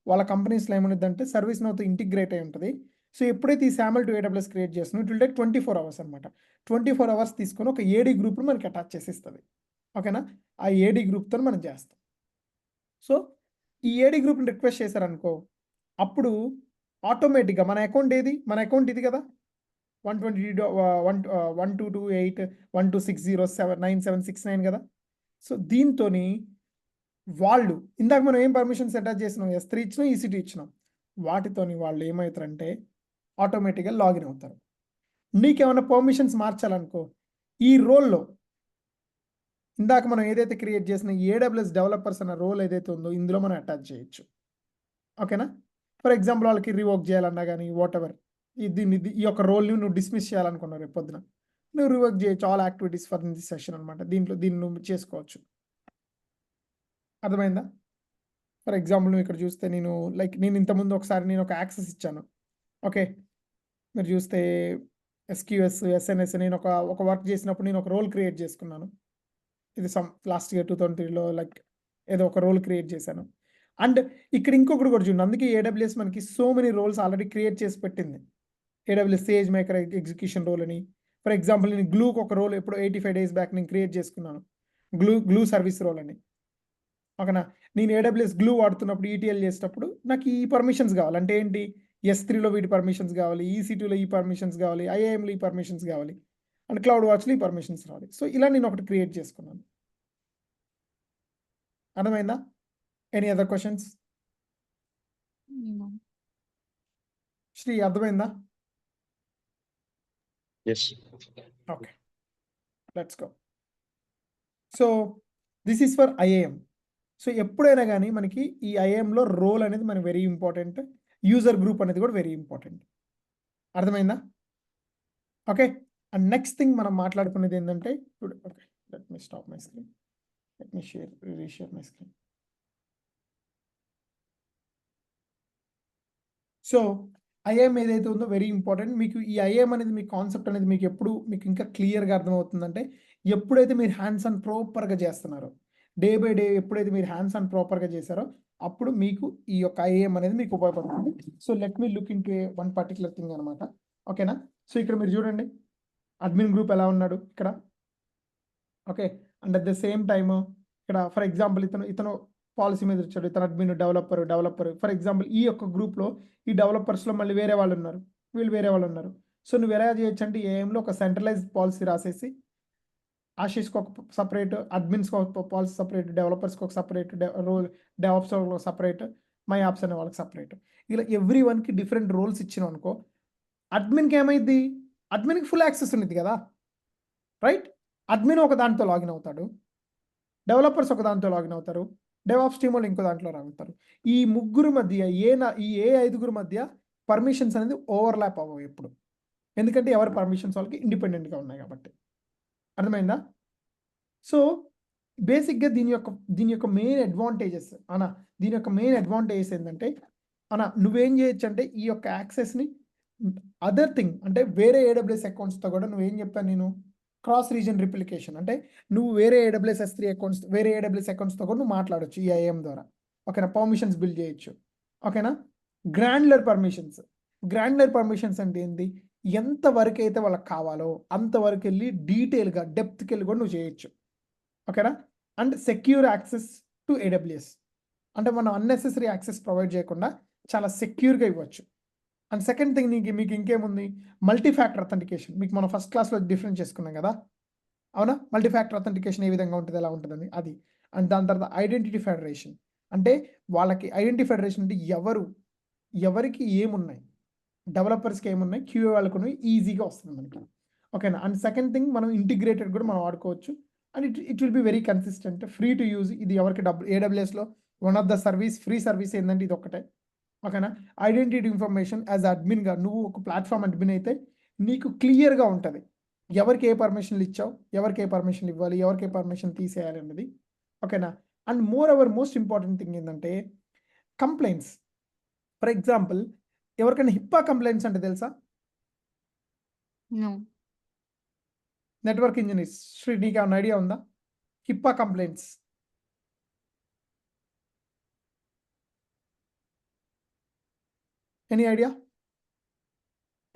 వాళ్ళ కంపెనీస్లో ఏమనిద్దంటే సర్వీస్ నౌతో ఇంటిగ్రేట్ అయి ఉంటుంది. సో ఎప్పుడైతే ఈ శామెల్ టు ఏడబ్ల్యూఎస్ క్రియేట్ చేస్తున్నాం ఇట్ విల్ టేక్ 24 hours అనమాట. 24 hours తీసుకొని ఒక ఏడీ గ్రూప్ను మనకి అటాచ్ చేసిస్తుంది, ఓకేనా? ఆ ఏడీ గ్రూప్తో మనం చేస్తాం. సో ఈ ఏడీ గ్రూప్ని రిక్వెస్ట్ చేశారనుకో అప్పుడు ఆటోమేటిక్గా మన అకౌంట్ ఏది, మన అకౌంట్ ఇది కదా 122.1228.1260.979769 కదా. సో దీంతో వాళ్ళు ఇందాక మనం ఏం పర్మిషన్స్ అటాచ్ చేసినాం, S3 ఇచ్చినాం, EC2 ఇచ్చినాం, వాటితోని వాళ్ళు ఏమవుతారంటే ఆటోమేటిక్గా లాగిన్ అవుతారు. నీకేమైనా పర్మిషన్స్ మార్చాలనుకో ఈ రోల్లో ఇందాక మనం ఏదైతే క్రియేట్ చేసిన ఏడబ్ల్యూఎస్ డెవలపర్స్ అన్న రోల్ ఏదైతే ఉందో ఇందులో మనం అటాచ్ చేయొచ్చు, ఓకేనా? ఫర్ ఎగ్జాంపుల్ వాళ్ళకి రివోక్ చేయాలన్నా కానీ వాట్ ఎవర్ ఈ యొక్క రోల్ని నువ్వు డిస్మిస్ చేయాలనుకున్నావు రేపు పొద్దున నువ్వు రివోక్ చేయొచ్చు. All activities for this session అనమాట. దీన్ని నువ్వు చేసుకోవచ్చు, అర్థమైందా? ఫర్ ఎగ్జాంపుల్ నువ్వు ఇక్కడ చూస్తే నేను ఇంతకుముందు ఒకసారి నేను ఒక యాక్సెస్ ఇచ్చాను, ఓకే? మీరు చూస్తే SQS SNS నేను ఒక వర్క్ చేసినప్పుడు నేను ఒక రోల్ క్రియేట్ చేసుకున్నాను. ఇది లాస్ట్ ఇయర్ 2003లో ఏదో ఒక రోల్ క్రియేట్ చేశాను. అండ్ ఇక్కడ ఇంకొకటి కూడా చూడండి, అందుకే AWS మనకి so many roles already create చేసి పెట్టింది. AWS SageMaker execution role అని. ఫర్ ఎగ్జాంపుల్ నేను గ్లూకి ఒక రోల్ ఎప్పుడు 85 days బ్యాక్ నేను క్రియేట్ చేసుకున్నాను, గ్లూ సర్వీస్ రోల్ అని, ఓకేనా? నేను AWS గ్లూ వాడుతున్నప్పుడు ETL చేసేటప్పుడు నాకు ఈ పర్మిషన్స్ కావాలి. అంటే ఏంటి, S3లో వీటి పర్మిషన్స్ కావాలి, EC2లో ఈ పర్మిషన్స్ కావాలి, IAMలో ఈ పర్మిషన్స్ కావాలి, అండ్ క్లౌడ్ వాచ్లో ఈ పర్మిషన్స్ రావాలి. సో ఇలా నేను ఒకటి క్రియేట్ చేసుకున్నాను, అర్థమైందా? Any other questions? శ్రీ అర్థమైందా? Yes. Okay, let's go. So this is for IAM. So ఎప్పుడైనా కానీ మనకి ఈ IAMలో రోల్ అనేది మనకి వెరీ ఇంపార్టెంట్, యూజర్ గ్రూప్ అనేది కూడా వెరీ ఇంపార్టెంట్, అర్థమైందా? ఓకే, అండ్ నెక్స్ట్ థింగ్ మనం మాట్లాడుకునేది ఏంటంటే okay, let me stop my screen, let me reshare my screen. So IAM ఏదైతే ఉందో వెరీ ఇంపార్టెంట్. మీకు ఈ IAM అనేది మీ కాన్సెప్ట్ అనేది మీకు ఇంకా క్లియర్గా అర్థమవుతుందంటే ఎప్పుడైతే మీరు హ్యాండ్స్ ఆన్ ప్రాపర్గా చేస్తున్నారో, డే బై డే ఎప్పుడైతే మీరు హ్యాండ్స్ ఆన్ ప్రాపర్గా చేశారో అప్పుడు మీకు ఈ యొక్క IAM అనేది మీకు ఉపయోగపడుతుంది. So let me look in to one particular thing అనమాట, ఓకేనా? సో ఇక్కడ మీరు చూడండి అడ్మిన్ గ్రూప్ ఎలా ఉన్నాడు ఇక్కడ, okay? And at the same time ఇక్కడ ఫర్ ఎగ్జాంపుల్ ఇతను పాలసీ మీద ఇచ్చాడు, ఇతను అడ్మిన్ డెవలపర్. ఫర్ ఎగ్జాంపుల్ ఈ యొక్క గ్రూప్లో ఈ డెవలపర్స్లో మళ్ళీ వేరే వాళ్ళు ఉన్నారు, వీళ్ళు వేరే వాళ్ళు ఉన్నారు. సో నువ్వు ఎలా చేయొచ్చు అంటే AIMలో ఒక సెంట్రలైజ్డ్ పాలసీ రాసేసి ఆశీష్కి ఒక సపరేట్, అడ్మిన్స్కి ఒక పాలసీ సపరేట్, డెవలపర్స్కి ఒక సపరేట్, డెవాప్స్ ఒక సపరేట్, మై యాప్స్ అనే వాళ్ళకి సపరేట్, ఇలా ఎవ్రీ వన్కి డిఫరెంట్ రోల్స్ ఇచ్చినాం అనుకో అడ్మిన్కి ఏమైంది, అడ్మిన్కి ఫుల్ యాక్సెస్ ఉంది కదా, రైట్? అడ్మిన్ ఒక దాంతో లాగిన్ అవుతాడు, డెవలపర్స్ ఒక దాంతో లాగిన్ అవుతారు, డెవాప్స్ టీమ్ వాళ్ళు ఇంకో దాంట్లో రాగుతారు. ఈ ముగ్గురు మధ్య ఈ 5 మధ్య పర్మిషన్స్ అనేది ఓవర్లాప్ అవ్వవు ఎప్పుడు, ఎందుకంటే ఎవరి పర్మిషన్స్ వాళ్ళకి ఇండిపెండెంట్గా ఉన్నాయి కాబట్టి, అర్థమైందా? సో బేసిక్గా దీని యొక్క మెయిన్ అడ్వాంటేజెస్ ఏంటంటే నువ్వేం చేయొచ్చు అంటే ఈ యొక్క యాక్సెస్ని అదర్ థింగ్ అంటే వేరే AWS అకౌంట్స్తో కూడా నువ్వేం చెప్పాను నేను, క్రాస్ రీజన్ రిప్లికేషన్, అంటే నువ్వు వేరే AWS S3 అకౌంట్స్ వేరే AWS అకౌంట్స్తో కూడా నువ్వు మాట్లాడొచ్చు ఈ IAM ద్వారా, ఓకేనా? పర్మిషన్స్ బిల్డ్ చేయొచ్చు, ఓకేనా? గ్రాన్యులర్ పర్మిషన్స్ అంటే ఏంటి, ఎంతవరకు అయితే వాళ్ళకి కావాలో అంతవరకు వెళ్ళి డీటెయిల్గా డెప్త్కి వెళ్ళి కూడా నువ్వు చేయొచ్చు, ఓకేనా? And secure access to AWS అంటే మనం అన్నెసెసరీ యాక్సెస్ ప్రొవైడ్ చేయకుండా చాలా సెక్యూర్గా ఇవ్వచ్చు. అండ్ సెకండ్ థింగ్ మీకు ఇంకేముంది, మల్టీ ఫ్యాక్టర్ అథెంటికేషన్. మీకు మనం ఫస్ట్ క్లాస్లో డిఫరెన్స్ చేసుకున్నాం కదా, అవునా? మల్టీ ఫ్యాక్టర్ అథెంటికేషన్ ఏ విధంగా ఉంటుంది, ఎలా ఉంటుందని అది. అండ్ దాని తర్వాత ఐడెంటిటీ ఫెడరేషన్, అంటే వాళ్ళకి ఐడెంటిటీ ఫెడరేషన్ అంటే ఎవరికి ఏమున్నాయి, డెవలపర్స్కి ఏమున్నాయి, క్యూఏ వాళ్ళకు ఈజీగా వస్తుంది మనకి. ఓకేనా. అండ్ సెకండ్ థింగ్, మనం ఇంటిగ్రేటెడ్ కూడా మనం వాడుకోవచ్చు. And it will be very consistent, free to use. ఇది ఎవరికి డబ్బు, AWSలో one of the service, free service ఏంటంటే ఇది ఒక్కటే. ఓకేనా. ఐడెంటిటీ ఇన్ఫర్మేషన్ యాజ్ అడ్మిన్గా, నువ్వు ఒక ప్లాట్ఫామ్ అడ్మిన్ అయితే నీకు క్లియర్గా ఉంటుంది ఎవరికి ఏ పర్మిషన్లు ఇచ్చావు, ఎవరికి ఏ పర్మిషన్లు ఇవ్వాలి, ఎవరికి ఏ పర్మిషన్ తీసేయాలి అన్నది. ఓకేనా. అండ్ మోస్ట్ ఇంపార్టెంట్ థింగ్ ఏంటంటే కంప్లైంట్స్. ఫర్ ఎగ్జాంపుల్, ఎవరికైనా హిప్పా కంప్లైంట్స్ అంటే తెలుసా? నో. నెట్వర్క్ ఇంజనీర్స్, శ్రీ, నీకు ఏమైనా ఐడియా ఉందా? HIPAA compliance any idea?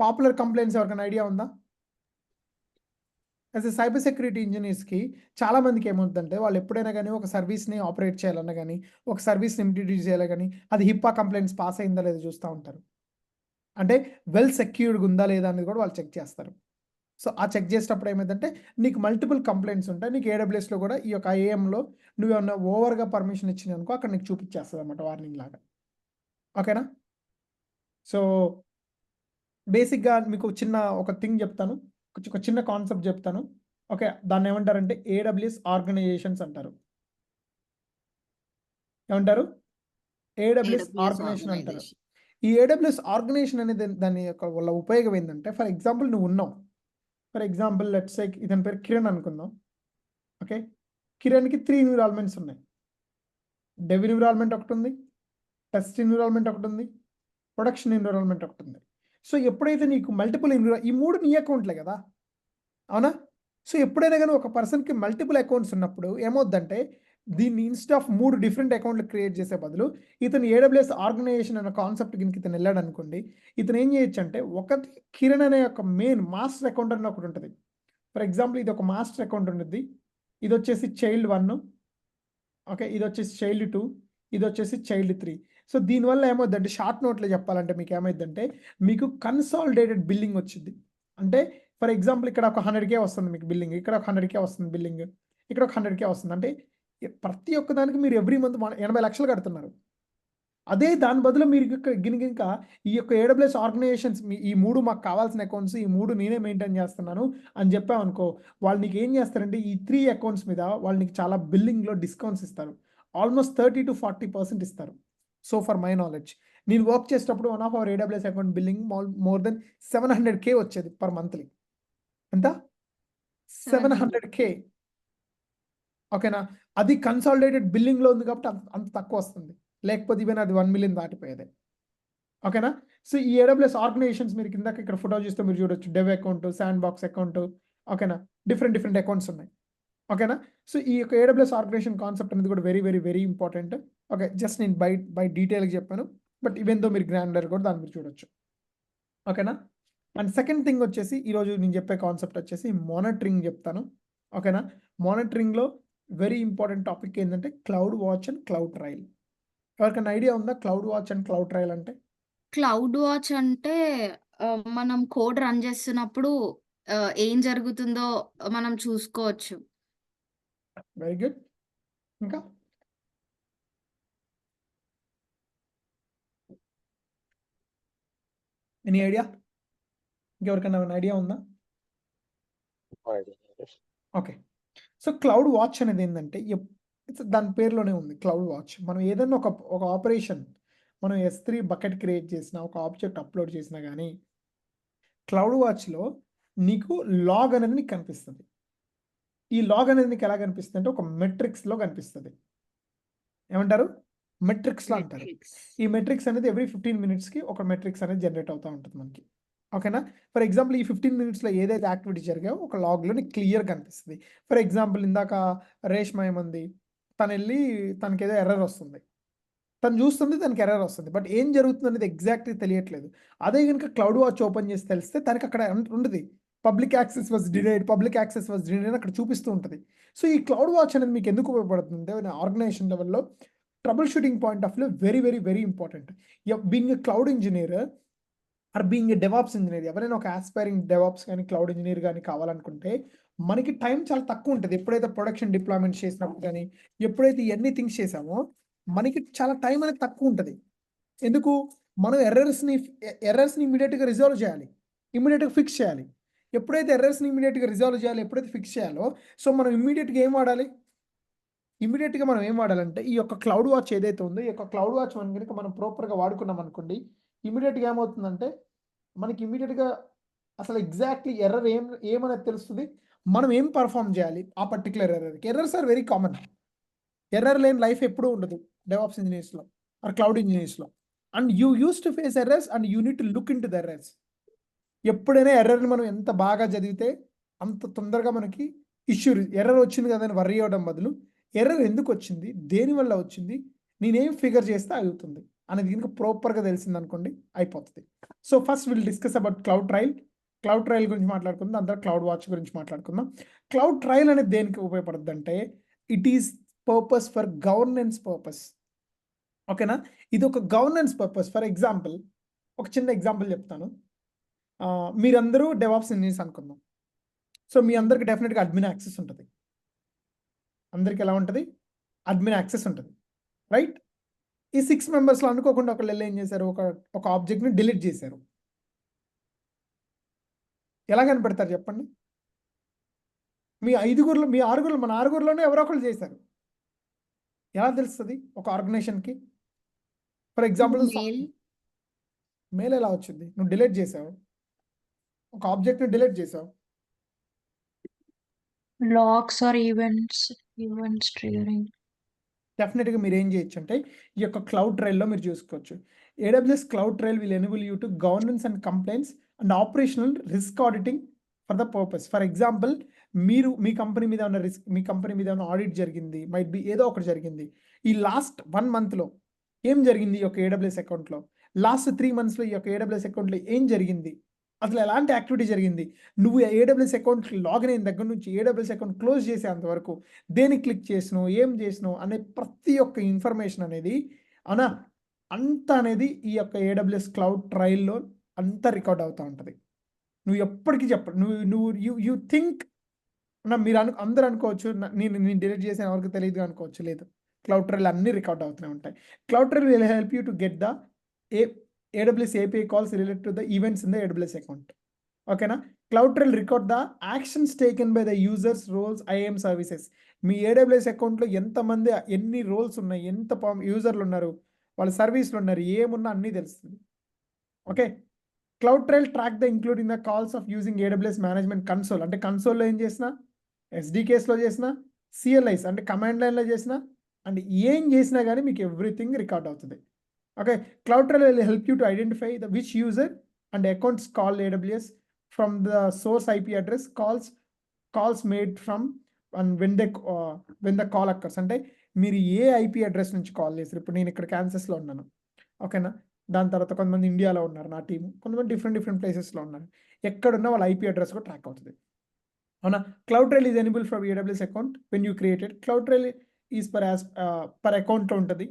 Popular compliance ఎవరికైనా ఐడియా ఉందా? యాజ్ ఎ సైబర్ సెక్యూరిటీ ఇంజనీర్స్కి చాలామందికి ఏమవుతుందంటే, వాళ్ళు ఎప్పుడైనా కానీ ఒక సర్వీస్ని ఆపరేట్ చేయాలన్నా కానీ, ఒక సర్వీస్ని ఇంట్రడ్యూస్ చేయాలి కానీ, అది హిప్పా కంప్లైంట్స్ పాస్ అయిందా లేదా చూస్తూ ఉంటారు. అంటే వెల్ సెక్యూర్డ్గా ఉందా లేదా అనేది కూడా వాళ్ళు చెక్ చేస్తారు. సో ఆ చెక్ చేసేటప్పుడు ఏమైందంటే, నీకు మల్టిపుల్ కంప్లైంట్స్ ఉంటాయి. నీకు AWSలో కూడా ఈ యొక్క IAMలో నువ్వేమన్నా ఓవర్గా పర్మిషన్ ఇచ్చినావు అనుకో, అక్కడ నీకు చూపించేస్తుంది అనమాట వార్నింగ్ లాగా. ఓకేనా. సో బేసిక్గా మీకు ఒక థింగ్ చెప్తాను, ఒక చిన్న కాన్సెప్ట్ చెప్తాను. ఓకే, దాన్ని ఏమంటారంటే AWS ఆర్గనైజేషన్స్ అంటారు. ఏమంటారు? AWS ఆర్గనైజేషన్ అంటారు. ఈ AWS ఆర్గనైజేషన్ అనేది దాని యొక్క వల్ల ఉపయోగం ఏంటంటే, ఫర్ ఎగ్జాంపుల్ నువ్వు ఉన్నావు. ఫర్ ఎగ్జాంపుల్ లెట్స్ సే ఇతని పేరు కిరణ్ అనుకుందాం. ఓకే, కిరణ్కి 3 ఎన్విరాన్మెంట్స్ ఉన్నాయి. డెవ్ ఎన్విరాన్మెంట్ ఒకటి ఉంది, టెస్ట్ ఎన్విరాన్మెంట్ ఒకటి ఉంది, ప్రొడక్షన్ ఎన్విరాన్మెంట్ ఒకటి ఉంది. సో ఎప్పుడైతే నీకు మల్టిపుల్ ఈ 3 నీ అకౌంట్లే కదా, అవునా? సో ఎప్పుడైనా కానీ ఒక పర్సన్కి మల్టిపుల్ అకౌంట్స్ ఉన్నప్పుడు ఏమవుద్దంటే, దీన్ని ఇన్స్టెడ్ ఆఫ్ 3 డిఫరెంట్ అకౌంట్లు క్రియేట్ చేసే బదులు ఇతను AWS ఆర్గనైజేషన్ అనే కాన్సెప్ట్ కిందకి ఇతను వెళ్ళాడు అనుకోండి, ఇతను ఏం చేయొచ్చు అంటే, ఒకటి కిరణ్ అనే ఒక మెయిన్ మాస్టర్ అకౌంట్ అని ఒకటి ఉంటుంది. ఫర్ ఎగ్జాంపుల్ ఇది ఒక మాస్టర్ అకౌంట్ ఉంటుంది, ఇది వచ్చేసి చైల్డ్ 1, ఓకే, ఇది వచ్చేసి చైల్డ్ 2, ఇది వచ్చేసి చైల్డ్ 3. సో దీనివల్ల ఏమవుద్దంటే, షార్ట్ నోట్లో చెప్పాలంటే మీకు ఏమైందంటే, మీకు కన్సాలిడేటెడ్ బిల్లింగ్ వచ్చింది. అంటే ఫర్ ఎగ్జాంపుల్ ఇక్కడ ఒక 100K వస్తుంది మీకు బిల్లింగ్, ఇక్కడ ఒక 100K వస్తుంది బిల్లింగ్, ఇక్కడ ఒక 100K వస్తుంది. అంటే ప్రతి ఒక్క దానికి మీరు ఎవ్రీ మంత్ 80 లక్షలు కడుతున్నారు. అదే దాని బదులు మీరు గినక ఈ యొక్క AWS ఆర్గనైజేషన్స్, ఈ 3 మాకు కావాల్సిన అకౌంట్స్, ఈ 3 నేనే మెయింటైన్ చేస్తున్నాను అని చెప్పామనుకో, వాళ్ళు నీకు ఏం చేస్తారంటే ఈ 3 అకౌంట్స్ మీద వాళ్ళు నీకు చాలా బిల్లింగ్లో డిస్కౌంట్స్ ఇస్తారు. ఆల్మోస్ట్ 30 to 40% ఇస్తారు. సో ఫర్ మై నాలెడ్జ్, నేను వర్క్ చేసేటప్పుడు one of our AWS account billing more than 700K వచ్చేది పర్ మంత్లీ. ఎంత? 700K. ఓకేనా. అది కన్సాలిడేటెడ్ బిల్లింగ్లో ఉంది కాబట్టి అంత తక్కువ వస్తుంది, లేకపోతే ఈవెన్ అది 1 million దాటిపోయేది. ఓకేనా. సో ఈ AWS ఆర్గనైజేషన్స్ మీరు కిందకి ఇక్కడ ఫోటో చూస్తే మీరు చూడొచ్చు, dev account, sand box account. ఓకేనా, డిఫరెంట్ అకౌంట్స్ ఉన్నాయి. ఓకేనా. సో ఈ యొక్క AWS ఆర్గనైజేషన్ కాన్సెప్ట్ అనేది కూడా very very very important. Okay, just నేను బై డీటెయిల్గా చెప్పాను, బట్ ఈవెన్ దో మీరు గ్రాండర్ కూడా దాన్ని మీరు చూడొచ్చు. ఓకేనా. అండ్ సెకండ్ థింగ్ వచ్చేసి, ఈరోజు నేను చెప్పే కాన్సెప్ట్ వచ్చేసి మానిటరింగ్ చెప్తాను. ఓకేనా. మానిటరింగ్లో వెరీ ఇంపార్టెంట్ టాపిక్ ఏంటంటే cloud watch and cloud trial. ఎవరికైనా ఐడియా ఉందా cloud watch and cloud trial అంటే? క్లౌడ్ వాచ్ అంటే మనం కోడ్ రన్ చేస్తున్నప్పుడు ఏం జరుగుతుందో మనం చూసుకోవచ్చు. Very good. ఇంకా ఎనీ ఐడియా? ఇంకెవరికైనా ఐడియా ఉందా? ఓకే. సో క్లౌడ్ వాచ్ అనేది ఏంటంటే, దాని పేరులోనే ఉంది క్లౌడ్ వాచ్. మనం ఏదైనా ఒక ఆపరేషన్, మనం S3 బకెట్ క్రియేట్ చేసిన, ఒక ఆబ్జెక్ట్ అప్లోడ్ చేసినా కానీ క్లౌడ్ వాచ్లో నీకు లాగ్ అనేది నీకు కనిపిస్తుంది. ఈ లాగ్ అనేది నీకు ఎలా కనిపిస్తుంది అంటే, ఒక మెట్రిక్స్లో కనిపిస్తుంది. ఏమంటారు? మెట్రిక్స్లో అంటారు. ఈ మెట్రిక్స్ అనేది ఎవ్రీ 15 minutesకి ఒక మెట్రిక్స్ అనేది జనరేట్ అవుతూ ఉంటుంది మనకి. ఓకేనా. ఫర్ ఎగ్జాంపుల్ ఈ 15 minutesలో ఏదైతే యాక్టివిటీ జరిగాయో ఒక లాగ్లో నీకు క్లియర్ కనిపిస్తుంది. ఫర్ ఎగ్జాంపుల్ ఇందాక రేష్మ ఏమంది, తనకి ఏదో ఎర్రర్ వస్తుంది, తను చూస్తుంది, తనకి ఎర్రర్ వస్తుంది, బట్ ఏం జరుగుతుంది అనేది ఎగ్జాక్ట్గా తెలియట్లేదు. అదే కనుక క్లౌడ్ వాచ్ ఓపెన్ చేసి తెలిస్తే తనకి అక్కడ ఉంటుంది పబ్లిక్ యాక్సెస్ వాజ్ డినైడ్ అని అక్కడ చూపిస్తూ ఉంటుంది. సో ఈ క్లౌడ్ వాచ్ అనేది మీకు ఎందుకు ఉపయోగపడుతుంది అంటే, ఆర్గనైజేషన్ లెవెల్లో troubleshooting point of view very very very important. Being a cloud engineer or being a DevOps engineer, ఎవరైనా ఒక ఆస్పైరింగ్ డెవాప్స్ కానీ క్లౌడ్ ఇంజనీర్ కానీ కావాలనుకుంటే మనకి టైం చాలా తక్కువ ఉంటుంది. ఎప్పుడైతే ప్రొడక్షన్ డిప్లాయ్మెంట్ చేసినప్పుడు కానీ, ఎప్పుడైతే ఇవన్నీ థింగ్స్ చేసామో మనకి చాలా టైం అనేది తక్కువ ఉంటుంది. ఎందుకు? మనం ఎర్రర్స్ని ఇమీడియట్గా రిజాల్వ్ చేయాలి, ఇమీడియట్గా ఫిక్స్ చేయాలి. ఎప్పుడైతే ఎర్రర్స్ని ఇమీడియట్గా రిజాల్వ్ చేయాలి, ఎప్పుడైతే ఫిక్స్ చేయాలో, సో మనం ఇమీడియట్గా ఏం వాడాలి? ఇమీడియట్గా మనం ఏం వాడాలంటే ఈ యొక్క క్లౌడ్ వాచ్ ఏదైతే ఉందో, ఈ యొక్క క్లౌడ్ వాచ్ మనం కనుక మనం ప్రాపర్గా వాడుకున్నాం అనుకోండి, ఇమీడియట్గా ఏమవుతుందంటే మనకి ఇమీడియట్గా అసలు ఎగ్జాక్ట్లీ ఎర్రర్ ఏమనేది తెలుస్తుంది. మనం ఏం పర్ఫామ్ చేయాలి ఆ పర్టికులర్ ఎర్రర్కి. Errors are very common. Error లేని లైఫ్ ఎప్పుడూ ఉండదు డెవాప్స్ ఇంజనీర్స్లో ఆర్ క్లౌడ్ ఇంజనీర్స్లో. And you use to face errors and you need to look into the errors. ఎప్పుడైనా ఎర్రర్ని మనం ఎంత బాగా చదివితే అంత తొందరగా మనకి ఎర్రర్ వచ్చింది కదా అని వర్రీ అవ్వడం బదులు, ఎర్రర్ ఎందుకు వచ్చింది, దేనివల్ల వచ్చింది, నేనేం ఫిగర్ చేస్తే అవుతుంది అనేది కనుక ప్రాపర్గా తెలిసింది అనుకోండి, అయిపోతుంది. So first will discuss about cloud trial గురించి మాట్లాడుకుందాం, దాని తర్వాత క్లౌడ్ వాచ్ గురించి మాట్లాడుకుందాం. క్లౌడ్ ట్రయల్ అనేది దేనికి ఉపయోగపడుతుంది అంటే, it is purpose for governance purpose. ఓకేనా, ఇది ఒక గవర్నెన్స్ పర్పస్. ఫర్ ఎగ్జాంపుల్, ఒక చిన్న ఎగ్జాంపుల్ చెప్తాను. మీరందరూ డెవాప్స్ ఇంజనీర్స్ అనుకుందాం. సో మీ అందరికి డెఫినెట్గా అడ్మిన్ యాక్సెస్ ఉంటుంది. అందరికి ఎలా ఉంటుంది? అడ్మిన్ యాక్సెస్ ఉంటుంది, రైట్? ఈ 6 మెంబర్స్లో అనుకోకుండా ఒకళ్ళు ఏం చేశారు, ఒక ఆబ్జెక్ట్ని డిలీట్ చేశారు. ఎలా కనిపెడతారు చెప్పండి? మీ ఆరుగురు, మన ఆరుగురిలోనే ఎవరో ఒకళ్ళు చేశారు. ఎలా తెలుస్తుంది ఒక ఆర్గనైజేషన్కి? ఫర్ ఎగ్జాంపుల్, మెయిల్ ఎలా వచ్చింది? నువ్వు డిలీట్ చేసావు, ఒక ఆబ్జెక్ట్ని డిలీట్ చేసావు. Logs or events triggering. డెఫినెట్గా మీరు ఏం చేయొచ్చు అంటే, ఈ యొక్క క్లౌడ్ ట్రయల్లో మీరు చూసుకోవచ్చు. AWS cloud trial will enable you to governance and complaints and operational risk auditing for the purpose. For example, me company మీద ఉన్న రిస్క్, మీ కంపెనీ మీద ఉన్న ఆడిట్ జరిగింది, మైట్ బి ఏదో ఒకటి జరిగింది. ఈ లాస్ట్ 1 monthలో ఏం జరిగింది ఈ యొక్క AWS అకౌంట్లో, లాస్ట్ 3 monthsలో ఈ యొక్క AWS అకౌంట్లో ఏం జరిగింది, అసలు ఎలాంటి యాక్టివిటీ జరిగింది, నువ్వు AWS అకౌంట్ లాగిన్ అయిన దగ్గర నుంచి AWS అకౌంట్ క్లోజ్ చేసేంత వరకు దేనికి క్లిక్ చేసినావు, ఏం చేసినావు అనే ప్రతి ఒక్క ఇన్ఫర్మేషన్ అనేది అంత అనేది ఈ యొక్క AWS క్లౌడ్ ట్రయల్లో అంతా రికార్డ్ అవుతూ ఉంటుంది. నువ్వు ఎప్పటికీ నువ్వు యూ థింక్ మీరు అందరూ అనుకోవచ్చు, నేను డిలీట్ చేసిన ఎవరికి తెలియదు అనుకోవచ్చు. లేదు, క్లౌడ్ ట్రయల్ అన్నీ రికార్డ్ అవుతూనే ఉంటాయి. Cloud trial will help you to get the AWS API calls related to the events in the AWS account. ఓకేనా, CloudTrail record the actions taken by the users, roles, IAM services. మీ AWS అకౌంట్లో ఎంతమంది, ఎన్ని roles ఉన్నాయి, ఎంత యూజర్లు ఉన్నారు, వాళ్ళ సర్వీస్లు ఉన్నారు, ఏమున్నా అన్నీ తెలుస్తుంది. Okay, cloud trial track the including the calls of using AWS management console. అంటే కన్సోల్లో ఏం చేసినా, SDKస్లో చేసినా, CLIs అంటే కమాండ్ లైన్లో చేసినా, అండ్ ఏం చేసినా కానీ మీకు ఎవ్రీథింగ్ రికార్డ్ అవుతుంది. Okay, Cloud Trail will help you to identify which user and accounts call AWS from the source IP address, calls made from, and when the call occurs. అంటే మీరు ఏ IP address నుంచి call చేస్తారు. ఇప్పుడు నేను ఇక్కడ క్యాన్సస్లో ఉన్నాను, ఓకేనా, దాని తర్వాత కొంతమంది ఇండియాలో ఉన్నారు నా టీం, కొంతమంది డిఫరెంట్ ప్లేసెస్లో ఉన్నారు. ఎక్కడున్నా వాళ్ళ IP అడ్రస్ కూడా ట్రాక్ అవుతుంది. అవునా, cloud trial is enable from AWS account when you created. Cloud trial is per అకౌంట్లో ఉంటుంది.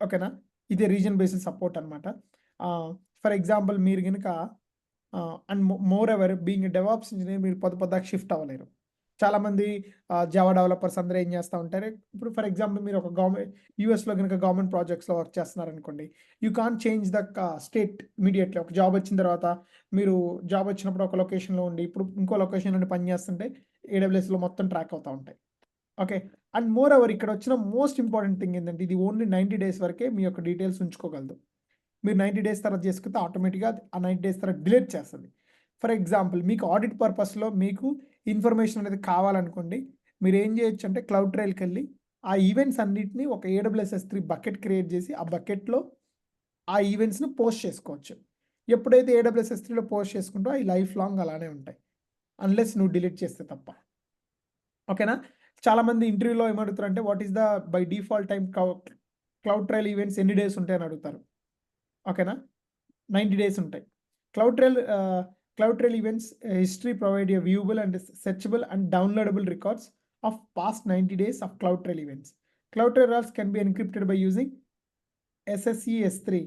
ఓకేనా, ఇది రీజన్ బేస్డ్ సపోర్ట్ అనమాట. ఫర్ ఎగ్జాంపుల్, మీరు కనుక and more ever being DevOps engineer, మీరు పొద్దుకు షిఫ్ట్ అవ్వలేరు. చాలామంది జావా డెవలపర్స్ అందరూ ఏం చేస్తూ ఉంటారు, ఇప్పుడు ఫర్ ఎగ్జాంపుల్ మీరు ఒక యూఎస్లో కనుక గవర్నమెంట్ ప్రాజెక్ట్స్లో వర్క్ చేస్తున్నారనుకోండి, you can't change the state immediately. ఒక జాబ్ వచ్చిన తర్వాత మీరు జాబ్ వచ్చినప్పుడు ఒక లొకేషన్లో ఉండి ఇప్పుడు ఇంకో లొకేషన్ నుండి పని చేస్తుంటే AWSలో మొత్తం ట్రాక్ అవుతూ ఉంటాయి. ఓకే, అండ్ మోర్ ఓవర్ ఇక్కడ వచ్చిన మోస్ట్ ఇంపార్టెంట్ థింగ్ ఏంటంటే, ఇది ఓన్లీ 90 days వరకే మీ యొక్క డీటెయిల్స్ ఉంచుకోగలదు. మీరు 90 days తర్వాత చేసుకుంటే ఆటోమేటిక్గా ఆ 90 days తర్వాత డిలీట్ చేస్తుంది. ఫర్ ఎగ్జాంపుల్, మీకు ఆడిట్ పర్పస్లో మీకు ఇన్ఫర్మేషన్ అనేది కావాలనుకోండి, మీరు ఏం చేయొచ్చు అంటే క్లౌడ్ ట్రయల్కి వెళ్ళి ఆ ఈవెంట్స్ అన్నిటిని ఒక AWS S3 బకెట్ క్రియేట్ చేసి ఆ బకెట్లో ఆ ఈవెంట్స్ని పోస్ట్ చేసుకోవచ్చు. ఎప్పుడైతే AWS S3లో పోస్ట్ చేసుకుంటో అవి లైఫ్ లాంగ్ అలానే ఉంటాయి, అన్లెస్ నువ్వు డిలీట్ చేస్తే తప్ప. ఓకేనా, చాలామంది ఇంటర్వ్యూలో ఏమడుగుతారు అంటే, what is the by default time cloud trial events ఎన్ని డేస్ ఉంటాయని అడుగుతారు. ఓకేనా, 90 days ఉంటాయి. Cloud trial events history provide a viewable and searchable and downloadable records of past 90 days of cloud trial events. CloudTrails can be encrypted by using SSE S3.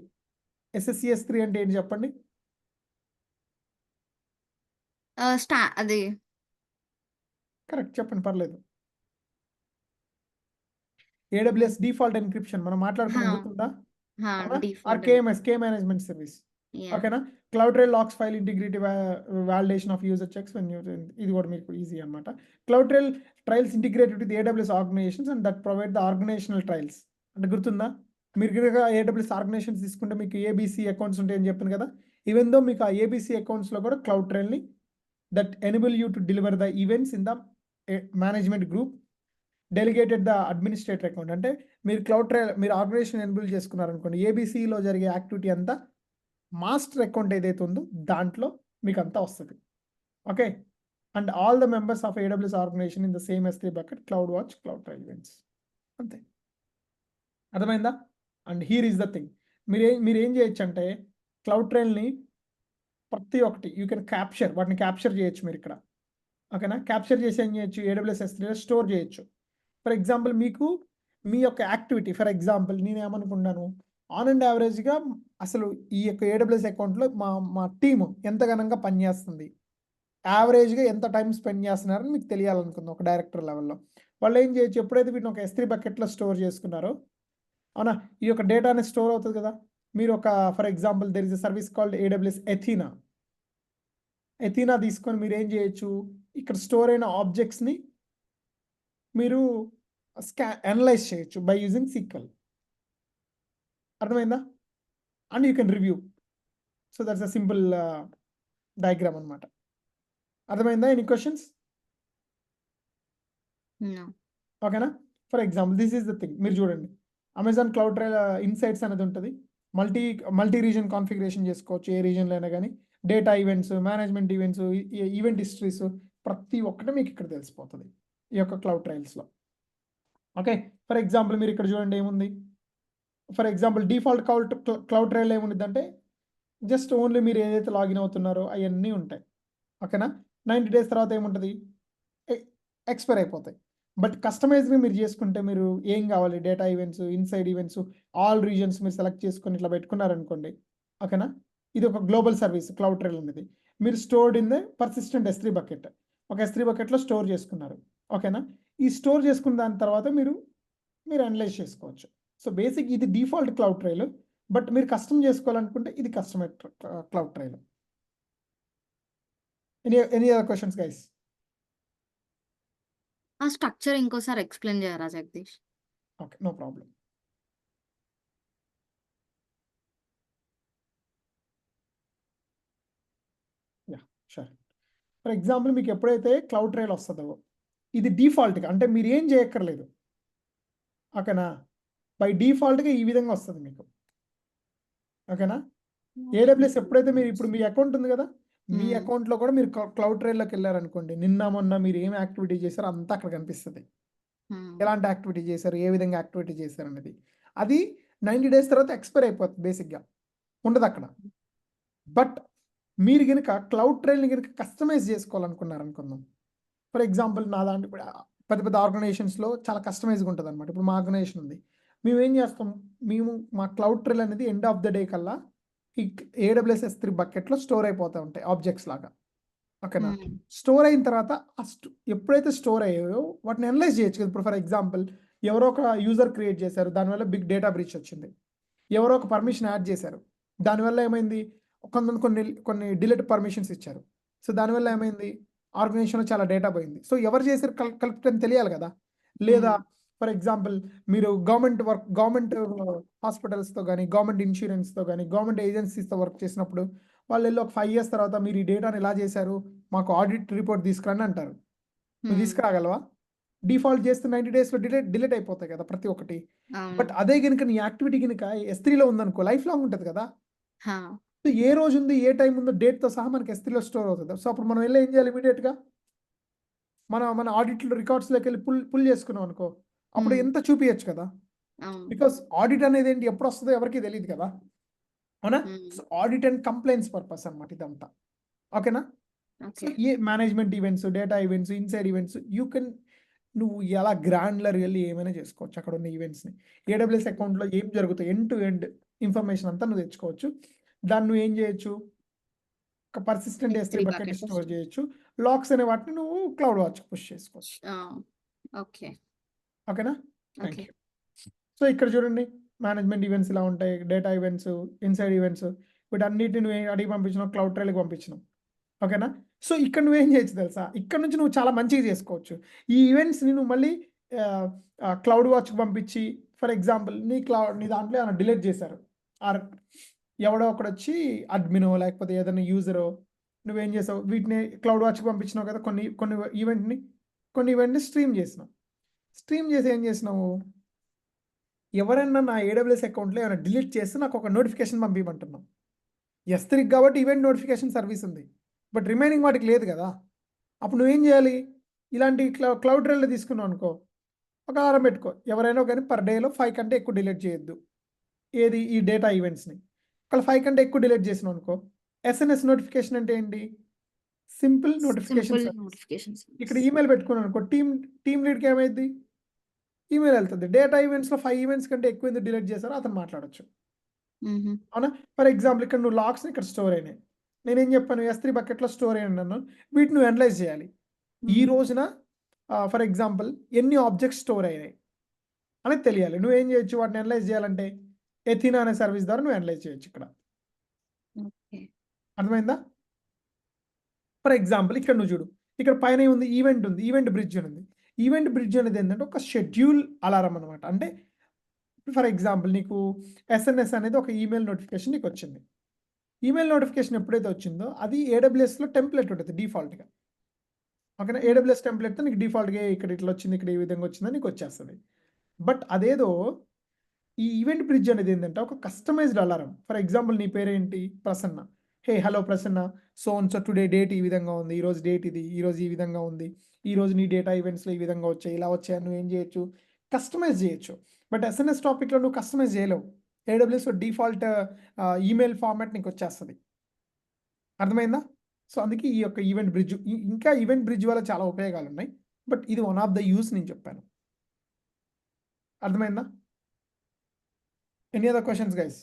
SSE S3 అంటే ఏంటి చెప్పండి? అది correct, చెప్పండి, పర్లేదు. AWS default encryption మనం మాట్లాడుకున్న గుర్తుందా? అవునా? Or default KMS, key management service. Yeah ఓకేనా? Cloud logs file integrity validation of user checks when ఇది కూడా మీకు ఈజీ అనమాట. CloudTrails integrated with AWS organizations and that provide the organizational trails. అంటే గుర్తుందా? మీరు కనుక ఏడబ్ల్యూఎస్ ఆర్గనైజేషన్స్ తీసుకుంటే మీకు ఏబీసీ అకౌంట్స్ ఉంటాయని చెప్పాను కదా. ఈవెన్ దో మీకు ఆ ఏబీసీ అకౌంట్స్లో కూడా క్లౌడ్ ట్రయల్ని that enable you to deliver the events in the management group delegated the administrator account. అంటే మీరు క్లౌడ్ ట్రయల్ మీరు ఆర్గనైజేషన్ ఎనేబుల్ చేసుకున్నారనుకోండి, ఏబీసీలో జరిగే యాక్టివిటీ అంతా మాస్టర్ అకౌంట్ ఏదైతే ఉందో దాంట్లో మీకు అంతా వస్తుంది. Okay, and all the members of AWS organisation in the same S3 bucket cloud watch cloud trial events. అంతే, అర్థమైందా? And here is the thing, మీరేం చేయొచ్చు అంటే క్లౌడ్ ట్రయల్ని ప్రతి ఒక్కటి యూ కెన్ క్యాప్చర్, వాటిని క్యాప్చర్ చేయొచ్చు మీరు ఇక్కడ. ఓకేనా? క్యాప్చర్ చేసి ఏం చేయొచ్చు, AWS S3లో స్టోర్ చేయొచ్చు. ఫర్ ఎగ్జాంపుల్ మీకు మీ యొక్క యాక్టివిటీ, ఫర్ ఎగ్జాంపుల్ నేను ఏమనుకున్నాను, ఆన్ అండ్ యావరేజ్గా అసలు ఈ యొక్క AWS అకౌంట్లో మా టీము ఎంత ఘనంగా పనిచేస్తుంది, యావరేజ్గా ఎంత టైం స్పెండ్ చేస్తున్నారని మీకు తెలియాలనుకుంది ఒక డైరెక్టర్ లెవెల్లో. వాళ్ళు ఏం చేయొచ్చు, ఎప్పుడైతే వీటిని ఒక S3 బకెట్లో స్టోర్ చేసుకున్నారో, అవునా, ఈ యొక్క డేటా అనేది స్టోర్ అవుతుంది కదా. మీరు ఒక for example there is a service called AWS Athena తీసుకొని మీరు ఏం చేయొచ్చు, ఇక్కడ స్టోర్ అయిన ఆబ్జెక్ట్స్ని మీరు అనలైజ్ చేయొచ్చు బై యూజింగ్ SQL. అర్థమైందా? And you can review. So that's a simple diagram అనమాట. అర్థమైందా? Any questions? నో ఓకేనా? For example this is the thing, మీరు చూడండి, అమెజాన్ క్లౌడ్ ఇన్సైట్స్ అనేది ఉంటుంది. మల్టీ రీజన్ కాన్ఫిగరేషన్ చేసుకోవచ్చు, ఏ రీజన్లో అయినా కానీ. Data events, management events, event histories ప్రతి ఒక్కటి మీకు ఇక్కడ తెలిసిపోతుంది ఈ యొక్క క్లౌడ్ ట్రయల్స్లో. ఓకే, ఫర్ ఎగ్జాంపుల్ మీరు ఇక్కడ చూడండి ఏముంది. For example default cloud trial ఏముంటుంది అంటే జస్ట్ ఓన్లీ మీరు ఏదైతే లాగిన్ అవుతున్నారో అవన్నీ ఉంటాయి. ఓకేనా? 90 days తర్వాత ఏముంటుంది, ఎక్స్పైర్ అయిపోతాయి. బట్ కస్టమైజ్గా మీరు చేసుకుంటే మీరు ఏం కావాలి, data events, inside events, all reasons మీరు సెలెక్ట్ చేసుకొని ఇట్లా పెట్టుకున్నారనుకోండి. ఓకేనా? ఇది ఒక గ్లోబల్ సర్వీస్ క్లౌడ్ ట్రయల్ అనేది. మీరు stored in the persistent S3 bucket, ఒక S3 బకెట్లో స్టోర్ చేసుకున్నారు. ఓకేనా? ఈ స్టోర్ చేసుకున్న దాని తర్వాత మీరు అనలైజ్ చేసుకోవచ్చు. సో బేసిక్ ఇది డిఫాల్ట్ క్లౌడ్ ట్రయల్. బట్ మీరు కస్టమ్ చేసుకోవాలనుకుంటే ఇది customer cloud trail. Any other questions guys? ఆ స్ట్రక్చర్ ఇంకోసారి ఎక్స్ప్లెయిన్ చేయరా Jagadish? Okay, no problem. Yeah, sure. For example మీకు ఎప్పుడైతే క్లౌడ్ ట్రయల్ వస్తుందో ఇది డిఫాల్ట్గా, అంటే మీరు ఏం చేయక్కర్లేదు. ఓకేనా? బై డిఫాల్ట్గా ఈ విధంగా వస్తుంది మీకు. ఓకేనా? AWS ఎప్పుడైతే మీరు ఇప్పుడు మీ అకౌంట్ ఉంది కదా, మీ అకౌంట్లో కూడా మీరు క్లౌడ్ ట్రయల్లోకి వెళ్ళారనుకోండి, నిన్న మొన్న మీరు ఏం యాక్టివిటీ చేశారో అంతా అక్కడ కనిపిస్తుంది. ఎలాంటి యాక్టివిటీ చేశారు, ఏ విధంగా యాక్టివిటీ చేశారు అనేది. అది 90 days తర్వాత ఎక్స్పైర్ అయిపోతుంది, బేసిక్గా ఉండదు అక్కడ. బట్ మీరు కనుక క్లౌడ్ ట్రయల్ని కనుక కస్టమైజ్ చేసుకోవాలనుకున్నారనుకుందాం. ఫర్ ఎగ్జాంపుల్ నా దాంట్లో కూడా పెద్ద పెద్ద ఆర్గనైజేషన్స్లో చాలా కస్టమైజ్గా ఉంటుంది అనమాట. ఇప్పుడు మా ఆర్గనైజేషన్ ఉంది, మేము ఏం చేస్తాం, మా క్లౌడ్ ట్రయల్ అనేది ఎండ్ ఆఫ్ ద డే కల్లా ఈ AWS S3 బకెట్లో స్టోర్ అయిపోతూ ఉంటాయి ఆబ్జెక్ట్స్ లాగా. ఓకేనా? స్టోర్ అయిన తర్వాత ఎప్పుడైతే స్టోర్ అయ్యాయో వాటిని అనలైజ్ చేయొచ్చు కదా. ఇప్పుడు ఫర్ ఎగ్జాంపుల్ ఎవరో ఒక యూజర్ క్రియేట్ చేశారు, దానివల్ల బిగ్ డేటా బ్రీచ్ వచ్చింది. ఎవరో ఒక పర్మిషన్ యాడ్ చేశారు, దానివల్ల ఏమైంది, కొన్ని డిలీట్ పర్మిషన్స్ ఇచ్చారు. సో దానివల్ల ఏమైంది, ఆర్గనైజేషన్లో చాలా డేటా పోయింది. సో ఎవరు చేశారు కలెక్ట్ అని తెలియాలి కదా. లేదా ఫర్ ఎగ్జాంపుల్ మీరు గవర్నమెంట్ హాస్పిటల్స్తో కానీ, గవర్నమెంట్ ఇన్సూరెన్స్తో కానీ, గవర్నమెంట్ ఏజెన్సీస్తో వర్క్ చేసినప్పుడు వాళ్ళు వెళ్ళి ఒక 5 years తర్వాత మీరు ఈ డేటాని ఎలా చేశారు, మాకు ఆడిట్ రిపోర్ట్ తీసుకురండి అంటారు. నువ్వు తీసుకురాగలవా? డిఫాల్ట్ చేస్తే 90 daysలో డిలీట్ అయిపోతాయి కదా ప్రతి ఒక్కటి. బట్ అదే కనుక నీ యాక్టివిటీ కనుక S3లో ఉందనుకో, లైఫ్ లాంగ్ ఉంటుంది కదా. సో ఏ రోజు ఉంది, ఏ టైం ఉందో డేట్తో సహా మనకి S3లో స్టోర్ అవుతుంది. సో అప్పుడు మనం వెళ్ళి ఏం చేయాలి, ఇమీడియట్గా మన ఆడిట్లో రికార్డ్స్లోకి వెళ్ళి పుల్ చేసుకున్నాం అనుకో, అప్పుడు ఎంత చూపించచ్చు కదా. బికాస్ ఆడిట్ అనేది ఏంటి, ఎప్పుడు వస్తుందో ఎవరికి తెలియదు కదా, అవునా? So audit and complaints purpose అనమాట ఇదంతా. ఓకేనా? సో ఈ management events, data events, inside events నువ్వు ఎలా గ్రాండ్లర్ వెళ్ళి ఏమైనా చేసుకోవచ్చు అక్కడ ఉన్న ఈవెంట్స్ని. AWS అకౌంట్లో ఏం జరుగుతాయి ఎండ్ టు ఎండ్ ఇన్ఫర్మేషన్ అంతా నువ్వు తెచ్చుకోవచ్చు. దాన్ని నువ్వు ఏం చేయొచ్చు, ఒక పర్సిస్టెంట్ S3 బకెట్ స్టోర్ చేయొచ్చు. లాక్స్ అనే వాటిని నువ్వు క్లౌడ్ వాచ్ పుష్ చేసుకోవచ్చు. ఓకే ఓకేనా? Thank you. సో ఇక్కడ చూడండి, మేనేజ్మెంట్ ఈవెంట్స్ ఇలా ఉంటాయి, డేటా ఈవెంట్స్, ఇన్సైడ్ ఈవెంట్స్, వీటన్నిటిని నువ్వు అడిగి పంపించినావు, క్లౌడ్ ట్రైల్కి పంపించినావు. ఓకేనా? సో ఇక్కడ నువ్వేం చేయొచ్చు తెలుసా? ఇక్కడ నుంచి నువ్వు చాలా మంచిగా చేసుకోవచ్చు. ఈ ఈవెంట్స్ని నువ్వు మళ్ళీ క్లౌడ్ వాచ్కి పంపించి, ఫర్ ఎగ్జాంపుల్ నీ దాంట్లో ఏమైనా డిలీట్ చేశారు, ఆర్ ఎవడో ఒకడు వచ్చి అడ్మినో లేకపోతే ఏదైనా యూజరో, నువ్వేం చేసావు, వీటిని క్లౌడ్ వాచ్కి పంపించినావు కదా, కొన్ని ఈవెంట్ని స్ట్రీమ్ చేసినావు. స్ట్రీమ్ చేసి ఏం చేసినావు, ఎవరైనా నా ఏడబ్ల్యూఎస్ అకౌంట్లో ఏమైనా డిలీట్ చేస్తే నాకు ఒక నోటిఫికేషన్ పంపించమంటున్నాం. S3 కాబట్టి ఈవెంట్ నోటిఫికేషన్ సర్వీస్ ఉంది, బట్ రిమైనింగ్ వాటికి లేదు కదా. అప్పుడు నువ్వేం చేయాలి, ఇలాంటి క్లౌడ్ ట్రైల్లో తీసుకున్నావు అనుకో, ఒక అలారం పెట్టుకో, ఎవరైనా కానీ పర్ డేలో 5 కంటే ఎక్కువ డిలీట్ చేయొద్దు. ఏది, ఈ డేటా ఈవెంట్స్ని. ఒకవేళ 5 కంటే ఎక్కువ డిలీట్ చేసినావు అనుకో, SMS నోటిఫికేషన్ అంటే ఏంటి, simple notification simple service. Notification ఇక్కడ ఈమెయిల్ పెట్టుకున్నాను అనుకో, టీమ్ లీడ్కి ఏమైంది, ఈమెయిల్ వెళ్తుంది. డేటా ఈవెంట్స్లో 5 ఈవెంట్స్ కంటే ఎక్కువ ఎందుకు డిలీట్ చేశారో అతను మాట్లాడొచ్చు. అవునా? ఫర్ ఎగ్జాంపుల్ ఇక్కడ నువ్వు లాగ్స్ని ఇక్కడ స్టోర్ అయినాయి, నేనేం చెప్పాను, S3 బకెట్లో స్టోర్ అయ్యి అన్నాను, వీటిని నువ్వు అనలైజ్ చేయాలి. ఈ రోజున ఫర్ ఎగ్జాంపుల్ ఎన్ని ఆబ్జెక్ట్స్ స్టోర్ అయ్యాయి అనేది తెలియాలి. నువ్వేం చేయొచ్చు, వాటిని అనలైజ్ చేయాలంటే ఎథినా అనే సర్వీస్ ద్వారా నువ్వు అనలైజ్ చేయొచ్చు. ఇక్కడ ఓకే. అర్థమైందా? ఫర్ ఎగ్జాంపుల్ ఇక్కడ నువ్వు చూడు, ఇక్కడ పైన ఉంది ఈవెంట్ ఉంది, ఈవెంట్ బ్రిడ్జ్ అని ఉంది. ఈవెంట్ బ్రిడ్జ్ అనేది ఏంటంటే ఒక షెడ్యూల్ అలారం అనమాట. అంటే ఫర్ ఎగ్జాంపుల్ నీకు SMS అనేది ఒక ఈమెయిల్ నోటిఫికేషన్ నీకు వచ్చింది. ఈమెయిల్ నోటిఫికేషన్ ఎప్పుడైతే వచ్చిందో అది AWSలో టెంప్లెట్ ఉంటుంది డిఫాల్ట్గా. ఓకేనా? AWS టెంప్లెట్తో నీకు డిఫాల్ట్గా ఇక్కడ ఇట్లా వచ్చింది, ఇక్కడ ఈ విధంగా వచ్చిందని నీకు వచ్చేస్తుంది. బట్ అదేదో ఈ ఈవెంట్ బ్రిడ్జ్ అనేది ఏంటంటే ఒక కస్టమైజ్డ్ అలారం. ఫర్ ఎగ్జాంపుల్ నీ పేరేంటి, Prasanna. Hey hello Prasanna, so today date ఈ విధంగా ఉంది, ఈరోజు డేట్ ఇది, ఈరోజు ఈ విధంగా ఉంది, ఈరోజు నీ డేటా ఈవెంట్స్లో ఈ విధంగా వచ్చాయి, ఇలా వచ్చాయి, నువ్వు ఏం చేయొచ్చు, కస్టమైజ్ చేయొచ్చు. బట్ SMS టాపిక్లో నువ్వు కస్టమైజ్ చేయలేవు. AWSలో డిఫాల్ట్ ఈమెయిల్ ఫార్మాట్ నీకు వచ్చేస్తుంది. అర్థమైందా? సో అందుకే ఈ యొక్క ఈవెంట్ బ్రిడ్జ్, ఇంకా ఈవెంట్ బ్రిడ్జ్ వల్ల చాలా ఉపయోగాలు ఉన్నాయి, బట్ ఇది వన్ ఆఫ్ ద యూస్ నేను చెప్పాను. అర్థమైందా? Any other questions guys?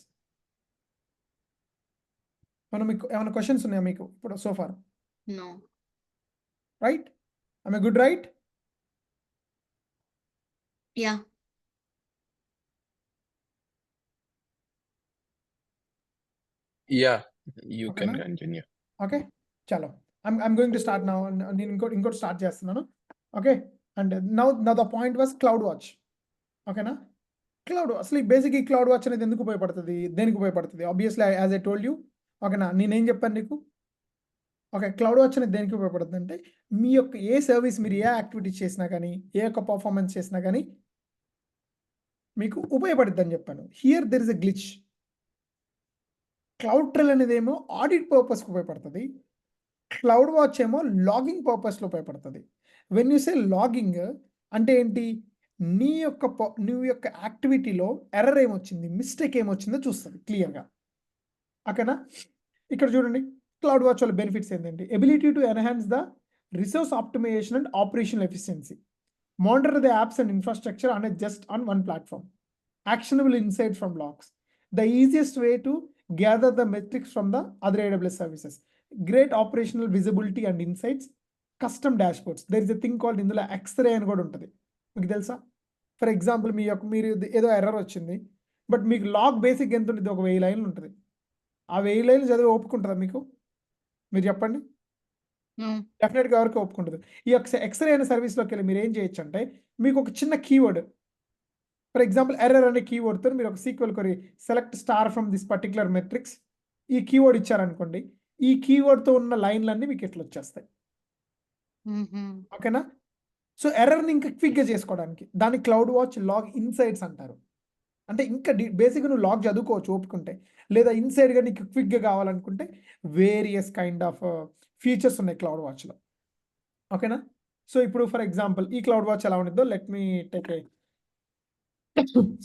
మీకు ఏమైనా క్వశ్చన్స్ ఉన్నాయా మీకు ఇప్పుడు so far? No. Right? I good right? Yeah. Yeah, you Okay, can ma'am. continue. Okay, చలో, I'm going to start now. నేను ఇంకోటి స్టార్ట్ చేస్తున్నాను. Okay, and now the point was CloudWatch. ఓకేనా? క్లౌడ్ అసలు basic ఈ CloudWatch అనేది ఎందుకు ఉపయోగపడుతుంది, దేనికి ఉపయోగపడుతుంది? Obviously as I told you. ఓకేనా? నేనేం చెప్పాను నీకు? ఓకే, క్లౌడ్ వాచ్ అనేది దేనికి ఉపయోగపడుతుంది అంటే మీ యొక్క ఏ సర్వీస్, మీరు ఏ యాక్టివిటీస్ చేసినా కానీ, ఏ యొక్క పర్ఫార్మెన్స్ చేసినా కానీ మీకు ఉపయోగపడుతుంది అని చెప్పాను. Here there is a glitch. Cloud trail అనేది ఏమో ఆడిట్ పర్పస్కి ఉపయోగపడుతుంది, క్లౌడ్ వాచ్ ఏమో లాగింగ్ పర్పస్లో ఉపయోగపడుతుంది. వెన్ యూ సే లాగింగ్ అంటే ఏంటి, నీ యొక్క యాక్టివిటీలో ఎర్రర్ ఏమొచ్చింది, మిస్టేక్ ఏమొచ్చిందో చూస్తుంది క్లియర్గా. ఓకేనా? ఇక్కడ చూడండి, క్లౌడ్ వాచ్ వల్ల బెనిఫిట్స్ ఏంటంటే ability to enhance the resource optimisation and operational efficiency, monitor the apps and infrastructure on just on one platform, actionable insight from logs, the easiest way to gather the metrics from the other AWS services, great operational visibility and insights, custom dashboards. There is a thing called ఇందులో X-ray అని కూడా ఉంటుంది, మీకు తెలుసా? For example మీరు ఏదో error వచ్చింది, but మీకు లాగ్ బేసిక్ ఎంత ఉంటుంది, ఒక 1000 లైన్లు ఉంటుంది. ఆ 1000 లైన్లు చదివి ఒప్పుకుంటుందా మీకు? మీరు చెప్పండి. డెఫినెట్గా ఎవరికి ఒప్పుకుంటుంది. ఈ X-ray అనే సర్వీస్లోకి వెళ్ళి మీరు ఏం చేయొచ్చు అంటే, మీకు ఒక చిన్న కీవర్డ్, ఫర్ ఎగ్జాంపుల్ ఎర్రర్ అనే కీవర్డ్తో మీరు ఒక SQL query select star from this particular metrics, ఈ కీవర్డ్ ఇచ్చారనుకోండి, ఈ కీవర్డ్తో ఉన్న లైన్లన్నీ మీకు ఎట్లా వచ్చేస్తాయి. ఓకేనా? సో ఎర్రర్ని ఇంకా క్విక్గా చేసుకోవడానికి దాన్ని క్లౌడ్ వాచ్ లాగ్ ఇన్సైట్స్ అంటారు. అంటే ఇంకా బేసిక్గా నువ్వు లాగ్ చదువుకోవచ్చు ఒప్పుకుంటే, లేదా ఇన్సైడ్గా నీకు క్విక్గా కావాలనుకుంటే వేరియస్ కైండ్ ఆఫ్ ఫీచర్స్ ఉన్నాయి క్లౌడ్ వాచ్లో. ఓకేనా? సో ఇప్పుడు ఫర్ ఎగ్జాంపుల్ ఈ క్లౌడ్ వాచ్ ఎలా ఉంటుందో let me take a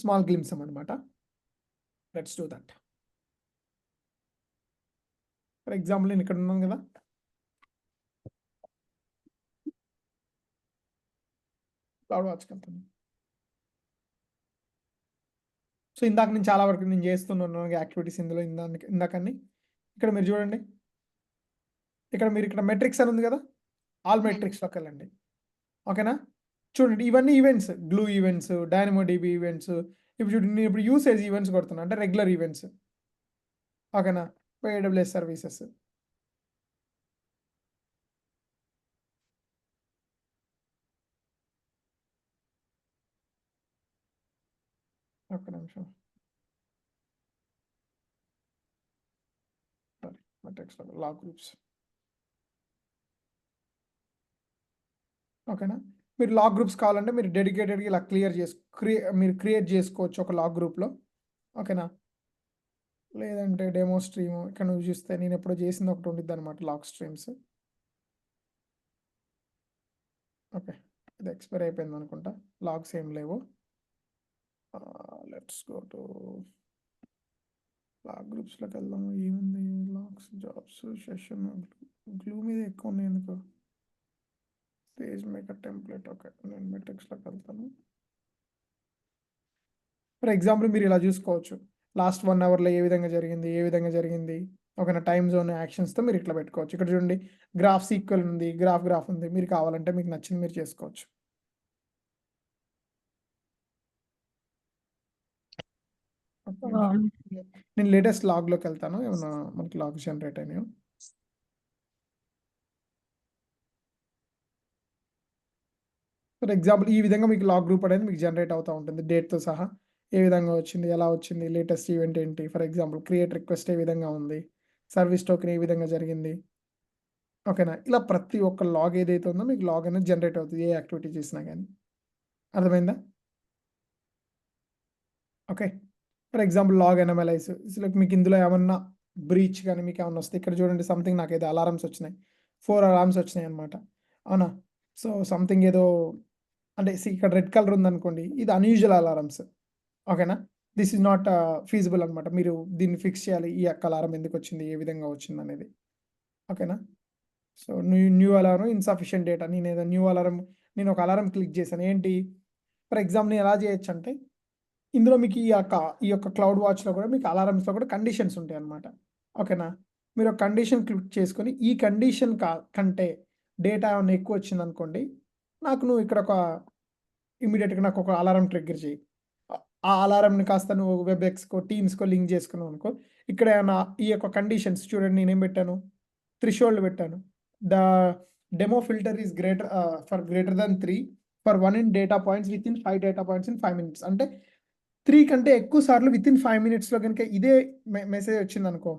small glimpse అనమాట. Let's do that. For example నేను ఇక్కడ ఉన్నాను కదా, క్లౌడ్ వాచ్ వెళ్తాను. సో ఇందాక నేను చాలా వరకు నేను చేస్తున్నాను యాక్టివిటీస్ ఇందులో ఇందాకని. ఇక్కడ మీరు చూడండి, ఇక్కడ మెట్రిక్స్ అని ఉంది కదా, ఆల్ మెట్రిక్స్లోకి వెళ్ళండి. ఓకేనా? చూడండి, ఇవన్నీ events, glue events, DynamoDB events, ఇప్పుడు చూడు నేను ఇప్పుడు యూసేజ్ ఈవెంట్స్ కొడుతున్నా అంటే రెగ్యులర్ ఈవెంట్స్. ఓకేనా? AWS services. ఒక్క నిమిషం. Log groups. ఓకేనా? మీరు లాగ్ గ్రూప్స్ కావాలంటే మీరు డెడికేటెడ్గా ఇలా మీరు క్రియేట్ చేసుకోవచ్చు ఒక లాగ్ గ్రూప్లో. ఓకేనా? లేదంటే డెమో స్ట్రీమ్ ఇక్కడ నువ్వు చూస్తే నేను ఎప్పుడో చేసింది ఒకటి ఉండిద్ది అనమాట లాగ్ స్ట్రీమ్స్. ఓకే, ఇది ఎక్స్పైర్ అయిపోయింది అనుకుంటా. లాగ్స్ ఏం లేవు. లెట్స్ గో టు లాగ్ గ్రూప్స్లోకి వెళ్దాము. ఏముంది లాగ్స్, జాబ్స్, సెషన్, గ్లూ మీద ఎక్కువ ఉన్నాయి ఎందుకు? Page maker template. ఓకే, నేను మెట్రిక్స్లోకి వెళ్తాను. ఫర్ ఎగ్జాంపుల్ మీరు ఇలా చూసుకోవచ్చు, లాస్ట్ 1 అవర్లో ఏ విధంగా జరిగింది. ఓకేనా? టైమ్ జోన్ యాక్షన్స్తో మీరు ఇట్లా పెట్టుకోవచ్చు. ఇక్కడ చూడండి గ్రాఫ్ సీక్వెల్ ఉంది, గ్రాఫ్ ఉంది. మీరు కావాలంటే మీకు నచ్చింది మీరు చేసుకోవచ్చు. నేను లేటెస్ట్ లాగ్లోకి వెళ్తాను, ఏమన్నా మనకి లాగ్ జనరేట్ అయినాయో. ఫర్ ఎగ్జాంపుల్ ఈ విధంగా మీకు లాగ్ గ్రూప్ అనేది మీకు జనరేట్ అవుతూ ఉంటుంది డేట్తో సహా. ఏ విధంగా వచ్చింది, ఎలా వచ్చింది, లేటెస్ట్ ఈవెంట్ ఏంటి. ఫర్ ఎగ్జాంపుల్ క్రియేట్ రిక్వెస్ట్ ఏ విధంగా ఉంది, సర్వీస్ టోకెన్ ఏ విధంగా జరిగింది. ఓకేనా? ఇలా ప్రతి ఒక్క లాగ్ ఏదైతే ఉందో మీకు లాగ్ అనేది జనరేట్ అవుతుంది ఏ యాక్టివిటీ చేసినా కానీ. అర్థమైందా? ఓకే. ఫర్ ఎగ్జాంపుల్ లాగ్ ఎనమలైజ్ మీకు ఇందులో ఏమన్నా బ్రీచ్ కానీ మీకు ఏమన్నా వస్తే ఇక్కడ చూడండి సంథింగ్ నాకు ఏదో అలారమ్స్ వచ్చినాయి, 4 అలారమ్స్ వచ్చినాయి అనమాట. అవునా? సో సంథింగ్ ఏదో అంటే ఇక్కడ రెడ్ కలర్ ఉందనుకోండి, ఇది అన్యూజువల్ అలారమ్స్. ఓకేనా? దిస్ ఈజ్ నాట్ ఫీజిబుల్ అనమాట. మీరు దీన్ని ఫిక్స్ చేయాలి, ఈ యొక్క అలారం ఎందుకు వచ్చింది, ఏ విధంగా వచ్చింది అనేది. ఓకేనా? So new alarm insufficient data. నేను ఏదో నేను ఒక అలారం క్లిక్ చేశాను. ఏంటి ఫర్ ఎగ్జాంపుల్ నేను ఎలా చేయొచ్చు అంటే ఇందులో మీకు ఈ యొక్క క్లౌడ్ వాచ్లో కూడా మీకు అలారమ్స్లో కూడా కండిషన్స్ ఉంటాయి అన్నమాట. ఓకేనా? మీరు ఒక కండిషన్ క్లిక్ చేసుకొని ఈ కండిషన్ కంటే డేటా ఏమైనా ఎక్కువ వచ్చింది అనుకోండి, నువ్వు ఇక్కడ ఇమీడియట్గా నాకు ఒక అలారం ట్రిగ్గర్ చేయి. ఆ అలారంని కాస్త నువ్వు వెబ్ఎక్స్కో టీమ్స్కో లింక్ చేసుకున్నావు అనుకో, ఇక్కడ ఏమైనా ఈ యొక్క కండిషన్స్ చూడండి నేనేం పెట్టాను, థ్రెషోల్డ్ పెట్టాను. The demo filter is greater than 3 for 1 in data points with in 5 data points in 5 minutes. అంటే 3 కంటే ఎక్కువ సార్లు విత్ ఇన్ 5 minutesలో కనుక ఇదే మెసేజ్ వచ్చింది అనుకో,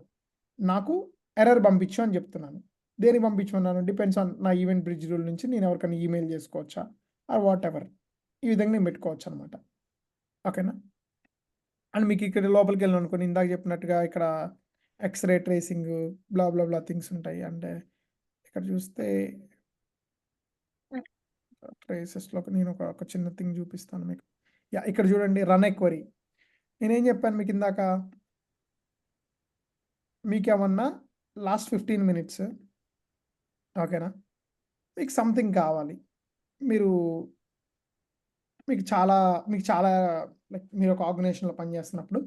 నాకు ఎర్రర్ పంపించు అని చెప్తున్నాను. దేనికి పంపించమన్నాను? డిపెండ్స్ ఆన్ నా ఈవెంట్ బ్రిడ్జ్ రూల్ నుంచి నేను ఎవరికైనా ఈమెయిల్ చేసుకోవచ్చా ఆర్ వాట్ ఎవర్. ఈ విధంగా నేను పెట్టుకోవచ్చు అనమాట. ఓకేనా? అండ్ మీకు ఇక్కడ లోపలికి వెళ్ళాను అనుకోని ఇందాక చెప్పినట్టుగా ఇక్కడ ఎక్స్రే ట్రేసింగ్ బ్లా థింగ్స్ ఉంటాయి. అంటే ఇక్కడ చూస్తే ట్రేసెస్లోకి నేను ఒక చిన్న థింగ్ చూపిస్తాను మీకు. ఇక్కడ చూడండి రన్ ఎ క్వరీ. నేనేం చెప్పాను మీకు ఇందాక, మీకేమన్నా లాస్ట్ 15 minutes ఓకేనా, మీకు సంథింగ్ కావాలి, మీకు చాలా లైక్ మీరు ఒక ఆర్గనైజేషన్లో పనిచేస్తున్నప్పుడు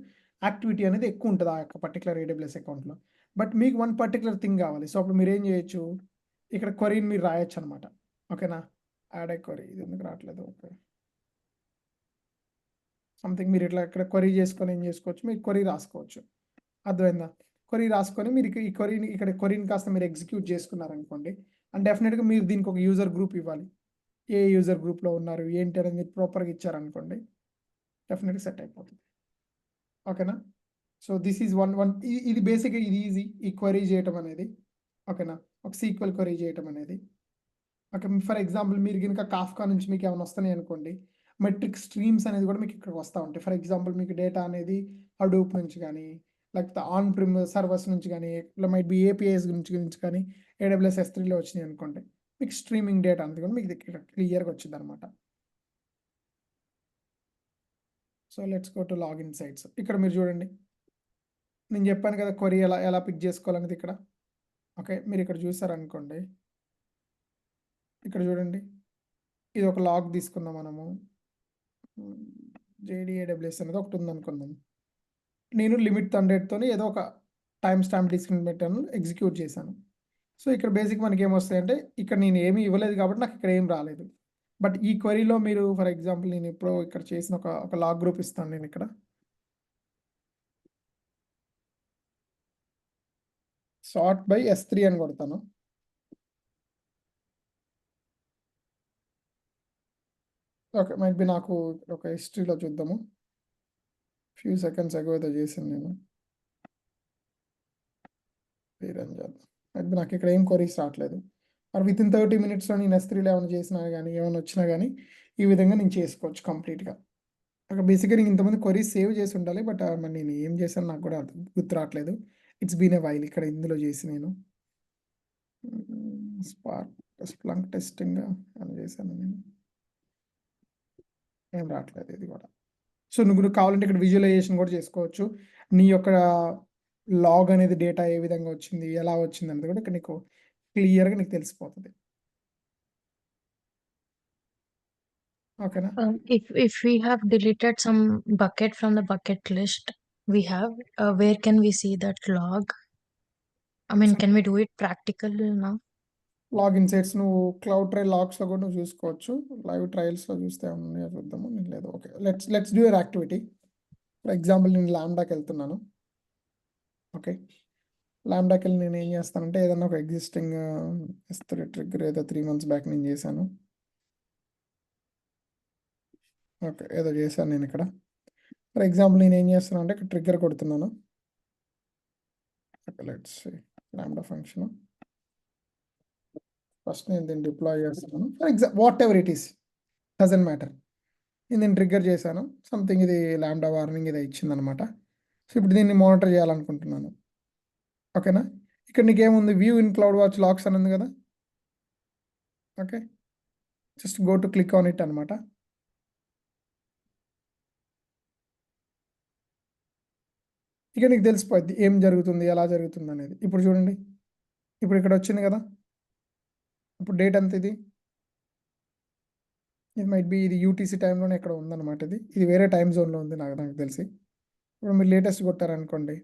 యాక్టివిటీ అనేది ఎక్కువ ఉంటుంది ఆ యొక్క పర్టికులర్ AWS అకౌంట్లో. బట్ మీకు వన్ పర్టికులర్ థింగ్ కావాలి. సో అప్పుడు మీరు ఏం చేయొచ్చు, ఇక్కడ క్వరీని మీరు రాయొచ్చు అనమాట. ఓకేనా? యాడ్ ఏ క్వరీ. ఇది ఎందుకు రావట్లేదు? ఓకే, సంథింగ్ మీరు ఇట్లా ఇక్కడ క్వరీ చేసుకొని ఏం చేసుకోవచ్చు, మీరు క్వరీ రాసుకోవచ్చు. అర్థమైందా? క్వరీ రాసుకొని మీరు ఇక్కడ క్వరీని కాస్త మీరు ఎగ్జిక్యూట్ చేసుకున్నారనుకోండి, అండ్ డెఫినెట్గా మీరు దీనికి ఒక యూజర్ గ్రూప్ ఇవ్వాలి. ఏ యూజర్ గ్రూప్లో ఉన్నారు ఏంటి అనేది మీరు ప్రాపర్గా ఇచ్చారనుకోండి, డెఫినెట్గా సెట్ అయిపోతుంది. ఓకేనా? So this is one. ఇది బేసిక్గా ఇది ఈజీ, ఈ క్వరీ చేయటం అనేది. ఓకేనా? ఒక సీక్వెల్ క్వరీ చేయటం అనేది. ఓకే, ఫర్ ఎగ్జాంపుల్ మీరు కనుక కాఫ్కా నుంచి మీకు ఏమైనా వస్తున్నాయి అనుకోండి, మెట్రిక్ స్ట్రీమ్స్ అనేది కూడా మీకు ఇక్కడికి వస్తూ ఉంటాయి. ఫర్ ఎగ్జాంపుల్ మీకు డేటా అనేది హడూప్ నుంచి కానీ, లేకపోతే ఆన్ ప్రిమ్ సర్వర్స్ నుంచి కానీ, ఇలా మైట్ బి APIs గురించి కానీ AWS S3లో వచ్చినాయి అనుకోండి, మీకు స్ట్రీమింగ్ డేటా అంతా కూడా మీకు ఇక్కడ క్లియర్గా వచ్చింది అనమాట. So let's go to log insights. ఇక్కడ మీరు చూడండి, నేను చెప్పాను కదా క్వరీ ఎలా పిక్ చేసుకోవాలనేది ఇక్కడ. ఓకే, మీరు ఇక్కడ చూసారనుకోండి, ఇక్కడ చూడండి, ఇది ఒక లాగ్ తీసుకుందాం మనము. JDAWS అనేది ఒకటి ఉందనుకుందాం. నేను లిమిట్ 100తో ఏదో ఒక టైం స్టాంప్ డిస్క్రిప్ట్ పెట్టాను, ఎగ్జిక్యూట్ చేశాను. సో ఇక్కడ బేసిక్ మనకి ఏమొస్తాయంటే, ఇక్కడ నేను ఏమీ ఇవ్వలేదు కాబట్టి నాకు ఇక్కడ ఏం రాలేదు. బట్ ఈ క్వరీలో మీరు ఫర్ ఎగ్జాంపుల్ నేను ఇప్పుడు ఇక్కడ చేసిన ఒక లాగ్ గ్రూప్ ఇస్తాను నేను ఇక్కడ. సార్ట్ బై S3 అని కొడతాను. ఓకే, మైట్ బి నాకు ఒక హిస్టరీలో చూద్దాము. ఫ్యూ సెకండ్స్ అగో ఏదో చేశాను నేను. మైట్ బి నాకు ఇక్కడ ఏం క్వరీస్ రావట్లేదు. మరి విత్ ఇన్ 30 minutesలో నేను S3లో ఏమైనా చేసినా కానీ ఏమైనా వచ్చినా కానీ ఈ విధంగా నేను చేసుకోవచ్చు కంప్లీట్గా. అక్కడ బేసిక్గా నేను ఇంతమంది క్వరీస్ సేవ్ చేసి ఉండాలి. బట్ మరి నేను ఏం చేశాను నాకు కూడా గుర్తు రావట్లేదు. ఇట్స్ బీన్ ఏ వైల్ ఇక్కడ ఇందులో చేసి నేను స్ప్లంక్ టెస్టింగ్ అని చేశాను నేను. ఏం రావట్లేదు ఇది కూడా. సో నువ్వు కావాలంటే ఇక్కడ విజువలైజేషన్ కూడా చేసుకోవచ్చు. నీ యొక్క లాగ్ అనేది డేటా ఏ విధంగా వచ్చింది, ఎలా వచ్చింది అనేది కూడా ఇక్కడ నీకు క్లియర్గా నీకు తెలిసిపోతుంది. ఓకేనా? If we have deleted some bucket from the bucket list, we have where can we see that log? I mean, can we do it practical now? Log insights నువ్వు క్లౌడ్ ట్రయల్ లాగ్స్లో కూడా నువ్వు చూసుకోవచ్చు. లైవ్ ట్రయల్స్లో చూస్తే ఉన్నాయో చూద్దాము. నేను లేదు. Okay, let's do your activity. For example నేను ల్యాండాకి వెళ్తున్నాను. ఓకే, ల్యాండాకి వెళ్ళి నేను ఏం చేస్తానంటే ఏదన్నా ఒక ఎగ్జిస్టింగ్ S3 ట్రిగ్గర్ ఏదో 3 months బ్యాక్ నేను చేశాను. ఓకే, ఏదో చేశాను నేను ఇక్కడ. ఫర్ ఎగ్జాంపుల్ నేను ఏం చేస్తున్నాను అంటే ఇక్కడ ట్రిగ్గర్ కొడుతున్నాను. ఓకే, లెట్స్ ల్యాండా ఫంక్షన్. ఫస్ట్ నేను దీన్ని డిప్లాయ్ చేస్తున్నాను. For example what ever it is doesn't matter. నేను ట్రిగ్గర్ చేశాను సంథింగ్, ఇది ల్యాండా వార్నింగ్ ఇది ఇచ్చిందనమాట. సో ఇప్పుడు దీన్ని మానిటర్ చేయాలనుకుంటున్నాను. ఓకేనా? ఇక్కడ నీకేముంది, view in CloudWatch logs అని ఉంది కదా. Okay, just go to click on it అనమాట. ఇక నీకు తెలిసిపోద్ది ఏం జరుగుతుంది, ఎలా జరుగుతుంది అనేది. ఇప్పుడు చూడండి, ఇప్పుడు ఇక్కడ వచ్చింది కదా. ఇప్పుడు డేట్ ఎంత ఇది మైట్ బి ఇది UTC టైంలోనే ఇక్కడ ఉందన్నమాట. ఇది వేరే టైం జోన్లో ఉంది నాకు తెలిసి. ఇప్పుడు మీరు లేటెస్ట్ కొట్టారనుకోండి,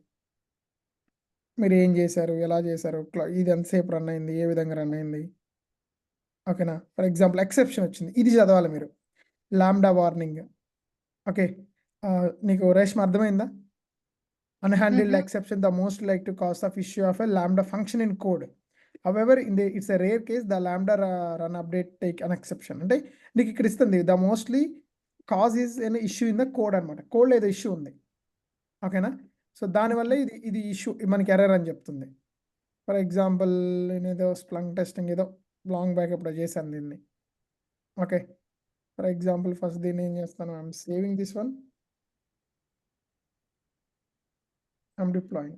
మీరు ఏం చేశారు, ఎలా చేశారు, ఇది ఎంతసేపు రన్ అయింది, ఏ విధంగా రన్ అయింది. ఓకేనా? ఫర్ ఎగ్జాంపుల్ ఎక్సెప్షన్ వచ్చింది, ఇది చదవాలి మీరు. Lambda warning. ఓకే, నీకు రేష్మ అర్థమైందా? Unhandled exception, the most likely cause of issue of a lambda function in code. However, it's a rare case the lambda run update take an exception. అంటే నీకు ఇక్కడ ఇస్తుంది the mostly cause is an issue in the code అనమాట. కోడ్లో ఏదో issue ఉంది. ఓకేనా? So దానివల్ల ఇది ఇష్యూ మనకి ఎర్రర్ అని చెప్తుంది. ఫర్ ఎగ్జాంపుల్ నేను ఏదో స్ప్లంక్ టెస్టింగ్ ఏదో లాంగ్ బ్యాక్ ఎప్పుడు చేశాను దీన్ని. ఓకే, ఫర్ ఎగ్జాంపుల్ ఫస్ట్ దీన్ని ఏం చేస్తాను, I'm saving this one, I'm deploying.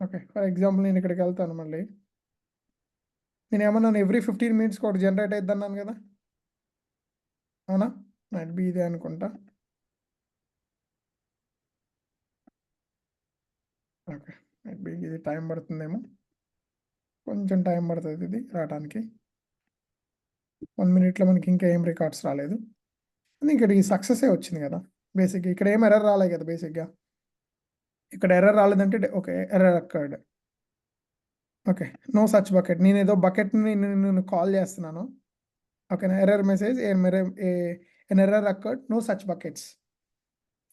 Okay, for example నేను ఇక్కడికి వెళ్తాను. మళ్ళీ నేను ఏమన్నాను, ఎవ్రీ 15 minutes ఒకటి జనరేట్ అవుతుంది అన్నాను కదా. అవునా? మైట్ బి ఇదే అనుకుంటా. ఓకే, మైట్ బి ఇది టైం పడుతుందేమో, కొంచెం టైం పడుతుంది ఇది రావడానికి. 1 minute మనకి ఇంకా ఏం రికార్డ్స్ రాలేదు. ఇక్కడ ఈ సక్సెసే వచ్చింది కదా బేసిక్గా. ఇక్కడ ఏం ఎర్రర్ రాలేదు కదా బేసిక్గా. ఇక్కడ ఎర్రర్ రాలేదంటే okay, error occurred. Okay, no such bucket. నేను ఏదో బకెట్ని నేను కాల్ చేస్తున్నాను. ఓకేనా? Error message an error occurred, no such buckets.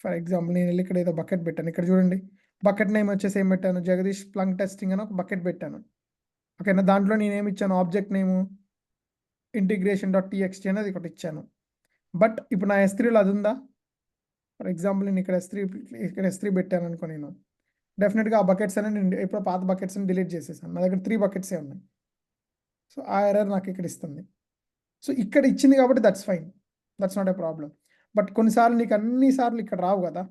For example నేను వెళ్ళి ఇక్కడ ఏదో బకెట్ పెట్టాను. ఇక్కడ చూడండి, బకెట్ నేమ్ వచ్చేసి ఏం పెట్టాను, జగదీష్ ప్లంక్ టెస్టింగ్ అని ఒక బకెట్ పెట్టాను. ఓకేనా? దాంట్లో నేను ఏమి ఇచ్చాను, ఆబ్జెక్ట్ నేము integration.txt అనేది ఒకటి ఇచ్చాను. బట్ ఇప్పుడు నా S3లో అది ఉందా? ఫర్ ఎగ్జాంపుల్ నేను ఇక్కడ S3 పెట్టాను అనుకో, నేను డెఫినెట్గా ఆ బకెట్స్ అని నేను ఎప్పుడో పాత బకెట్స్ని డిలీట్ చేసేసాను. నా దగ్గర 3 బకెట్సే ఉన్నాయి. సో ఆ ఎర్రర్ నాకు ఇక్కడ ఇస్తుంది. సో ఇక్కడ ఇచ్చింది కాబట్టి that's fine, that's not a problem. But కొన్నిసార్లు నీకు అన్నిసార్లు ఇక్కడ రావు కదా.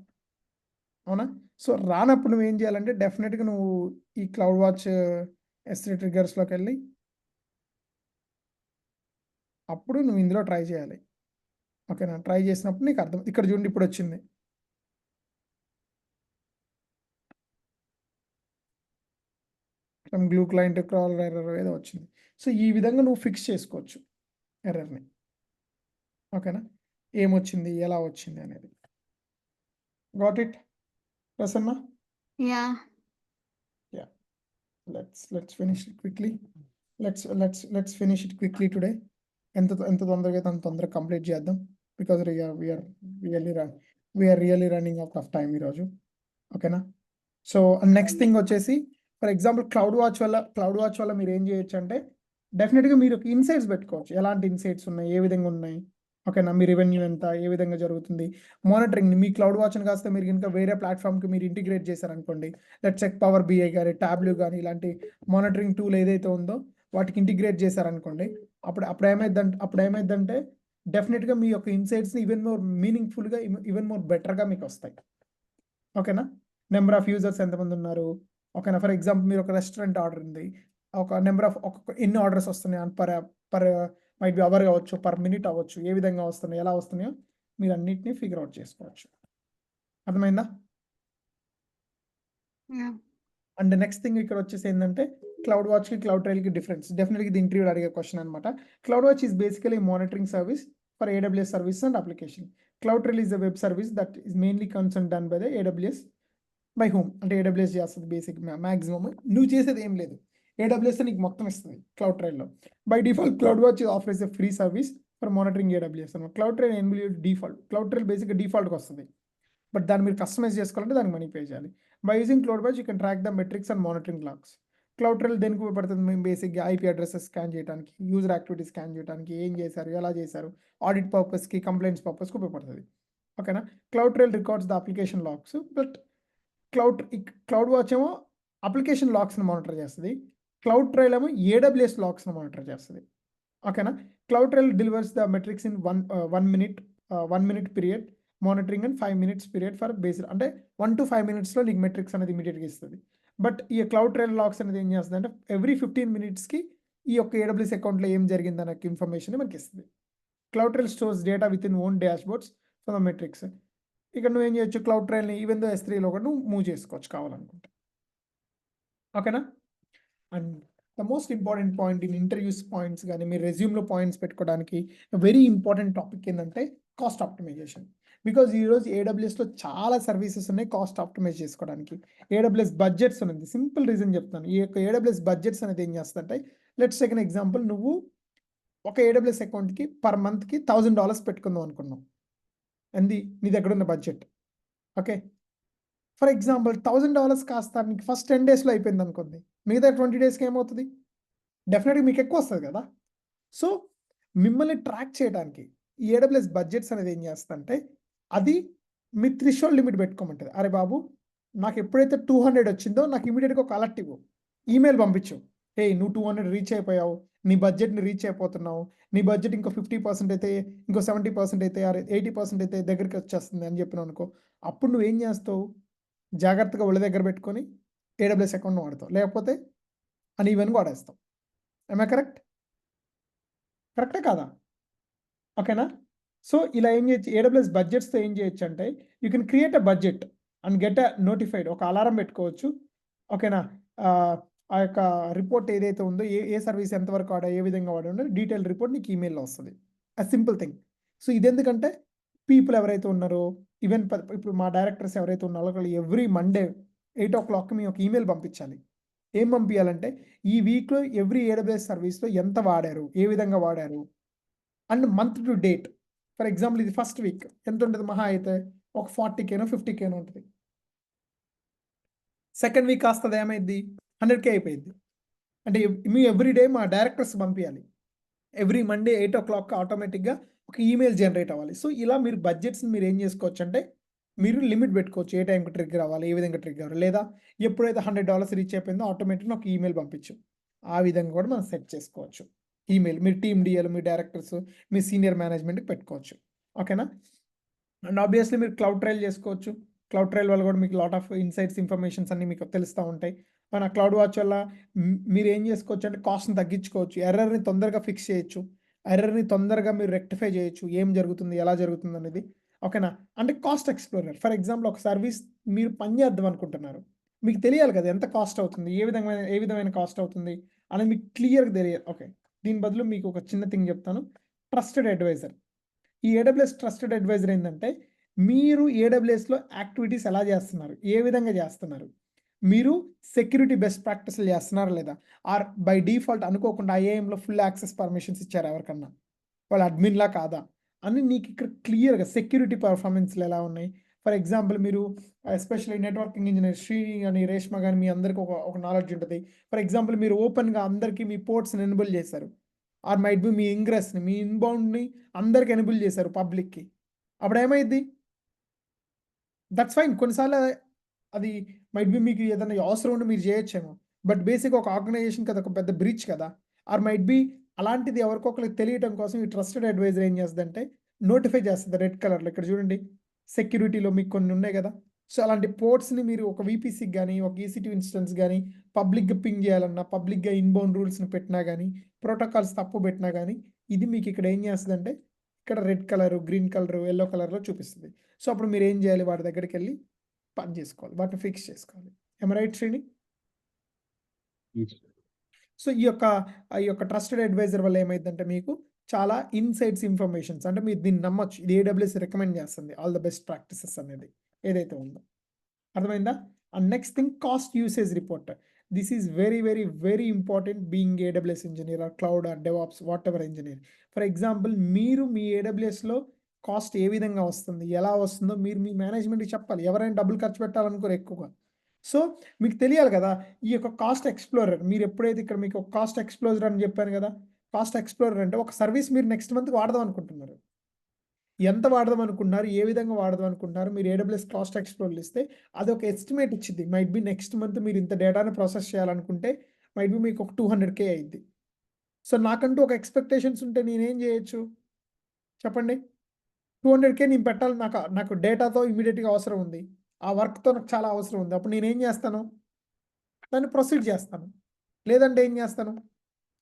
అవునా? సో రానప్పుడు నువ్వు ఏం చేయాలంటే డెఫినెట్గా నువ్వు ఈ క్లౌడ్ వాచ్ S3 ట్రిగ్గర్స్లోకి వెళ్ళి అప్పుడు నువ్వు ఇందులో ట్రై చేయాలి. ఓకేనా? ట్రై చేసినప్పుడు నీకు అర్థం. ఇక్కడ చూడండి, ఇప్పుడు వచ్చింది. గ్లూ క్లయింట్ క్రాల్ ఎర్రర్ ఏదో వచ్చింది. సో ఈ విధంగా నువ్వు ఫిక్స్ చేసుకోవచ్చు ఎర్రర్ని. ఓకేనా? ఏమొచ్చింది, ఎలా వచ్చింది అనేది. Got it? Prasanna? Yeah. Yeah. Let's finish it quickly. Let's finish it quickly today. ఎంత తొందరగా అయితే అంత తొందరగా కంప్లీట్ చేద్దాం. Because we are really running out of time ఈరోజు. ఓకేనా? సో నెక్స్ట్ థింగ్ వచ్చేసి ఫర్ ఎగ్జాంపుల్ క్లౌడ్ వాచ్ వల్ల మీరు ఏం చేయొచ్చు అంటే డెఫినెట్గా మీరు ఒక ఇన్సైట్స్ పెట్టుకోవచ్చు. ఎలాంటి ఇన్సైట్స్ ఉన్నాయి, ఏ విధంగా ఉన్నాయి, ఓకేనా, మీ రెవెన్యూ ఎంత, ఏ విధంగా జరుగుతుంది, మానిటరింగ్. మీ క్లౌడ్ వాచ్ని కాస్త మీరు ఇంకా వేరే ప్లాట్ఫామ్కి మీరు ఇంటిగ్రేట్ చేశారనుకోండి, లెట్స్ చెక్ పవర్ బిఐ కానీ టాబ్లూ కానీ ఇలాంటి మానిటరింగ్ టూల్ ఏదైతే ఉందో వాటికి ఇంటిగ్రేట్ చేశారనుకోండి, అప్పుడు ఏమైందంటే డెఫినెట్గా మీ యొక్క ఇన్సైట్స్ని ఈవెన్ మోర్ మీనింగ్ఫుల్గా, ఈవెన్ మోర్ బెటర్గా మీకు వస్తాయి. ఓకేనా? నెంబర్ ఆఫ్ యూజర్స్ ఎంతమంది ఉన్నారు, ఓకేనా. ఫర్ ఎగ్జాంపుల్ మీరు ఒక రెస్టారెంట్ ఆర్డర్ ఉంది, ఒక నెంబర్ ఆఫ్ ఎన్ని ఆర్డర్స్ వస్తున్నాయి పర్ మైట్ బి అవర్ కావచ్చు, పర్ మినిట్ అవ్వచ్చు, ఏ విధంగా వస్తున్నాయి, ఎలా వస్తున్నాయో మీరు అన్నిటినీ ఫిగర్ అవుట్ చేసుకోవచ్చు. అర్థమైందా? Yeah. అండ్ నెక్స్ట్ థింగ్ ఇక్కడ వచ్చేసి ఏంటంటే క్లౌడ్ వాచ్కి క్లౌడ్ ట్రైల్కి డిఫరెన్స్. డెఫినెట్గా ఇది ఇంటర్వ్యూలో అడిగే క్వశ్చన్ అనమాట. CloudWatch is basically monitoring service for AWS service and application. CloudTrail is the web service that is mainly concern done by the AWS by home. అంటే AWS చేస్తుంది బేసిక్ మ్యాక్సిమమ్. నువ్వు చేసేది ఏం లేదు, AWS నీకు మొత్తం ఇస్తుంది క్లౌడ్ ట్రైల్లో. By default CloudWatch offers a free service for monitoring AWS అనమాట. Cloud trial inbuilt default. CloudTrail బేసిక్గా డిఫాల్ట్గా వస్తుంది, బట్ దాన్ని మీరు కస్టమైజ్ చేసుకోవాలంటే దానికి మనీ పే చేయాలి. By using CloudWatch you can track the metrics and monitoring logs. CloudTrail దేనికి ఉపయోగపడుతుంది? మేము బేసిక్గా IP అడ్రసెస్ స్కాన్ చేయడానికి, యూజర్ యాక్టివిటీ స్కాన్ చేయడానికి, ఏం చేశారు, ఎలా చేశారు, ఆడిట్ పర్పస్కి, కంప్లైంట్స్ పర్పస్కి ఉపయోగపడుతుంది. ఓకేనా? Cloud trail records the application logs, but cloud watch ఏమో అప్లికేషన్ లాగ్స్ని మానిటర్ చేస్తుంది. క్లౌడ్ ట్రైల్ ఏమో AWS లాగ్స్ని మానిటర్ చేస్తుంది. ఓకేనా? Cloud trail delivers the metrics in 1 minute period monitoring and 5 minutes period for based. అంటే 1 to 5 minutesలో నీకు మెట్రిక్స్ అనేది ఇమీడియట్గా ఇస్తుంది. బట్ ఈ క్లౌడ్ ట్రైల్ లాగ్స్ అనేది ఏం చేస్తుంది అంటే ఎవ్రీ 15 minutesకి ఈ యొక్క AWS అకౌంట్లో ఏం జరిగిందన్న ఇన్ఫర్మేషన్ మనకి ఇస్తుంది. Cloud trail stores data within own dashboards for the metrics. ఇక్కడ నువ్వు ఏం చేయొచ్చు, క్లౌడ్ ట్రైల్ని ఈవెన్ దో S3లో కూడా నువ్వు మూవ్ చేసుకోవచ్చు కావాలనుకుంటే. ఓకేనా? And the most important point in interviews points కానీ మీ రెజ్యూమ్లో పాయింట్స్ పెట్టుకోవడానికి వెరీ ఇంపార్టెంట్ టాపిక్ ఏంటంటే కాస్ట్ ఆప్టిమైజేషన్. బికాజ్ ఈరోజు AWSలో చాలా సర్వీసెస్ ఉన్నాయి కాస్ట్ ఆప్టిమైజ్ చేసుకోవడానికి. AWS బడ్జెట్స్ ఉంది. సింపుల్ రీజన్ చెప్తాను. ఈ యొక్క AWS బడ్జెట్స్ అనేది ఏం చేస్తుందంటే, లెట్స్ టేక్ ఎన్ ఎగ్జాంపుల్. నువ్వు ఒక AWS అకౌంట్కి పర్ మంత్కి $1000 పెట్టుకుందాం అనుకున్నావు. అంది నీ దగ్గర ఉన్న బడ్జెట్. ఓకే, ఫర్ ఎగ్జాంపుల్ $1000 కాస్త నీకు ఫస్ట్ 10 daysలో అయిపోయింది అనుకోండి, మిగతా 20 daysకి ఏమవుతుంది? డెఫినెట్గా మీకు ఎక్కువ వస్తుంది కదా. సో మిమ్మల్ని ట్రాక్ చేయడానికి ఈ AWS బడ్జెట్స్ అనేది ఏం చేస్తుందంటే, అది మీ థ్రెషోల్డ్ లిమిట్ పెట్టుకోమంటుంది. అరే బాబు, నాకు ఎప్పుడైతే 200 వచ్చిందో నాకు ఇమీడియట్గా ఒక అలర్ట్ ఇవ్వు, ఈమెయిల్ పంపించు. ఏ నువ్వు 200 రీచ్ అయిపోయావు, నీ బడ్జెట్ని రీచ్ అయిపోతున్నావు, నీ బడ్జెట్ ఇంకో 50% అయితే, ఇంకో 70% అయితే, 80% అయితే దగ్గరికి వచ్చేస్తుంది అని చెప్పినావు అనుకో. అప్పుడు నువ్వేం చేస్తావు? జాగ్రత్తగా ఒళ్ళ దగ్గర పెట్టుకొని AWS అకౌంట్ని వాడతావు, లేకపోతే అన్ఈవెన్గా వాడేస్తావు. ఏమా కరెక్ట్? కరెక్టే కాదా? ఓకేనా? సో ఇలా ఏం చేయొచ్చు, AWS బడ్జెట్స్తో ఏం చేయొచ్చు అంటే you can create a budget and get a notified. ఒక అలారం పెట్టుకోవచ్చు. ఓకేనా? ఆ యొక్క రిపోర్ట్ ఏదైతే ఉందో, ఏ సర్వీస్ ఎంతవరకు వాడా, ఏ విధంగా వాడా, డీటెయిల్ రిపోర్ట్ నీకు ఈమెయిల్లో వస్తుంది. A simple thing. సో ఇదెందుకంటే పీపుల్ ఎవరైతే ఉన్నారో, ఈవెన్ ఇప్పుడు మా డైరెక్టర్స్ ఎవరైతే ఉన్నారో వాళ్ళు ఎవ్రీ మండే 8 o'clockకి మీ ఒక ఈమెయిల్ పంపించాలి. ఏం పంపించాలంటే ఈ వీక్లో ఎవ్రీ AWS సర్వీస్లో ఎంత వాడారు, ఏ విధంగా వాడారు, and month to date. For example ఇది ఫస్ట్ వీక్ ఎంత ఉంటుంది? మహా అయితే ఒక 40K 50K ఉంటుంది. సెకండ్ వీక్ కాస్త ఏమైంది? 100K అయిపోయింది. అంటే మీ ఎవ్రీడే మా డైరెక్టర్స్ పంపించాలి. ఎవ్రీ మండే 8 o'clock ఆటోమేటిక్గా ఒక ఈమెయిల్ జనరేట్ అవ్వాలి. సో ఇలా మీరు బడ్జెట్స్ని మీరు ఏం చేసుకోవచ్చు అంటే మీరు లిమిట్ పెట్టుకోవచ్చు. ఏ టైంకి ట్రిగ్గర్ అవ్వాలి, ఏ విధంగా ట్రిగ్గర్ అవ్వాలి, లేదా ఎప్పుడైతే $100 రీచ్ అయిపోయిందో ఆటోమేటిక్గా ఒక ఈమెయిల్ పంపించు. ఆ విధంగా కూడా మనం సెట్ చేసుకోవచ్చు. ఈమెయిల్ మీరు టీమ్ DL, మీ డైరెక్టర్స్, మీ సీనియర్ మేనేజ్మెంట్కి పెట్టుకోవచ్చు. ఓకేనా? అండ్ ఆబ్వియస్లీ మీరు క్లౌడ్ ట్రైల్ చేసుకోవచ్చు. క్లౌడ్ ట్రైల్ వల్ల కూడా మీకు లాట్ ఆఫ్ ఇన్సైట్స్, ఇన్ఫర్మేషన్స్ అన్నీ మీకు తెలుస్తూ ఉంటాయి. మన క్లౌడ్ వాచ్ వల్ల మీరు ఏం చేసుకోవచ్చు అంటే కాస్ట్ని తగ్గించుకోవచ్చు, ఎర్రర్ని తొందరగా ఫిక్స్ చేయొచ్చు, ఎర్రర్ని తొందరగా మీరు రెక్టిఫై చేయొచ్చు, ఏం జరుగుతుంది, ఎలా జరుగుతుంది అనేది. ఓకేనా? అంటే కాస్ట్ ఎక్స్ప్లోరర్. ఫర్ ఎగ్జాంపుల్ ఒక సర్వీస్ మీరు పని చేద్దాం అనుకుంటున్నారు, మీకు తెలియాలి కదా ఎంత కాస్ట్ అవుతుంది, ఏ విధమైన కాస్ట్ అవుతుంది అనేది మీకు క్లియర్గా తెలియాలి. ఓకే, దీని బదులు మీకు ఒక చిన్న థింగ్ చెప్తాను, ట్రస్టెడ్ అడ్వైజర్. ఈ AWS ట్రస్టెడ్ అడ్వైజర్ ఏంటంటే మీరు ఏడబ్ల్యూఎస్లో యాక్టివిటీస్ ఎలా చేస్తున్నారు, ఏ విధంగా చేస్తున్నారు, మీరు సెక్యూరిటీ బెస్ట్ ప్రాక్టీస్లు చేస్తున్నారా లేదా, ఆర్ బై డిఫాల్ట్ అనుకోకుండా ఐఏఎంలో ఫుల్ యాక్సెస్ పర్మిషన్స్ ఇచ్చారు ఎవరికన్నా, వాళ్ళు అడ్మిన్లా కాదా అని నీకు ఇక్కడ క్లియర్గా సెక్యూరిటీ పర్ఫార్మెన్స్లు ఎలా ఉన్నాయి. ఫర్ ఎగ్జాంపుల్ మీరు ఎస్పెషల్లీ నెట్వర్కింగ్ ఇంజనీర్ శ్రీ కానీ రేష్మ కానీ మీ అందరికి ఒక నాలెడ్జ్ ఉంటుంది. ఫర్ ఎగ్జాంపుల్ మీరు ఓపెన్గా అందరికీ మీ పోర్ట్స్ని ఎనేబుల్ చేశారు, ఆర్ మైట్ బి మీ ఇంగ్రెస్ని మీ ఇన్బౌండ్ని అందరికి ఎనేబుల్ చేశారు పబ్లిక్కి, అప్పుడు ఏమైంది? That's fine. కొన్నిసార్లు అది మైట్ బి మీకు ఏదైనా అవసరం ఉండి మీరు చేయొచ్చేమో, బట్ బేసిక్ ఒక ఆర్గనైజేషన్కి అది ఒక పెద్ద బ్రీచ్ కదా. ఆర్ మైట్ బి అలాంటిది ఎవరికొకరికి తెలియటం కోసం ఈ ట్రస్టెడ్ అడ్వైజర్ ఏం చేస్తుందంటే నోటిఫై చేస్తుంది రెడ్ కలర్లో. ఇక్కడ చూడండి సెక్యూరిటీలో మీకు కొన్ని ఉన్నాయి కదా. సో అలాంటి పోర్ట్స్ని మీరు ఒక వీపీసీకి కానీ ఒక EC2 ఇన్స్టెన్స్ కానీ పబ్లిక్గా పింగ్ చేయాలన్నా, పబ్లిక్గా ఇన్బౌండ్ రూల్స్ని పెట్టినా కానీ, ప్రోటోకాల్స్ తప్పు పెట్టినా కానీ ఇది మీకు ఇక్కడ ఏం చేస్తుందంటే ఇక్కడ red colour, green colour, yellow కలర్లో చూపిస్తుంది. సో అప్పుడు మీరు ఏం చేయాలి, వాటి దగ్గరికి వెళ్ళి పని చేసుకోవాలి, వాటిని ఫిక్స్ చేసుకోవాలి. ఏమ రైట్ శ్రీని? సో ఈ యొక్క ట్రస్టెడ్ అడ్వైజర్ వల్ల ఏమైందంటే మీకు చాలా ఇన్సైట్స్ ఇన్ఫర్మేషన్స్, అంటే మీరు దీన్ని నమ్మొచ్చు, ఇది AWS రికమెండ్ చేస్తుంది ఆల్ ద బెస్ట్ ప్రాక్టీసెస్ అనేది ఏదైతే ఉందో. అర్థమైందా? And next thing cost usage report. This is very very very important being AWS engineer or cloud or DevOps whatever engineer. For example మీరు మీ AWSలో కాస్ట్ ఏ విధంగా వస్తుంది, ఎలా వస్తుందో మీరు మీ మేనేజ్మెంట్కి చెప్పాలి. ఎవరైనా డబ్బులు ఖర్చు పెట్టాలనుకోరు ఎక్కువగా. సో మీకు తెలియాలి కదా. ఈ యొక్క కాస్ట్ ఎక్స్ప్లోరర్ మీరు ఎప్పుడైతే ఇక్కడ మీకు ఒక కాస్ట్ ఎక్స్ప్లోరర్ అని చెప్పాను కదా, కాస్ట్ ఎక్స్ప్లోరర్ అంటే ఒక సర్వీస్ మీరు నెక్స్ట్ మంత్కి వాడదాం అనుకుంటున్నారు, ఎంత వాడదాం అనుకుంటున్నారు, ఏ విధంగా వాడదాం అనుకుంటున్నారు, మీరు AWS కాస్ట్ ఎక్స్ప్లోరర్ ఇస్తే అది ఒక ఎస్టిమేట్ ఇచ్చింది. మైట్ బి నెక్స్ట్ మంత్ మీరు ఇంత డేటాని ప్రాసెస్ చేయాలనుకుంటే మైట్ బి మీకు ఒక 200K అయింది. సో నాకంటూ ఒక ఎక్స్పెక్టేషన్స్ ఉంటే నేనేం చేయొచ్చు చెప్పండి? 200K నేను పెట్టాలి, నాకు డేటాతో ఇమీడియట్గా అవసరం ఉంది, ఆ వర్క్తో నాకు చాలా అవసరం ఉంది. అప్పుడు నేనేం చేస్తాను, దాన్ని ప్రొసీడ్ చేస్తాను. లేదంటే ఏం చేస్తాను,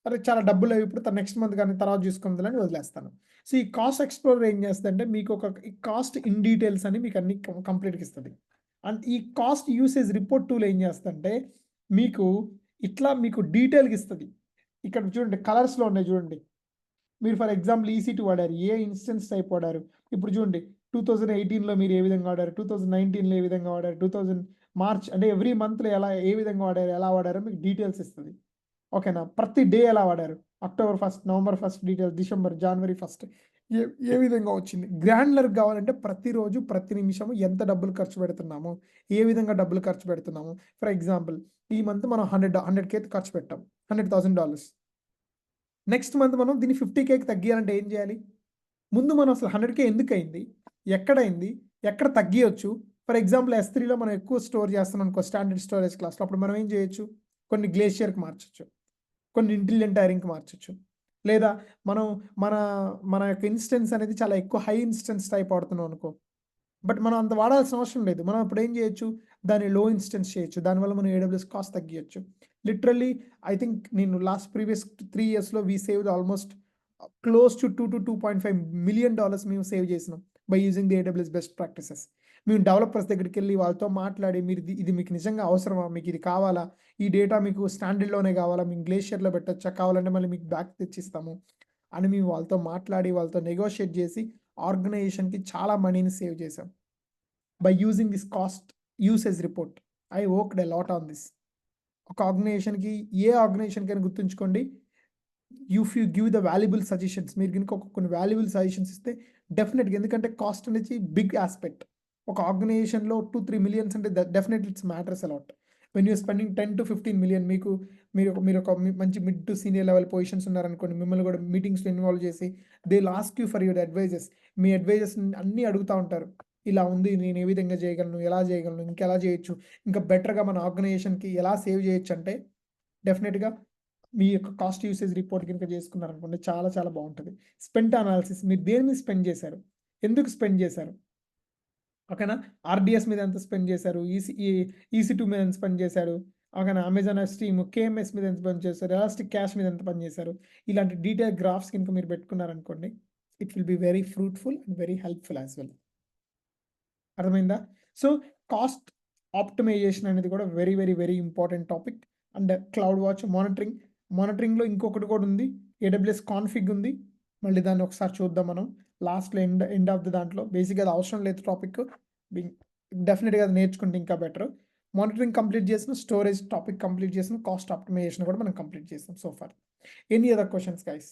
అరే చాలా డబ్బులు అవి ఇప్పుడు నెక్స్ట్ మంత్ కానీ తర్వాత చూసుకుందని వదిలేస్తాను. సో ఈ కాస్ట్ ఎక్స్ప్లోరర్ ఏం చేస్తుందంటే మీకు ఒక కాస్ట్ ఇన్ డీటెయిల్స్ అని మీకు అన్ని కంప్లీట్గా ఇస్తుంది. అండ్ ఈ కాస్ట్ యూసేజ్ రిపోర్ట్ టూల్ ఏం చేస్తుందంటే మీకు ఇట్లా మీకు డీటెయిల్గా ఇస్తుంది. ఇక్కడ చూడండి కలర్స్లో ఉన్నాయి చూడండి. మీరు ఫర్ ఎగ్జాంపుల్ EC2 వాడారు, ఏ ఇన్స్టెన్స్ టైప్ వాడారు, ఇప్పుడు చూడండి 2018లో మీరు ఏ విధంగా వాడారు, 2019లో ఏ విధంగా వాడారు, 2000 మార్చ్ అంటే ఎవ్రీ మంత్లో ఏ విధంగా వాడారు, ఎలా వాడారో మీకు డీటెయిల్స్ ఇస్తుంది. ఓకేనా? ప్రతి డే ఎలా వాడారు, October 1st, November 1st details, December, January 1st ఏ విధంగా వచ్చింది. గ్రాన్యులర్ కావాలంటే ప్రతిరోజు ప్రతి నిమిషము ఎంత డబ్బులు ఖర్చు పెడుతున్నాము, ఏ విధంగా డబ్బులు ఖర్చు పెడుతున్నాము. ఫర్ ఎగ్జాంపుల్ ఈ మంత్ మనం 100K ఖర్చు పెట్టాం, $100,000. నెక్స్ట్ మంత్ మనం దీన్ని 50Kకి తగ్గియాలంటే ఏం చేయాలి? ముందు మనం అసలు 100K ఎందుకు అయింది, ఎక్కడైంది, ఎక్కడ తగ్గియొచ్చు. ఫర్ ఎగ్జాంపుల్ S3లో మనం ఎక్కువ స్టోర్ చేస్తున్నాం అనుకో స్టాండర్డ్ స్టోరేజ్ క్లాస్లో, అప్పుడు మనం ఏం చేయొచ్చు, కొన్ని గ్లేషియర్కి మార్చొచ్చు, కొన్ని ఇంటెలిజెంట్ ఐరింగ్కి మార్చొచ్చు. లేదా మనం మన యొక్క ఇన్స్టెన్స్ అనేది చాలా ఎక్కువ హై ఇన్స్టెన్స్ టైప్ వాడుతున్నాం అనుకో, బట్ మనం అంత వాడాల్సిన అవసరం లేదు. మనం ఇప్పుడు ఏం చేయొచ్చు, దాన్ని లో ఇన్స్టెన్స్ చేయొచ్చు, దానివల్ల మనం AWS కాస్ట్ తగ్గియచ్చు. లిటరల్లీ ఐ థింక్ నేను ప్రీవియస్ 3 yearsలో we saved almost close to $2 to $2.5 million మేము సేవ్ చేసినాం by using the AWS best practices. మేము డెవలపర్స్ దగ్గరికి వెళ్ళి వాళ్ళతో మాట్లాడి మీరు ఇది మీకు నిజంగా అవసరమా, మీకు ఇది కావాలా, ఈ డేటా మీకు స్టాండర్డ్లోనే కావాలా, మేము గ్లేషియర్లో పెట్టచ్చా, కావాలంటే మళ్ళీ మీకు బ్యాక్ తెచ్చిస్తాము అని మేము వాళ్ళతో మాట్లాడి వాళ్ళతో నెగోషియేట్ చేసి ఆర్గనైజేషన్కి చాలా మనీని సేవ్ చేసాం by using this cost usage report. I worked a lot on this. ఒక ఆర్గనైజేషన్కి ఏ ఆర్గనైజేషన్కైనా గుర్తుంచుకోండి, if you give the valuable suggestions, మీరు కనుక కొన్ని వాల్యుబుల్ సజెషన్స్ ఇస్తే డెఫినెట్గా, ఎందుకంటే కాస్ట్ అనేది బిగ్ ఆస్పెక్ట్. ఒక ఆర్గనైజేషన్లో 2-3 millions అంటే definitely it's matters a lot. When you spending 10 to 15 million, మీరు ఒక మంచి mid to senior level positions ఉన్నారనుకోండి, మిమ్మల్ని కూడా మీటింగ్స్లో ఇన్వాల్వ్ చేసి they'll ask you for your advises. మీ అడ్వైజెస్ అన్నీ అడుగుతూ ఉంటారు, ఇలా ఉంది, నేను ఏ విధంగా చేయగలను, ఎలా చేయగలను, ఇంకెలా చేయొచ్చు, ఇంకా బెటర్గా మన ఆర్గనైజేషన్కి ఎలా సేవ్ చేయొచ్చు అంటే డెఫినెట్గా మీ యొక్క కాస్ట్ యూసేజ్ రిపోర్ట్ కనుక చేసుకున్నారనుకోండి చాలా చాలా బాగుంటుంది. స్పెంట్ అనాలిసిస్, మీరు దేని మీద స్పెండ్ చేశారు, ఎందుకు స్పెండ్ చేశారు, ఓకేనా? RDS మీద ఎంత స్పెండ్ చేశారు, EC2 మీద ఎంత స్పెండ్ చేశారు, ఓకేనా? అమెజాన్ స్ట్రీమ్ KMS మీద ఎంత స్పెండ్ చేశారు, ఎలాస్టిక్ క్యాష్ మీద ఎంత పని చేశారు, ఇలాంటి డీటెయిల్ గ్రాఫ్స్ కనుక మీరు పెట్టుకున్నారనుకోండి it will be very fruitful and very helpful as well. అర్థమైందా? సో కాస్ట్ ఆప్టిమైజేషన్ అనేది కూడా very very very important topic. And CloudWatch మానిటరింగ్లో ఇంకొకటి కూడా ఉంది, AWS కాన్ఫిగ్ ఉంది, మళ్ళీ దాన్ని ఒకసారి చూద్దాం మనం. లాస్ట్లో ఎండ్ ఆఫ్ ది దాంట్లో బేసిక్గా అది అవసరం లేదు టాపిక్, డెఫినెట్గా అది నేర్చుకుంటే ఇంకా బెటర్. మానిటరింగ్ కంప్లీట్ చేసిన, స్టోరేజ్ టాపిక్ కంప్లీట్ చేసిన, కాస్ట్ ఆప్టిమైజేషన్ కూడా మనం కంప్లీట్ చేసాం so far. Any other questions guys?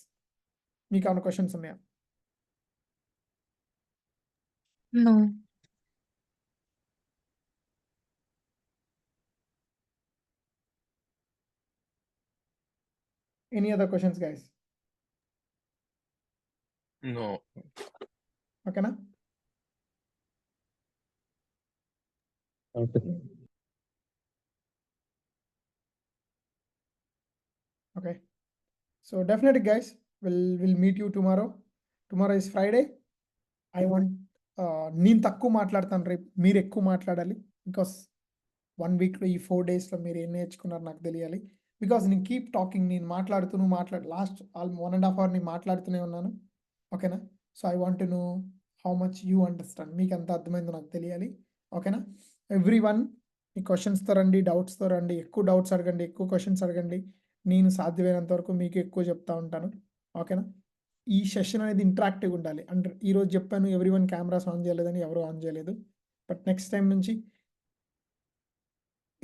మీకు ఏమైనా క్వశ్చన్స్ ఉన్నాయా? No. Any other questions guys? No. ఓకేనా? Okay. So definitely guys, we'll meet you tomorrow. Tomorrow is Friday. I want నేను తక్కువ మాట్లాడతాను, రేపు మీరు ఎక్కువ మాట్లాడాలి. బికాస్ 1 వీక్లో ఈ 4 డేస్లో మీరు ఏం నేర్చుకున్నారు నాకు తెలియాలి. బికాస్ నేను కీప్ టాకింగ్, నేను మాట్లాడుతూ లాస్ట్ 1.5 hour నేను మాట్లాడుతూనే ఉన్నాను. ఓకేనా? So I want to know how much you understand, మీకు ఎంత అర్థమైందో నాకు తెలియాలి. ఓకేనా? ఎవ్రీ వన్ మీ క్వశ్చన్స్తో రండి, డౌట్స్తో రండి, ఎక్కువ డౌట్స్ అడగండి, ఎక్కువ క్వశ్చన్స్ అడగండి. నేను సాధ్యమైనంత వరకు మీకు ఎక్కువ చెప్తా ఉంటాను. ఓకేనా? ఈ సెషన్ అనేది ఇంటరాక్టివ్ ఉండాలి. అంటే ఈరోజు చెప్పాను ఎవ్రీ వన్ కెమెరాస్ ఆన్ చేయలేదని, ఎవరు ఆన్ చేయలేదు. బట్ నెక్స్ట్ టైం నుంచి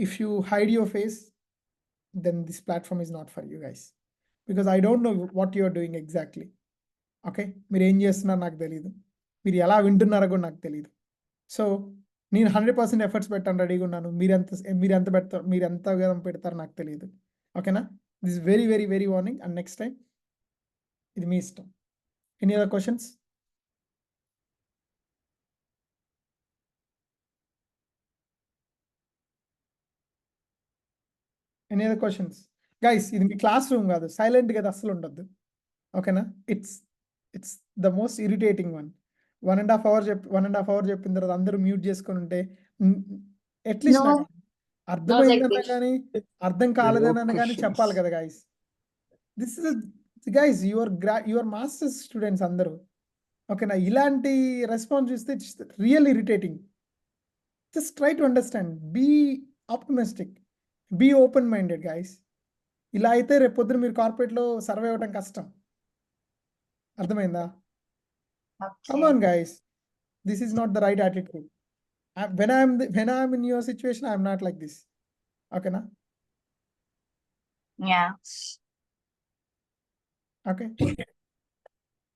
if you hide your face, then this platform is not for you guys. Because I don't know what you are doing exactly. Okay, మీరు ఏం చేస్తున్నారో నాకు తెలియదు, మీరు ఎలా వింటున్నారో కూడా నాకు తెలియదు. సో నేను 100% ఎఫర్ట్స్ పెట్టాను, రెడీగా ఉన్నాను. మీరు ఎంత పెడతారో నాకు తెలియదు. ఓకేనా? This very very very warning. And next time ఇది మీ ఇష్టం. Any other questions? Any other questions guys? ఇది మీ క్లాస్ రూమ్ కాదు, సైలెంట్గా అస్సలు ఉండొద్దు. ఓకేనా? It's the most irritating one. 1.5 hour చెప్పిన తర్వాత అందరూ మ్యూట్ చేసుకొని ఉంటే అట్లీస్ట్ No. నాకు అర్థమైందన్నా Jagdish. కానీ అర్థం కాలేదన్నా కానీ చెప్పాలి కదా guys. This is guys your masters students అందరూ. ఓకేనా? ఇలాంటి రెస్పాన్స్ చూస్తే real irritating. Just try to understand, be optimistic, be open minded guys. ఇలా అయితే రేపు పొద్దున మీరు కార్పొరేట్లో సర్వే అవ్వడం కష్టం. అర్థమైందా? Come on guys, this is not the right attitude. When I'm in your situation, I'm not like this. Okay na? Yeah. Okay.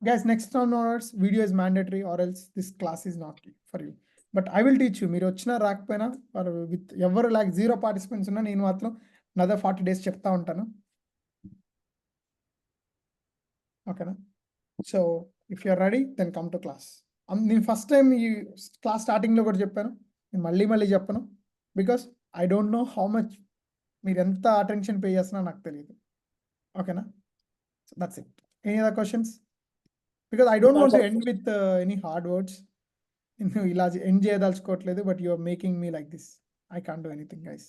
Guys, next onwards video is mandatory or else this class is not for you. But I will teach you. మీరు వచ్చినా రాకపోయినా or with ఎవరు like 0 participants ఉన్నా నేను మాత్రం another 40 days చెప్తా ఉంటాను. ఓకేనా? So if you are ready then come to class. నేను ఫస్ట్ టైం ఈ క్లాస్ స్టార్టింగ్లో కూడా చెప్పాను, నేను మళ్ళీ చెప్పను. Because I don't know how much మీరు ఎంత అటెన్షన్ పే చేస్తున్నా నాకు తెలియదు. ఓకేనా? So that's it. Any other questions? Because I don't want to end with any hard words. నేను ఇలా ఎండ్ చేయదలుచుకోవట్లేదు, but you are making me like this. I can't do anything guys.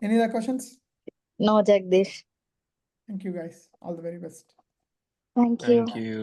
Any other questions? No, Jagdish. Thank you guys. All the very best. Thank you. Thank you.